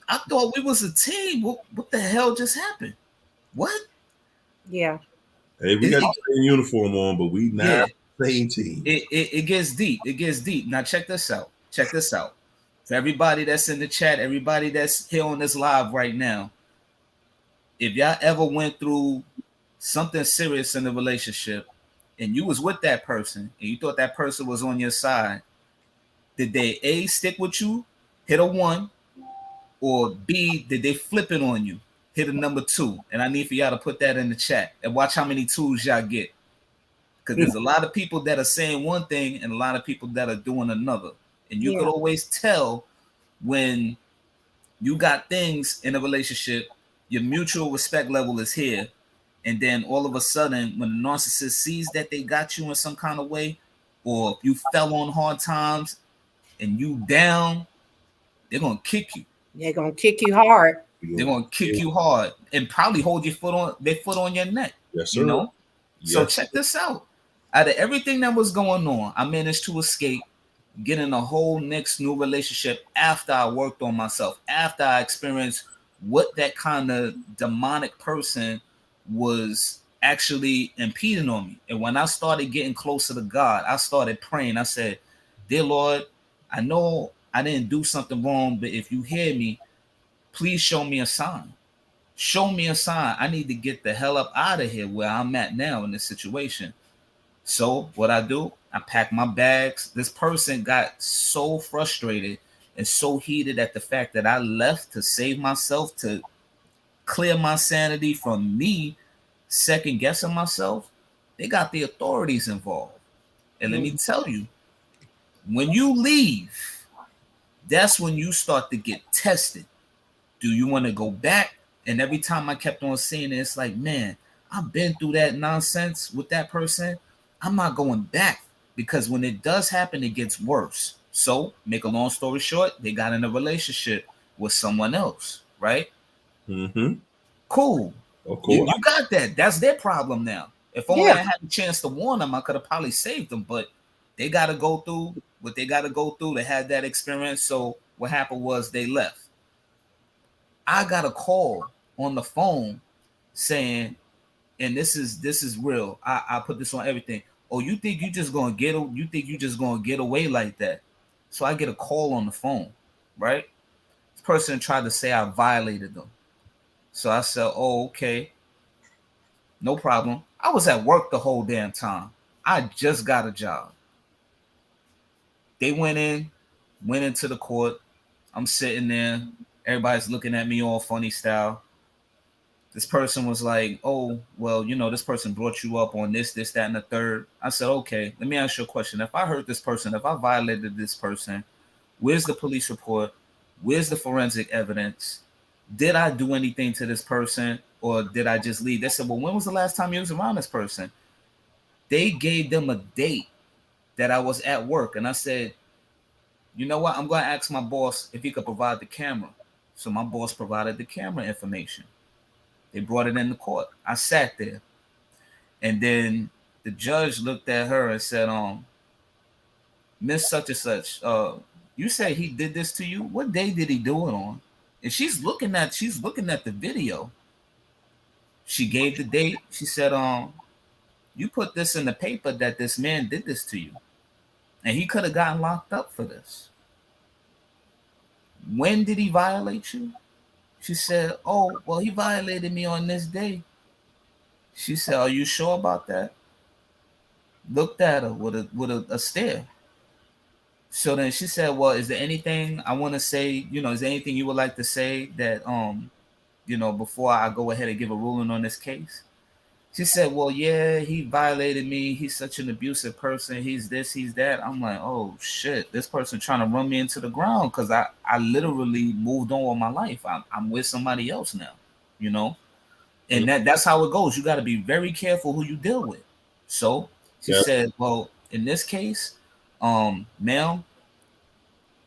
I thought we was a team. What the hell just happened? What? Yeah. hey, we It, got it, the same uniform on, but we yeah, not the same team. it gets deep. It gets deep. Now check this out. Check this out. For everybody that's in the chat, everybody that's here on this live right now, if y'all ever went through something serious in the relationship and you was with that person and you thought that person was on your side, did they A, stick with you, hit a 1, or B, did they flip it on you, hit a number 2? And I need for y'all to put that in the chat and watch how many twos y'all get. Because there's a lot of people that are saying one thing and a lot of people that are doing another. And you could Yeah. always tell when you got things in a relationship, your mutual respect level is here. And then all of a sudden, when the narcissist sees that they got you in some kind of way, or if you fell on hard times and you down, they're gonna kick you. They're gonna kick you hard. They're gonna kick you hard and probably hold their foot on your neck. Yes, You sir. know. So Yes. check this out. Out of everything that was going on, I managed to escape, getting a whole next new relationship after I worked on myself, after I experienced what that kind of demonic person was actually impeding on me. And when I started getting closer to God, I started praying. I said, "Dear Lord, I know I didn't do something wrong, but if you hear me, please show me a sign. Show me a sign. I need to get the hell up out of here where I'm at now in this situation." So what I do, I pack my bags. This person got so frustrated and so heated at the fact that I left to save myself, to clear my sanity from me second guessing myself. They got the authorities involved. And let me tell you, when you leave, that's when you start to get tested. Do you want to go back? And every time I kept on saying it, it's like, man, I've been through that nonsense with that person. I'm not going back, because when it does happen, it gets worse. So, make a long story short, they got in a relationship with someone else, right? Mm-hmm. Cool. Of You course. you got that. That's their problem now. If only Yeah. I had a chance to warn them, I could have probably saved them. But they got to go through what they got to go through to have that experience. So what happened was they left. I got a call on the phone saying, and this is real. I put this on everything. Oh, you think you just gonna get away like that? So I get a call on the phone, right? This person tried to say I violated them. So I said, oh, okay, no problem. I was at work the whole damn time. I just got a job. They went into the court. I'm sitting there. Everybody's looking at me all funny style. This person was like, oh, well, this person brought you up on this, that, and the third. I said, okay, let me ask you a question. If I hurt this person, if I violated this person, where's the police report? Where's the forensic evidence? Did I do anything to this person, or did I just leave? They said, well, when was the last time you was around this person? They gave them a date that I was at work. And I said, you know what? I'm going to ask my boss if he could provide the camera. So my boss provided the camera information. They brought it in the court. I sat there. And then the judge looked at her and said, Miss Such and Such, you say he did this to you? What day did he do it on? And she's looking at the video. She gave the date. She said, you put this in the paper that this man did this to you. And he could have gotten locked up for this. When did he violate you? She said, oh, well, he violated me on this day. She said, "Are you sure about that?" Looked at her with a stare. So then she said, "Well, is there anything I want to say? Is there anything you would like to say that before I go ahead and give a ruling on this case?" She said, "Well, yeah, he violated me. He's such an abusive person. He's this, he's that." I'm like, "Oh shit, this person trying to run me into the ground because I literally moved on with my life. I'm with somebody else now, you know." And that's how it goes. You got to be very careful who you deal with. So she Yeah. said, "Well, in this case, ma'am,"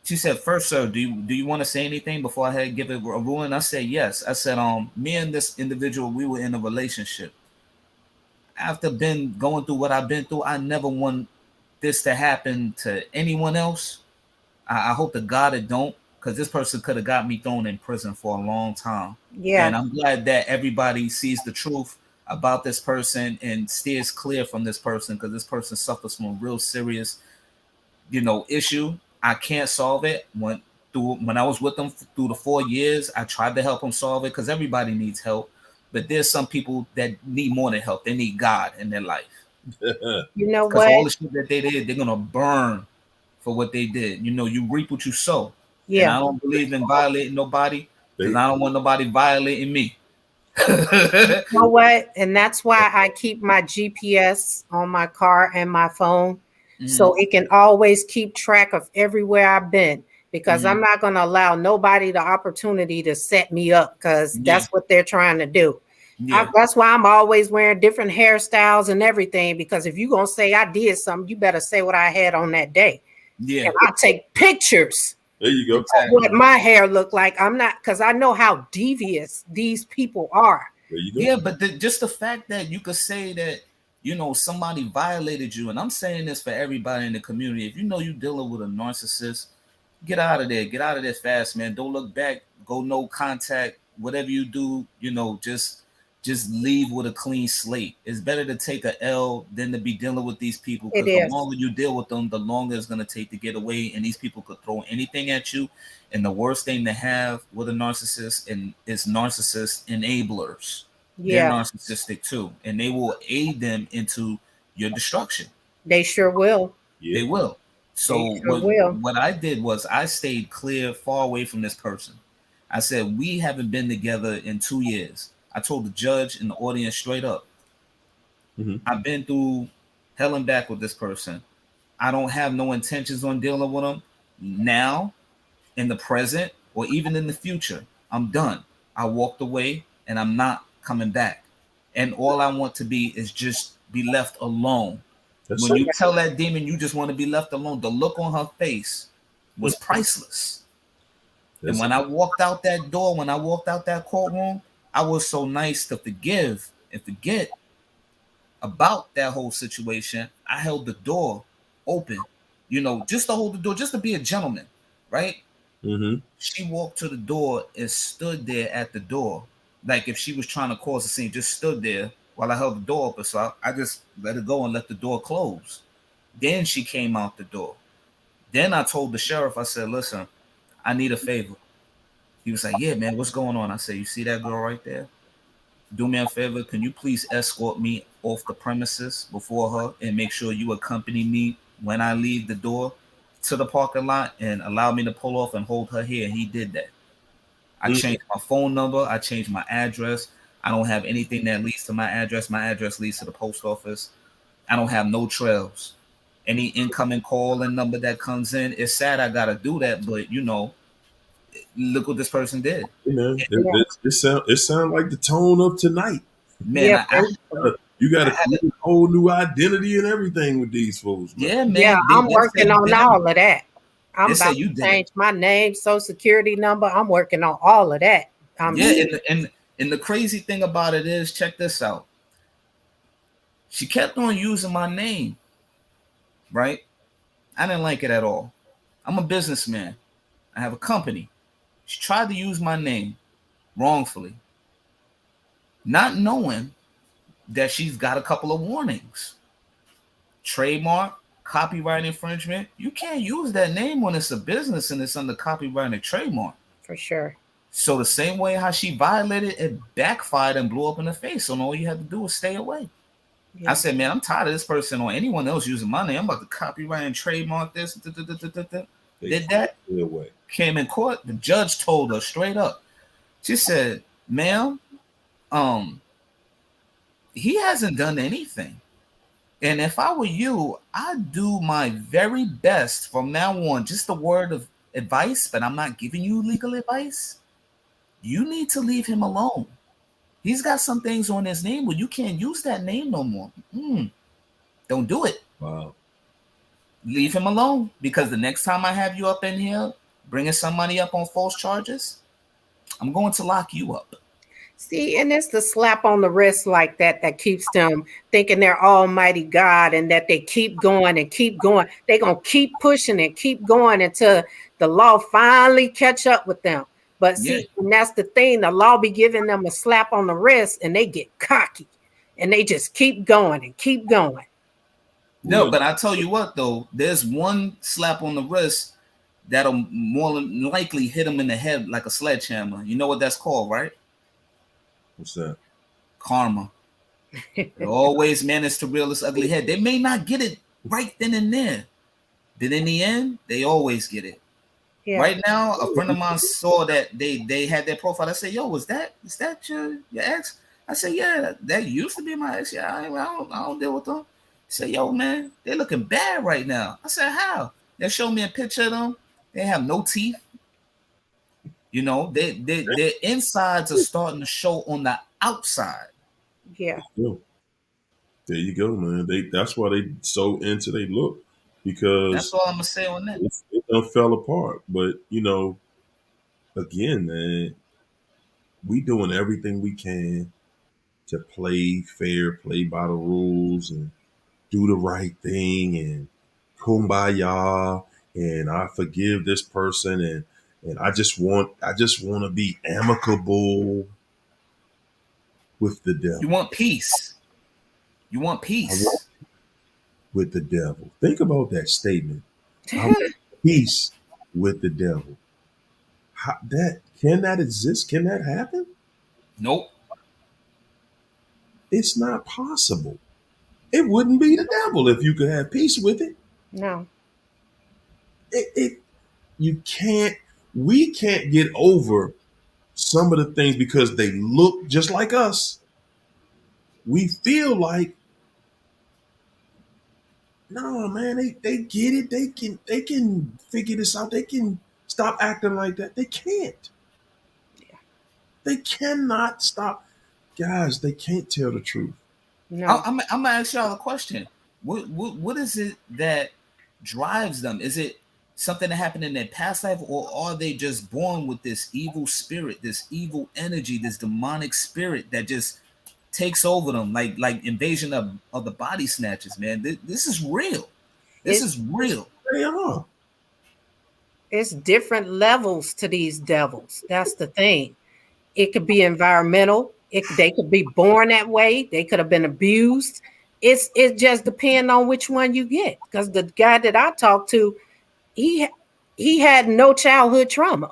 she said, "First, sir, do you want to say anything before I had give it a ruling?" I said, "Yes." I said, me and this individual, we were in a relationship. After been going through what I've been through, I never want this to happen to anyone else. I hope to God it don't, because this person could have got me thrown in prison for a long time. And Yeah, I'm glad that everybody sees the truth about this person and steers clear from this person, because this person suffers from a real serious, issue. I can't solve it. When I was with them through the 4 years, I tried to help them solve it because everybody needs help. But there's some people that need more than help. They need God in their life, you know because what? all the shit that they did, they're gonna burn for what they did. You reap what you sow. And Yeah, I don't believe in violating nobody because They, I don't want nobody violating me. you know what? And that's why I keep my GPS on my car and my phone Hmm. so it can always keep track of everywhere I've been because Hmm. I'm not going to allow nobody the opportunity to set me up because Yeah, that's what they're trying to do. yeah, That's why I'm always wearing different hairstyles and everything because if you're going to say I did something, you better say what I had on that day. yeah, And I take pictures there you go. of what exactly. my hair looked like. I'm not because I know how devious these people are. There you go. Yeah, but just the fact that you could say that, somebody violated you, and I'm saying this for everybody in the community. If you know you're dealing with a narcissist, get out of there. Get out of there fast, man. Don't look back. Go no contact. Whatever you do, just leave with a clean slate. It's better to take a L than to be dealing with these people, It because the is. longer you deal with them, the longer it's gonna take to get away. And these people could throw anything at you. And the worst thing to have with a narcissist and is narcissist enablers. They're Yeah, narcissistic too, and they will aid them into your destruction. they sure will. Yeah. They will. They So sure will. what I did was I stayed clear, far away from this person. I said we haven't been together in 2 years. I told the judge and the audience straight up, Hmm. I've been through hell and back with this person. I don't have no intentions on dealing with them now, in the present, or even in the future. I'm done. I walked away and I'm not coming back. And all I want to be is just be left alone. That's When it. you tell that demon you just want to be left alone, the look on her face was priceless. And That's when I walked out that door, when I walked out that courtroom, I was so nice to forgive and forget about that whole situation. I held the door open, just to hold the door, just to be a gentleman, right? Mm-hmm. She walked to the door and stood there at the door, like if she was trying to cause a scene, just stood there while I held the door open. So I just let it go and let the door close. Then she came out the door. Then I told the sheriff, I said, "Listen, I need a favor." He was like, "Yeah, man, what's going on?" I said, "You see that girl right there? Do me a favor. Can you please escort me off the premises before her and make sure you accompany me when I leave the door to the parking lot and allow me to pull off and hold her here?" And he did that. I Mm-hmm. changed my phone number. I changed my address. I don't have anything that leads to my address. My address leads to the post office. I don't have no trails. Any incoming call and number that comes in, it's sad I gotta do that, but look what this person did. Hey, man, Yeah, it sound like the tone of tonight. Man, yeah, I basically. You got to had create a whole new identity and everything with these fools, man. yeah, Yeah, man. They I'm did say working you on did everything. all of that. I'm They about said you to did it. change my name, social security number. I'm working on all of that. Yeah, and the crazy thing about it is, check this out. She kept on using my name, right? I didn't like it at all. I'm a businessman. I have a company. She tried to use my name wrongfully, not knowing that she's got a couple of warnings. Trademark, copyright infringement. You can't use that name when it's a business and it's under copyright and trademark. for sure. So the same way how she violated, it backfired and blew up in the face. So all you had to do was stay away. I Yeah. said, man, I'm tired of this person or anyone else using my name. I'm about to copyright and trademark this. Did that, Stay away. came in court. The judge told her straight up. She said, ma'am, um, he hasn't done anything. And if I were you, I'd do my very best from now on. Just a word of advice, but I'm not giving you legal advice. You need to leave him alone. He's got some things on his name where you can't use that name no more. Don't do it. Wow. Leave him alone, because the next time I have you up in here bringing somebody up on false charges, I'm going to lock you up. See, and it's the slap on the wrist like that that keeps them thinking they're almighty God, and that they keep going and keep going. They're going to keep pushing and keep going until the law finally catch up with them. But Yeah. see, and that's the thing. The law be giving them a slap on the wrist and they get cocky and they just keep going and keep going. No, Well, but I tell you what, though, there's one slap on the wrist that'll more than likely hit him in the head like a sledgehammer. You know what that's called, right? what's that? Karma. It always manage to reel its ugly head. They may not get it right then and there, but in the end, they always get it. Yeah. Right now, a friend of mine saw that they had their profile. I said, "Yo, is that your ex?" I said, "Yeah, that used to be my ex. Yeah, I don't deal with them." He said, "Yo, man, they looking bad right now." I said, "How?" They showed me a picture of them. They have no teeth. You know, their insides are starting to show on the outside. Yeah. There you go, man. That's why they so into they look, That's because all I'm gonna say on that. it done fell apart. But again, man, we doing everything we can to play fair, play by the rules, and do the right thing, and kumbaya, and I forgive this person, and I just want to be amicable with the You devil. want peace. You want I want peace. with the devil. Think about that statement. I want peace with the devil. Can that exist? Can that happen? Nope. It's not possible. It wouldn't be the devil if you could have peace with it. No. It you can't. We can't get over some of the things because they look just like us. We feel like, no, man, they get it. They can figure this out. They can stop acting like that. They can't. Yeah. They cannot stop. Guys, they can't tell the truth. No. I'm gonna ask y'all a question. What is it that drives them? Is it something that happened in their past life, or are they just born with this evil spirit, this evil energy, this demonic spirit that just takes over them, like invasion of the body snatchers? Man, this is real. This It's is real. They are. it's different levels to these devils. That's the thing. It could be environmental. They could be born that way. They could have been abused. It just depends on which one you get. Because the guy that I talked to, he he had no childhood trauma.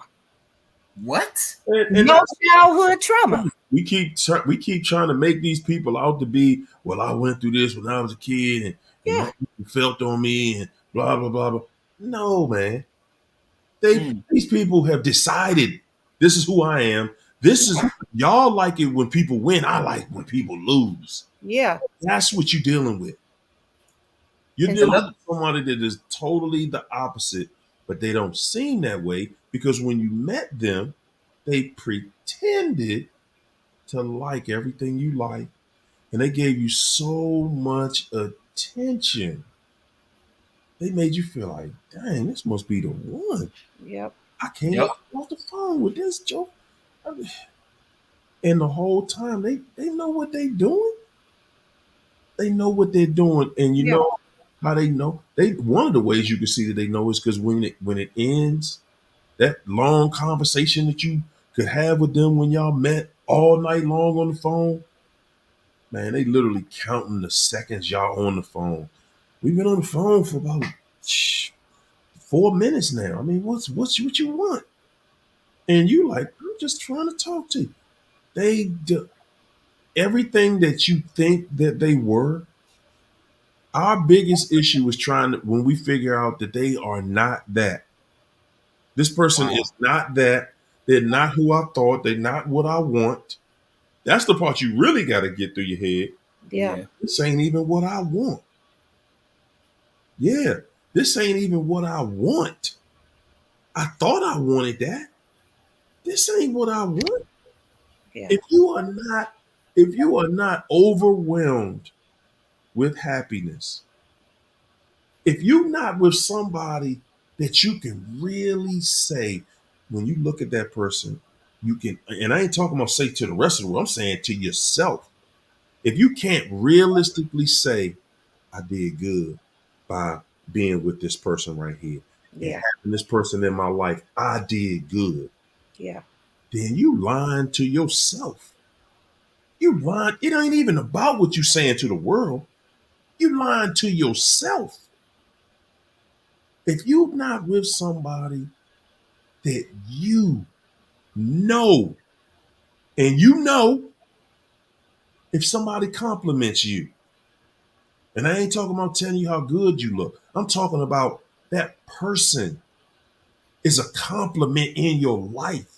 What? And No childhood trauma. we keep trying to make these people out to be, well, I went through this when I was a kid, and Yeah. my people felt on me, and blah blah blah blah. No, man. These people have decided this is who I am. This is y'all like it when people win. I like when people lose. Yeah. That's what you're dealing with. You're And dealing Another. with somebody that is totally the opposite, but they don't seem that way because when you met them, they pretended to like everything you like, and they gave you so much attention. They made you feel like, dang, this must be the one. yep. I can't Yep. even get off the phone with this joke. And the whole time they know what they doing. They know what they're doing, and you Yeah. know how they know. They one of the ways you can see that they know is because when it ends, that long conversation that you could have with them when y'all met all night long on the phone, man, they literally counting the seconds y'all on the phone. We've been on the phone for about 4 minutes now. I mean, what you want? And you like, I'm just trying to talk to you. They do everything that you think that they were. Our biggest issue is trying to when we figure out that they are not that. This person Wow. is not that. They're not who I thought. They're not what I want. That's the part you really got to get through your head. Yeah. Yeah. This ain't even what I want. Yeah, this ain't even what I want. I thought I wanted that. This ain't what I want. Yeah. If you are not, if you are not overwhelmed with happiness, if you're not with somebody that you can really say, when you look at that person, you can, and I ain't talking about say to the rest of the world, I'm saying to yourself. If you can't realistically say, I did good by being with this person right here and Yeah. having this person in my life, I did good, Yeah. then you lying to yourself. You lying. It ain't even about what you saying to the world. You lying to yourself. If you're not with somebody that you know, and you know if somebody compliments you, and I ain't talking about telling you how good you look. I'm talking about that person is a compliment in your life.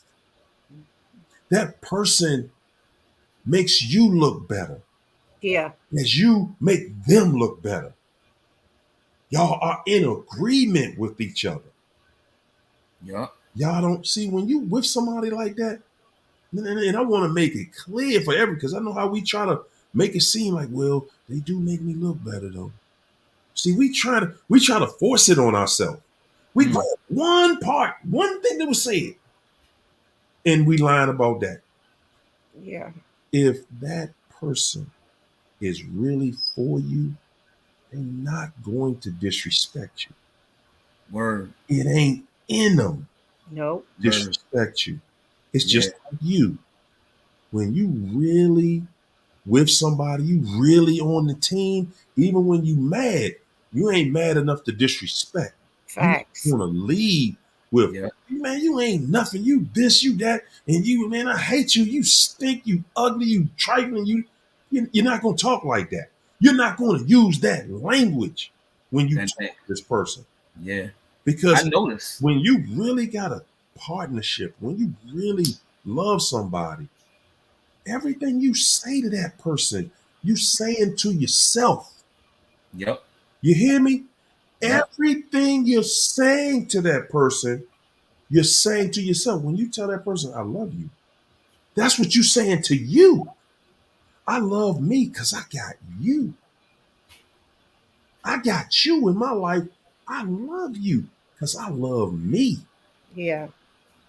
That person makes you look better Yeah. as you make them look better. Y'all are in agreement with each other. Yup. Y'all don't see when you with somebody like that, and I want to make it clear for every because I know how we try to make it seem like, well, they do make me look better though. See, we try to force it on ourselves. We Mm. grab one part, one thing that was said, and we lying about that. Yeah. If that person is really for you, they're not going to disrespect you. Word. It ain't in them Nope. Word. disrespect you. It's Yeah. just like you. When you really with somebody, you really on the team, even when you mad, you ain't mad enough to disrespect. You Facts. want to lead with, Yeah. man, you ain't nothing. You this, you that, and you, man, I hate you. You stink. You ugly. You trifling. You're not gonna talk like that. You're not gonna use that language when you That, talk that, to this person yeah. I because noticed. when you really got a partnership, when you really love somebody, everything you say to that person, you saying to yourself. Yep. You hear me? Yep. Everything you're saying to that person, you're saying to yourself. When you tell that person, I love you, that's what you're saying to you. I love me because I got you. I got you in my life. I love you because I love me. Yeah.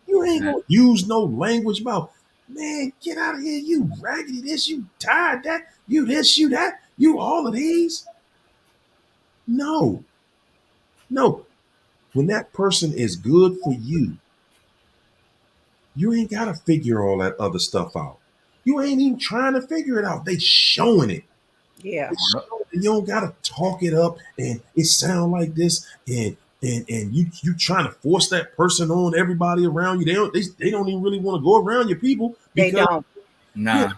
You ain't That, gonna use no language about, man, get out of here. You raggedy this, you tired that, you this, you that, you all of these. No, no. When that person is good for you ain't gotta figure all that other stuff out. You ain't even trying to figure it out. They showing it. Yeah. They yep. showing it. You don't gotta talk it up and it sound like this and you trying to force that person on everybody around you. They don't even really want to go around your people They because don't. yeah, Nah.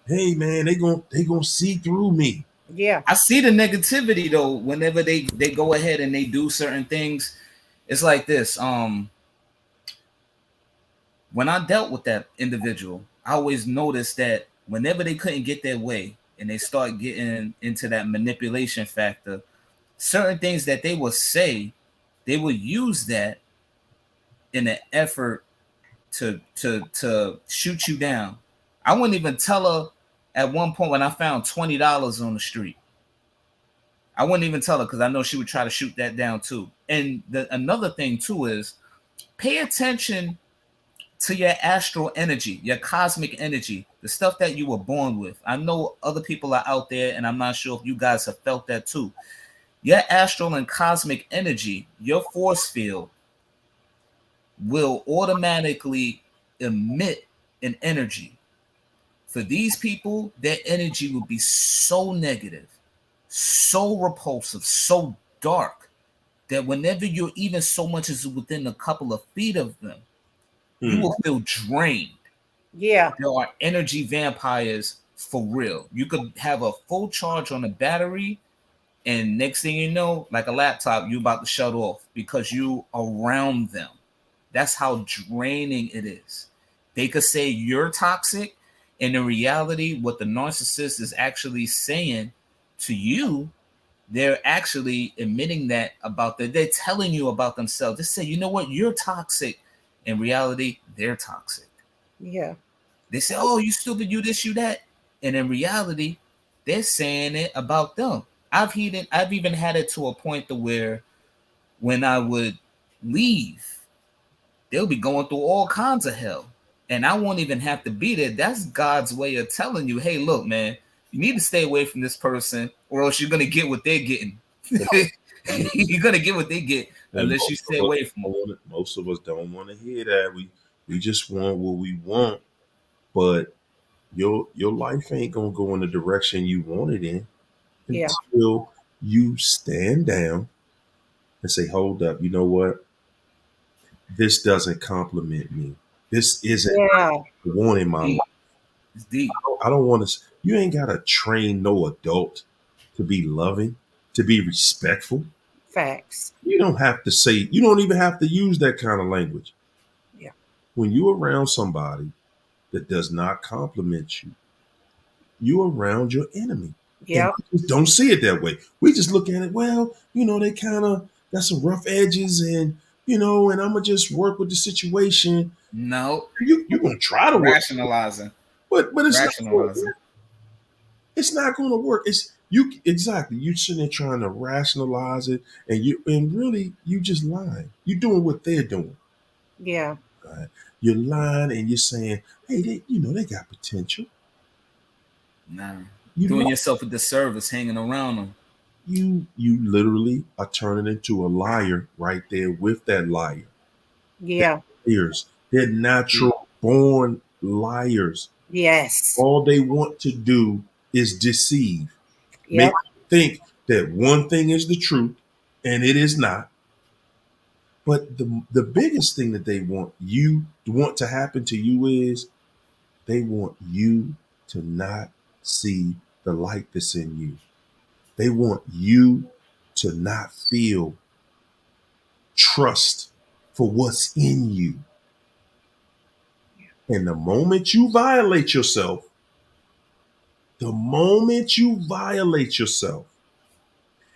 hey man, they gonna see through me. Yeah. I see the negativity though. Whenever they go ahead and they do certain things, it's like this. When I dealt with that individual, I always noticed that whenever they couldn't get their way and they start getting into that manipulation factor, certain things that they would say, they would use that in an effort to shoot you down. I wouldn't even tell her at one point when I found $20 on the street. I wouldn't even tell her because I know she would try to shoot that down too. And another thing too is pay attention to your astral energy, your cosmic energy, the stuff that you were born with. I know other people are out there, and I'm not sure if you guys have felt that too. Your astral and cosmic energy, your force field will automatically emit an energy. For these people, their energy will be so negative, so repulsive, so dark that whenever you're even so much as within a couple of feet of them, You will feel drained. Yeah. There are energy vampires for real. You could have a full charge on the battery, and next thing you know, like a laptop, you about to shut off because you around them. That's how draining it is. They could say you're toxic, and in reality, what the narcissist is actually saying to you, they're actually admitting that about that. They're telling you about themselves. They say, you know what, you're toxic. In reality, they're toxic. Yeah. They say, oh, you stupid, you this, you that. And in reality, they're saying it about them. I've even had it to a point to where when I would leave, they'll be going through all kinds of hell. And I won't even have to be there. That's God's way of telling you, hey, look, man, you need to stay away from this person, or else you're gonna get what they're getting. You're gonna get what they get And unless you stay away from them. most of us don't want to hear that. We just want what we want, but your life ain't gonna go in the direction you want it in Yeah. until you stand down and say, "Hold up, you know what? This doesn't compliment me. This isn't Yeah. what I want in my life. Deep. It's deep. I don't want to." You ain't gotta train no adult to be loving, to be respectful. Facts. You don't have to say. You don't even have to use that kind of language. Yeah. When you're around somebody that does not compliment you, you're around your enemy. And Yep. we just don't see it that way. We just look at it, well, they kind of got some rough edges and, and I'm going to just work with the situation. No, You're going to try to work, rationalizing. but it's not going to Rationalizing. work. It's not going to work. It's you exactly. You sitting there trying to rationalize it, and really you just lying. You're doing what they're doing. Yeah. Right? You're lying and you're saying, hey, they got potential. Nah. You Doing lie. yourself a disservice hanging around them. You literally are turning into a liar right there with that liar. Yeah. Liars. They're natural born liars. Yes. All they want to do is deceive. Make Yep. you think that one thing is the truth and it is not. But the biggest thing that they want to happen to you is they want you to not see the light that's in you. They want you to not feel trust for what's in you. And the moment you violate yourself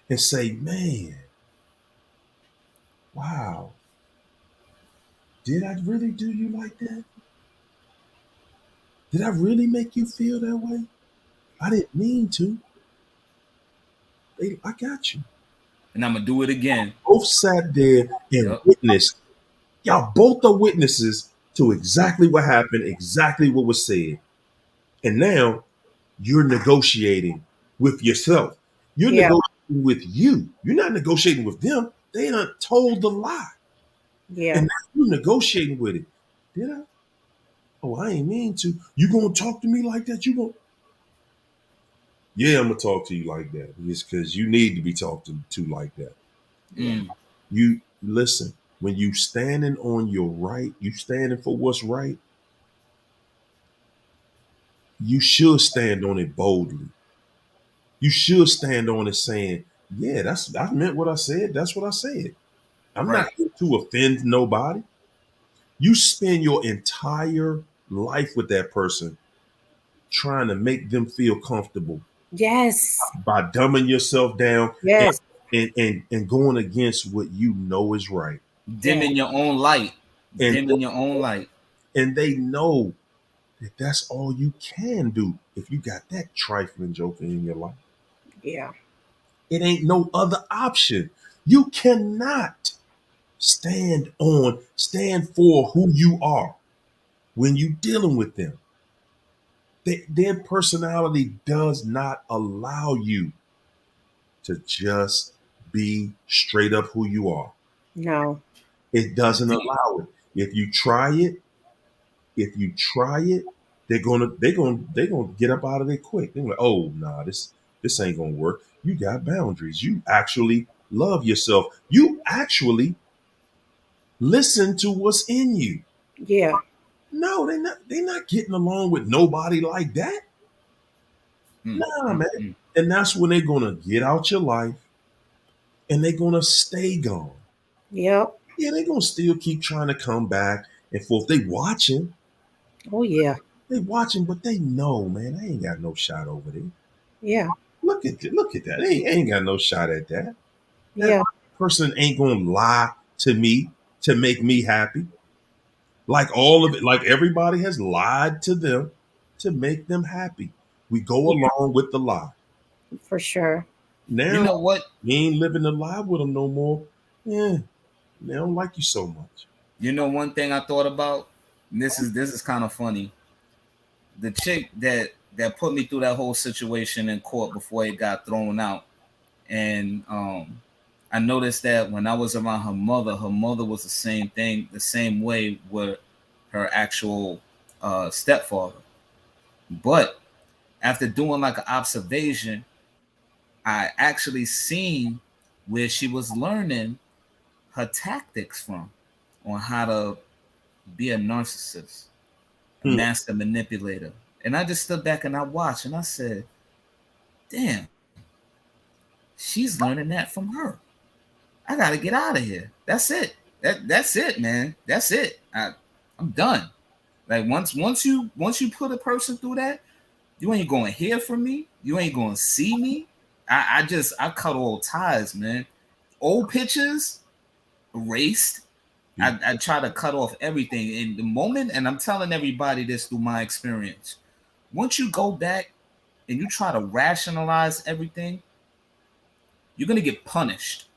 and say, man, wow, did I really do you like that? Did I really make you feel that way? I didn't mean to. I got you. And I'm gonna do it again. Both sat there and Yep. witnessed. Y'all both are witnesses to exactly what happened, exactly what was said. And now you're negotiating with yourself. You're Yeah. negotiating with you. You're not negotiating with them. They done told the lie. Yeah. And now you're negotiating with it. Did I? Oh, I ain't mean to. You gonna talk to me like that? Yeah, I'm gonna talk to you like that. It's because you need to be talked to like that. Yeah. Mm. You listen, when you standing on your right, you standing for what's right, you should stand on it boldly. You should stand on it saying, yeah, I meant what I said. That's what I said. I'm not Right. here to offend nobody. You spend your entire life with that person trying to make them feel comfortable Yes. by dumbing yourself down and Yes. and going against what you know is right. Yeah. Dimming your own light. And Dimming your own light. and they know that that's all you can do if you got that trifling joker in your life. Yeah. It ain't no other option. You cannot stand for who you are when you dealing with them. Their personality does not allow you to just be straight up who you are. No. It It's doesn't deep. allow it. If you try it, they're gonna get up out of there quick. They're like, oh nah, this ain't gonna work. You got boundaries. You actually love yourself. You actually listen to what's in you. Yeah. No, they not getting along with nobody like that. Mm, Nah, mm, man. mm. And that's when they're gonna get out your life and they're gonna stay gone. Yep. Yeah, they're gonna still keep trying to come back and forth. Oh yeah. They watching, but they know, man, they ain't got no shot over there. Yeah. Look at that. They ain't got no shot at that. That Yeah. person ain't gonna lie to me to make me happy. Like all of it, like everybody has lied to them to make them happy. We go Yeah. along with the lie. For sure. You Now know what? you ain't living the lie with them no more. Yeah, they don't like you so much. You know one thing I thought about. This is kind of funny. The chick that put me through that whole situation in court before it got thrown out, and I noticed that when I was around her mother was the same thing, the same way with her actual stepfather. But after doing like an observation, I actually seen where she was learning her tactics from on how to be a narcissist, a Hmm. master manipulator. And I just stood back and I watched and I said, damn, she's learning that from her. I gotta get out of here. That's it. That's it, man. That's it. I'm done. Like once you put a person through that, you ain't gonna hear from me. You ain't gonna see me. I cut all ties, man. Old pictures erased. I try to cut off everything in the moment, and I'm telling everybody this through my experience. Once you go back and you try to rationalize everything, you're gonna get punished.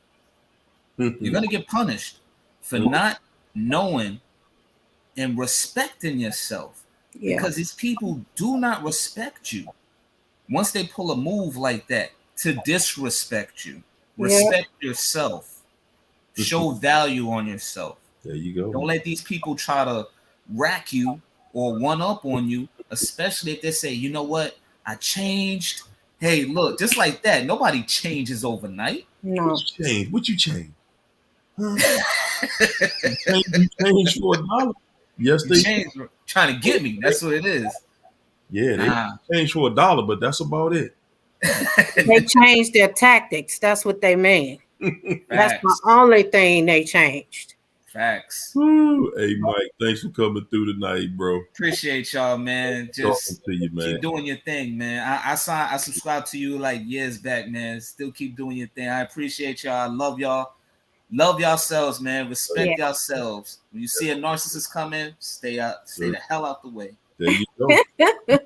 You're gonna get punished for not knowing and respecting yourself Yeah. because these people do not respect you. Once they pull a move like that to disrespect you, Yeah. respect yourself, show value on yourself. There you go. Don't let these people try to rack you or one up on you, especially if they say, you know what, I changed. Hey, look, just like that, nobody changes overnight. What No. you change? What you change? Huh? You change for $1. Yes, You they. changed trying to get me. That's what it is. Yeah, they Nah. change for $1, but that's about it. They changed their tactics. That's what they mean. That's the Facts. only thing they changed. Facts. Woo. Hey, Mike, thanks for coming through tonight, bro. Appreciate y'all, man. Talking Just to you, man. keep doing your thing, man. I subscribed to you like years back, man. Still keep doing your thing. I appreciate y'all. I love y'all. Love yourselves, man. Yeah. Respect yourselves. When you see a narcissist coming, stay out, stay the hell out the way. There you go. Thanks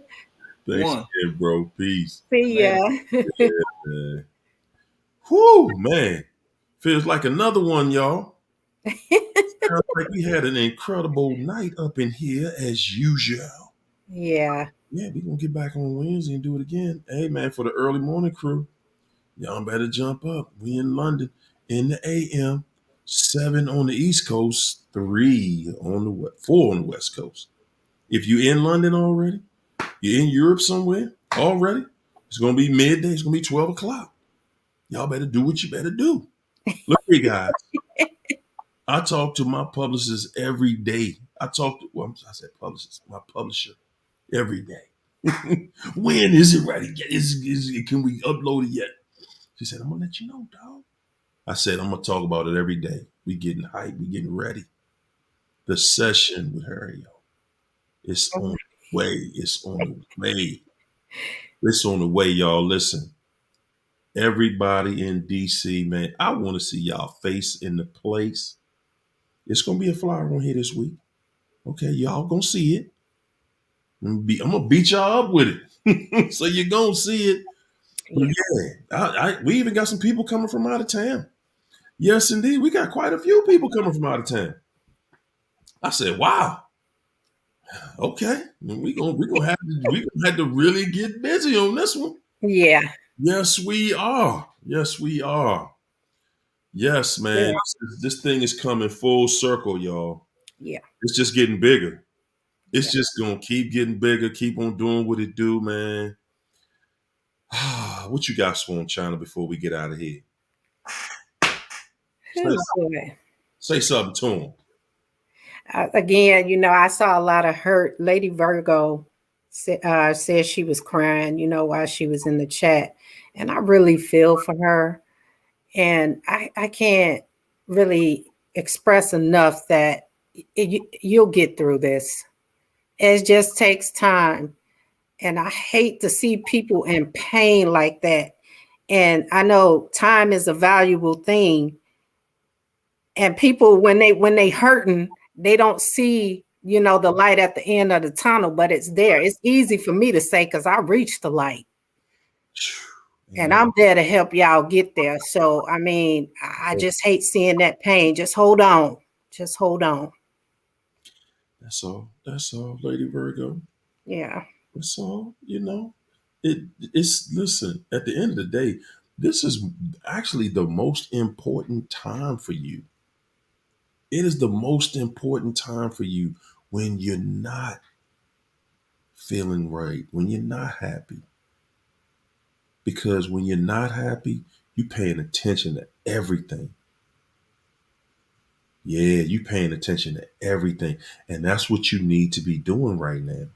One. again, bro. Peace. See ya. Later. Man. Whoo, man. Feels like another one, y'all. Sounds like we had an incredible night up in here as usual. Yeah. Yeah, we're gonna get back on Wednesday and do it again. Hey man, for the early morning crew, y'all better jump up. We in London in the AM, 7 on the East Coast, 3 on the 4 on the West Coast. If you're in London already, you're in Europe somewhere already, it's gonna be midday, it's gonna be 12 o'clock. Y'all better do what you better do. Look here, guys. I talk to my publicist every day. I said publicist, my publisher every day. When is it ready? Can we upload it yet? She said, I'm gonna let you know, dog. I said, I'm gonna talk about it every day. We getting hyped, we getting ready. The session with her, yo. It's on the way. It's on the way. It's on the way, y'all. Listen, everybody in DC, man, I want to see y'all face in the place. It's gonna be a flyer on here this week. Okay, y'all gonna see it. I'm gonna beat y'all up with it. So you're gonna see it. But Yeah. yeah, we even got some people coming from out of town. Yes, indeed. We got quite a few people coming from out of town. I said, wow, okay. We gonna have to really get busy on this one. Yeah. Yes, we are. Yes, we are. Yes, man. Yeah. This thing is coming full circle, y'all. Yeah. It's just getting bigger. It's Yeah. just gonna keep getting bigger, keep on doing what it do, man. What you got for China before we get out of here? Say, Oh, boy. say something to him. Again, I saw a lot of hurt. Lady Virgo said she was crying, while she was in the chat. And I really feel for her. And I can't really express enough that you'll get through this. It just takes time. And I hate to see people in pain like that. And I know time is a valuable thing. And people, when they hurting, they don't see, the light at the end of the tunnel, but it's there. It's easy for me to say because I reached the light. And I'm there to help y'all get there. So, I mean, I just hate seeing that pain. Just hold on. Just hold on. That's all. That's all, Lady Virgo. Yeah. That's all. It's listen. At the end of the day, this is actually the most important time for you. It is the most important time for you when you're not feeling right, when you're not happy. Because when you're not happy, you paying attention to everything. Yeah, you paying attention to everything. And that's what you need to be doing right now.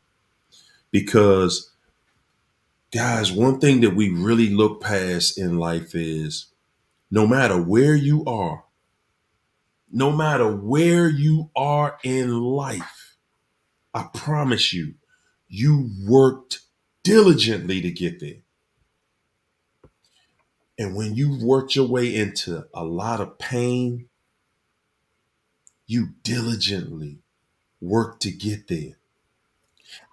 Because, guys, one thing that we really look past in life is no matter where you are, no matter where you are in life, I promise you, you worked diligently to get there. And when you worked your way into a lot of pain, you diligently worked to get there.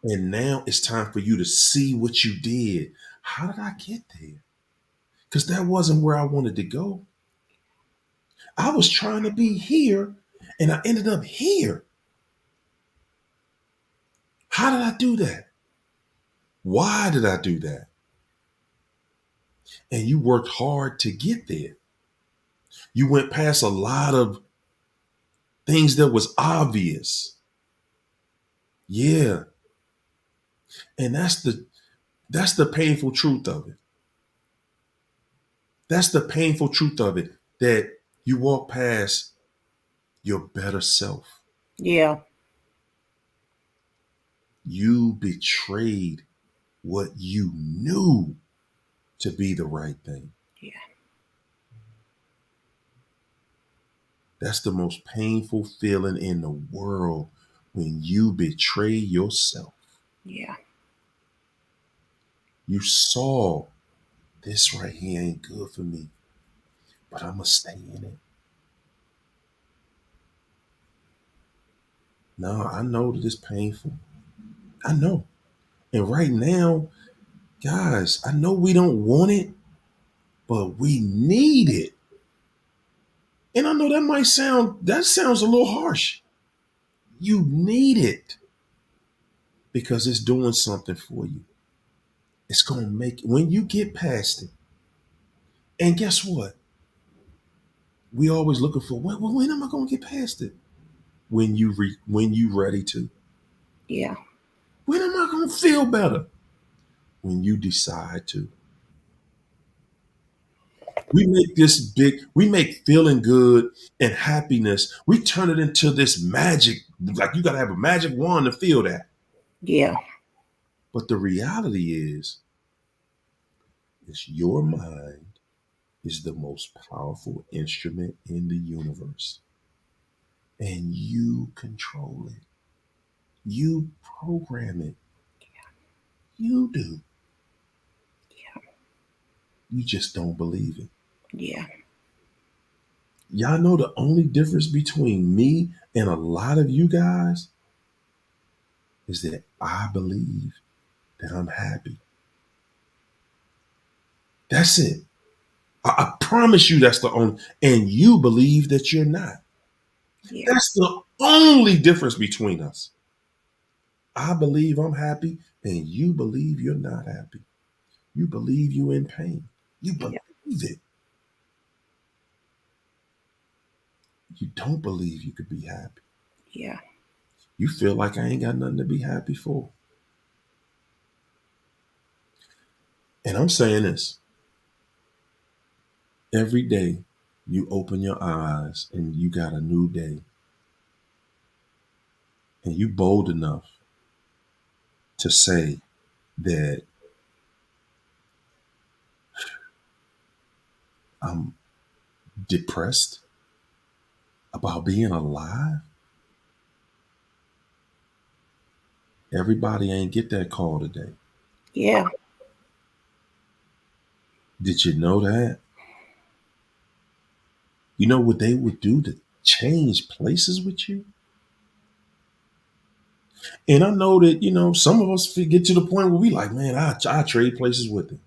And now it's time for you to see what you did. How did I get there? Because that wasn't where I wanted to go. I was trying to be here and I ended up here. How did I do that? Why did I do that? And you worked hard to get there. You went past a lot of things that was obvious. Yeah. And that's the painful truth of it. That's the painful truth of it, that you walk past your better self. Yeah. You betrayed what you knew to be the right thing. Yeah. That's the most painful feeling in the world, when you betray yourself. Yeah. You saw this right here ain't good for me, but I'm going to stay in it. No, I know that it's painful. I know. And right now, guys, I know we don't want it, but we need it. And I know that sounds a little harsh. You need it because it's doing something for you. It's going to make, when you get past it. And guess what? We always looking for, when am I going to get past it? When you ready to. Yeah. When am I going to feel better? When you decide to. We make feeling good and happiness, we turn it into this magic, like you got to have a magic wand to feel that. Yeah. But the reality is your mind is the most powerful instrument in the universe. And you control it. You program it. You do. You just don't believe it. Yeah. Y'all know the only difference between me and a lot of you guys is that I believe that I'm happy. That's it. I promise you that's the only, and you believe that you're not. Yeah. That's the only difference between us. I believe I'm happy, and you believe you're not happy. You believe you're in pain. You believe Yeah. it. You don't believe you could be happy. Yeah. You feel like I ain't got nothing to be happy for. And I'm saying this. Every day you open your eyes and you got a new day. and you bold enough to say that I'm depressed about being alive, everybody ain't get that call today. Yeah. Did you know that? You know what they would do to change places with you? And I know that, some of us get to the point where we like, man, I trade places with them.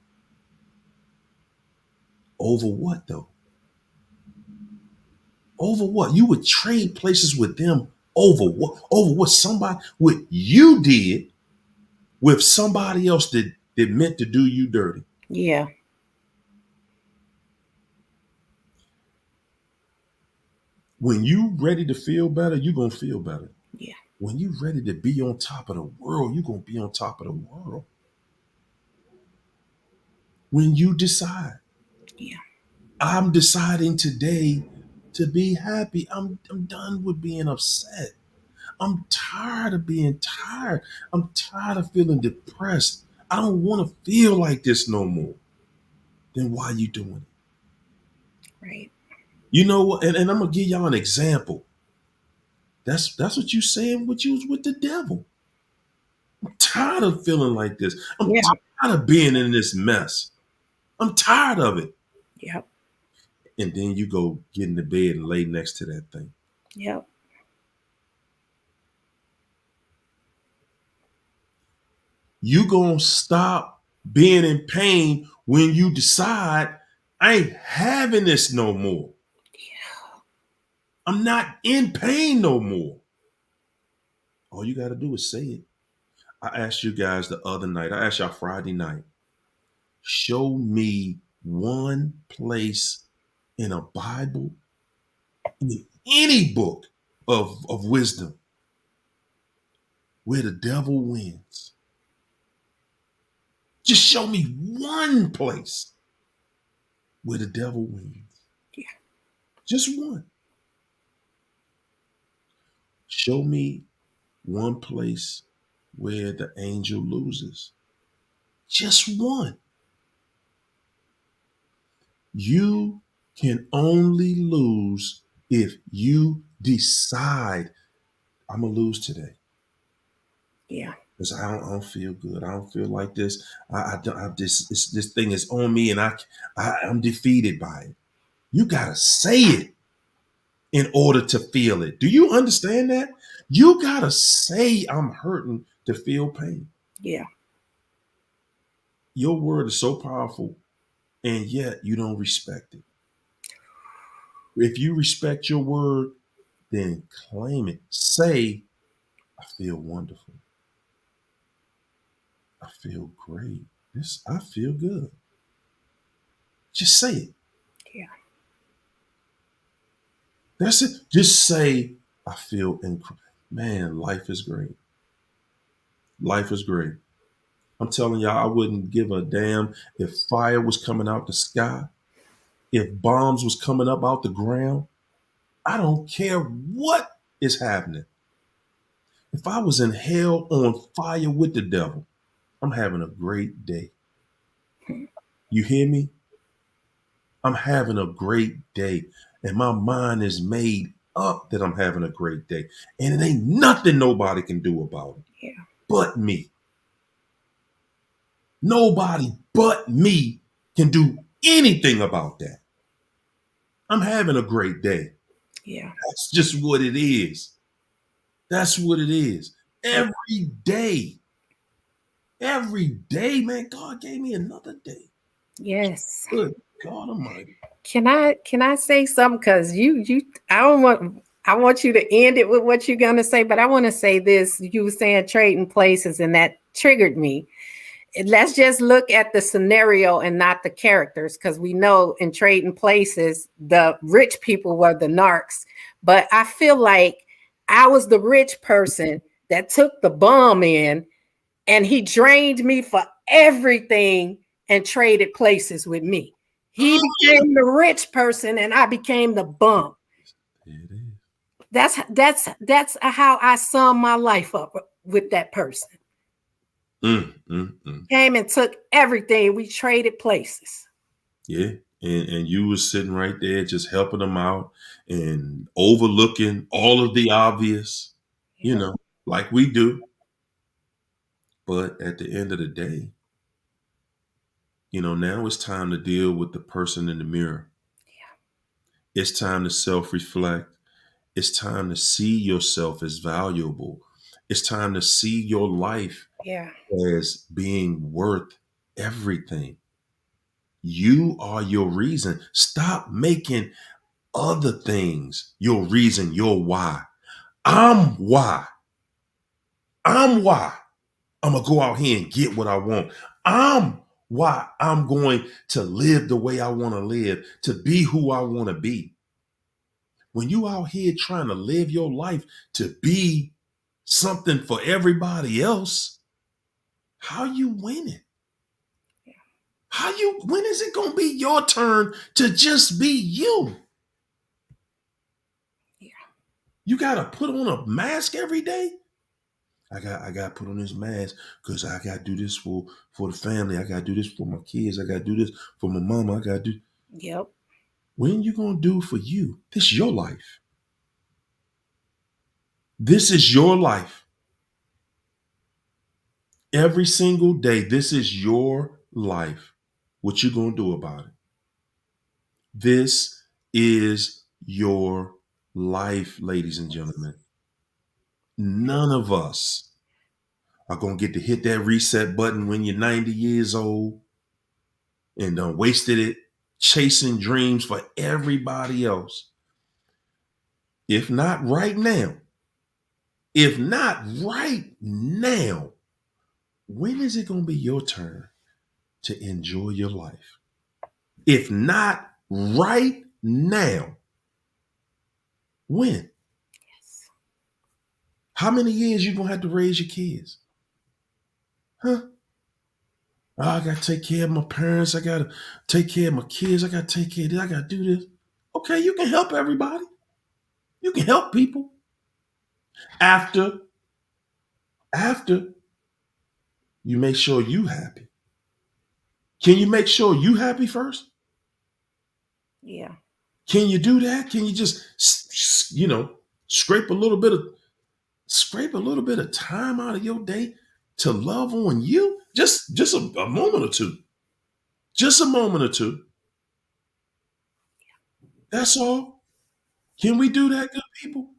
Over what, though? Over what? You would trade places with them over what? Over what you did with somebody else that meant to do you dirty. Yeah. When you ready to feel better, you're going to feel better. Yeah. When you ready to be on top of the world, you're going to be on top of the world. When you decide. Yeah. I'm deciding today to be happy. I'm done with being upset. I'm tired of being tired. I'm tired of feeling depressed. I don't want to feel like this no more. Then why are you doing it? Right. You know what? And I'm gonna give y'all an example. That's what you saying when you was with the devil. I'm tired of feeling like this. I'm Yeah. tired of being in this mess. I'm tired of it. Yep. And then you go get in the bed and lay next to that thing. Yep. You gonna stop being in pain when you decide I ain't having this no more. Yeah. I'm not in pain no more. All you got to do is say it. I asked you guys the other night, I asked y'all Friday night, show me one place in a Bible, in any book of wisdom, where the devil wins. Just show me one place where the devil wins. Yeah. Just one. Show me one place where the angel loses. Just one. You can only lose if you decide I'm gonna lose today. Yeah. Because I don't feel good. I don't feel like this. This thing is on me, and I'm defeated by it. You gotta say it in order to feel it. Do you understand that? You gotta say I'm hurting to feel pain. Yeah. Your word is so powerful, and yet you don't respect it. If you respect your word, then claim it. Say, I feel wonderful. I feel great. I feel good. Just say it. Yeah. That's it. Just say, I feel incredible. Man, life is great. Life is great. I'm telling y'all, I wouldn't give a damn if fire was coming out the sky, if bombs was coming up out the ground. I don't care what is happening. If I was in hell on fire with the devil, I'm having a great day. You hear me? I'm having a great day. And my mind is made up that I'm having a great day. And it ain't nothing nobody can do about it. Yeah. But me. Nobody but me can do anything about that. I'm having a great day. Yeah. That's just what it is. That's what it is. Every day. Every day, man. God gave me another day. Yes. Good God Almighty. Can I say something? Because I want you to end it with what you're gonna say, but I want to say this. You were saying trading places, and that triggered me. Let's just look at the scenario and not the characters, because we know in Trading Places, the rich people were the narcs. But I feel like I was the rich person that took the bomb in, and he drained me for everything and traded places with me. He became the rich person and I became the bum. It is. That's how I sum my life up with that person. Came and took everything. We traded places. Yeah. And you was sitting right there just helping them out and overlooking all of the obvious, you Yeah. know, like we do. But at the end of the day, now it's time to deal with the person in the mirror. It's time to self-reflect. It's time to see yourself as valuable. It's time to see your life Yeah. as being worth everything. You are your reason. Stop making other things your reason, your why. I'm why. I'm why I'm going to go out here and get what I want. I'm why I'm going to live the way I want to live, to be who I want to be. When you out here trying to live your life to be something for everybody else, how you winning? When is it going to be your turn to just be you? Yeah. You got to put on a mask every day. I got to put on this mask because I got to do this for the family. I got to do this for my kids. I got to do this for my mama. I got to do. Yep. When you going to do for you? This is your life. This is your life. Every single day, this is your life. What you going to do about it? This is your life, ladies and gentlemen. None of us are going to get to hit that reset button when you're 90 years old and done wasted it chasing dreams for everybody else. If not right now, when is it going to be your turn to enjoy your life? If not right now, when? Yes. How many years you going to have to raise your kids? Huh? Oh, I got to take care of my parents. I got to take care of my kids. I got to take care of this. I got to do this. Okay, you can help everybody. You can help people. After you make sure you happy. Can you make sure you happy first? Yeah. Can you do that? Can you just, scrape a little bit of time out of your day to love on you? Just a moment or two. Just a moment or two. That's all. Can we do that, good people?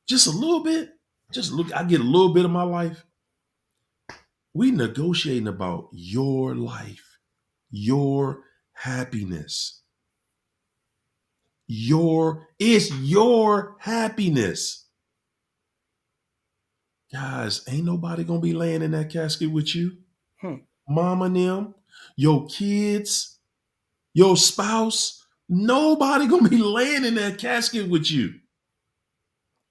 Just a little bit. Just look. I get a little bit of my life. We negotiating about your life, your happiness. It's your happiness. Guys, ain't nobody gonna be laying in that casket with you. Hmm. Mama and them, your kids, your spouse. Nobody gonna be laying in that casket with you.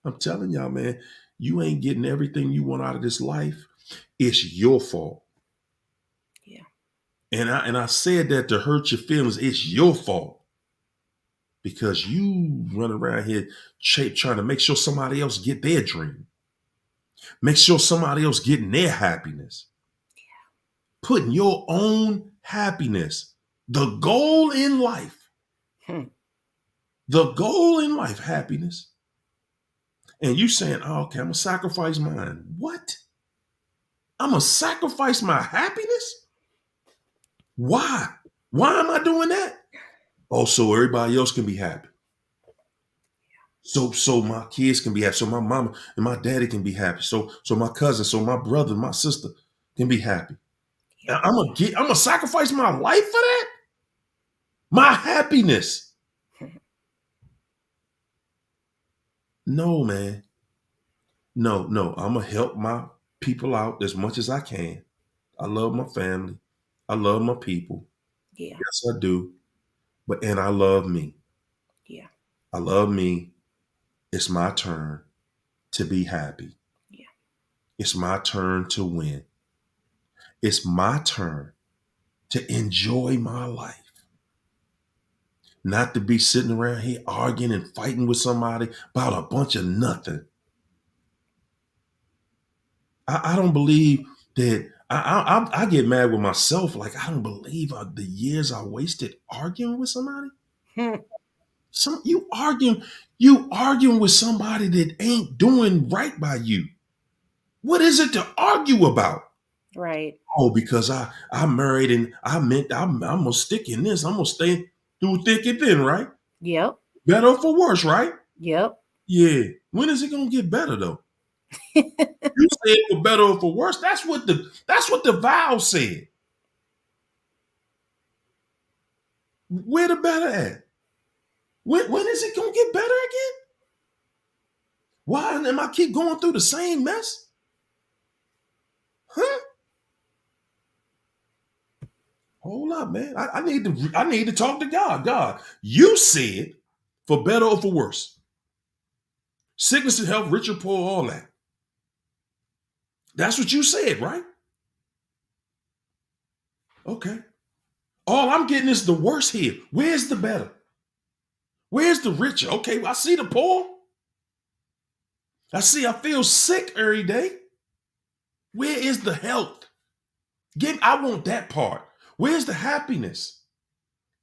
I'm telling y'all, man, you ain't getting everything you want out of this life. It's your fault. Yeah. And I said that to hurt your feelings. It's your fault. Because you run around here trying to make sure somebody else get their dream. Make sure somebody else getting their happiness. Putting your own happiness, the goal in life, happiness. And you saying, oh, okay, I'm going to sacrifice mine. What? I'm going to sacrifice my happiness? Why? Why am I doing that? Oh, so everybody else can be happy. So my kids can be happy. So my mama and my daddy can be happy. So my cousin, so my brother, my sister can be happy. Yeah. I'm gonna sacrifice my life for that? My happiness. No, man. No. I'm gonna help my people out as much as I can. I love my family. I love my people. Yeah. Yes, I do. And I love me. Yeah. I love me. It's my turn to be happy. Yeah. It's my turn to win. It's my turn to enjoy my life. not to be sitting around here arguing and fighting with somebody about a bunch of nothing. I don't believe that. I get mad with myself. Like, I don't believe the years I wasted arguing with somebody. You arguing with somebody that ain't doing right by you. What is it to argue about? Right. Oh, because I married and I meant I'm gonna stick in this. I'm gonna stay through thick and thin, right? Yep. Better for worse, right? Yep. Yeah. When is it gonna get better though? You said for better or for worse. That's what the vow said. Where the better at? When is it gonna get better again? Why am I keep going through the same mess? Huh? Hold up, man. I need to talk to God. God, you said for better or for worse. Sickness and health, rich or poor, all that. That's what you said, right? Okay. All I'm getting is the worse here. Where's the better? Where's the richer? Okay, well, I see the poor. I feel sick every day. Where is the health? I want that part. Where's the happiness?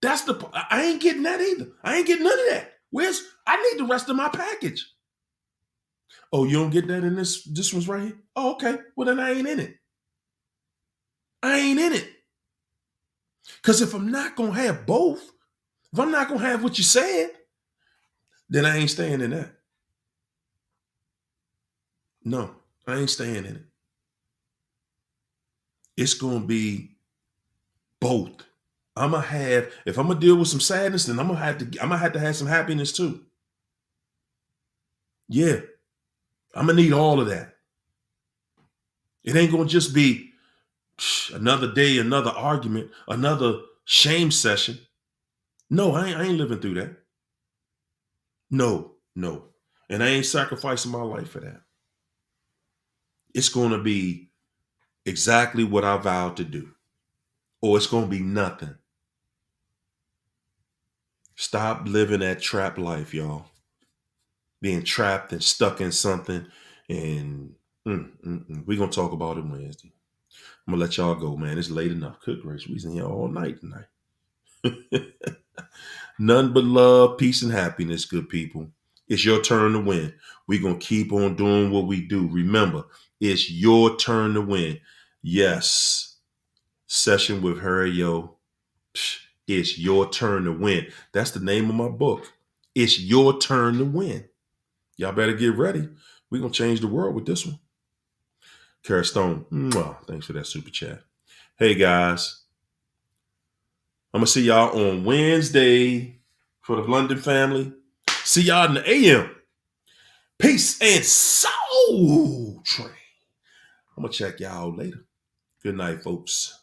That's I ain't getting that either. I ain't getting none of that. I need the rest of my package. Oh, you don't get that in this one's right here? Oh, okay. Well, then I ain't in it. I ain't in it. Because if I'm not going to have both, if I'm not going to have what you said, then I ain't staying in that. No, I ain't staying in it. It's going to be both. If I'm going to deal with some sadness, then I'm going to have to have some happiness too. Yeah. I'm going to need all of that. It ain't going to just be another day, another argument, another shame session. No, I ain't living through that. No. And I ain't sacrificing my life for that. It's going to be exactly what I vowed to do, or it's going to be nothing. Stop living that trap life, y'all. Being trapped and stuck in something. And we're going to talk about it Wednesday. I'm going to let y'all go, man. It's late enough. Good gracious, we's in here all night tonight. None but love, peace, and happiness, good people. It's your turn to win. We're going to keep on doing what we do. Remember, it's your turn to win. Yes. Session with Harry Yo. It's your turn to win. That's the name of my book. It's your turn to win. Y'all better get ready. We're going to change the world with this one. Kara Stone, thanks for that super chat. Hey, guys. I'm going to see y'all on Wednesday for the London family. See y'all in the AM. Peace and Soul Train. I'm going to check y'all later. Good night, folks.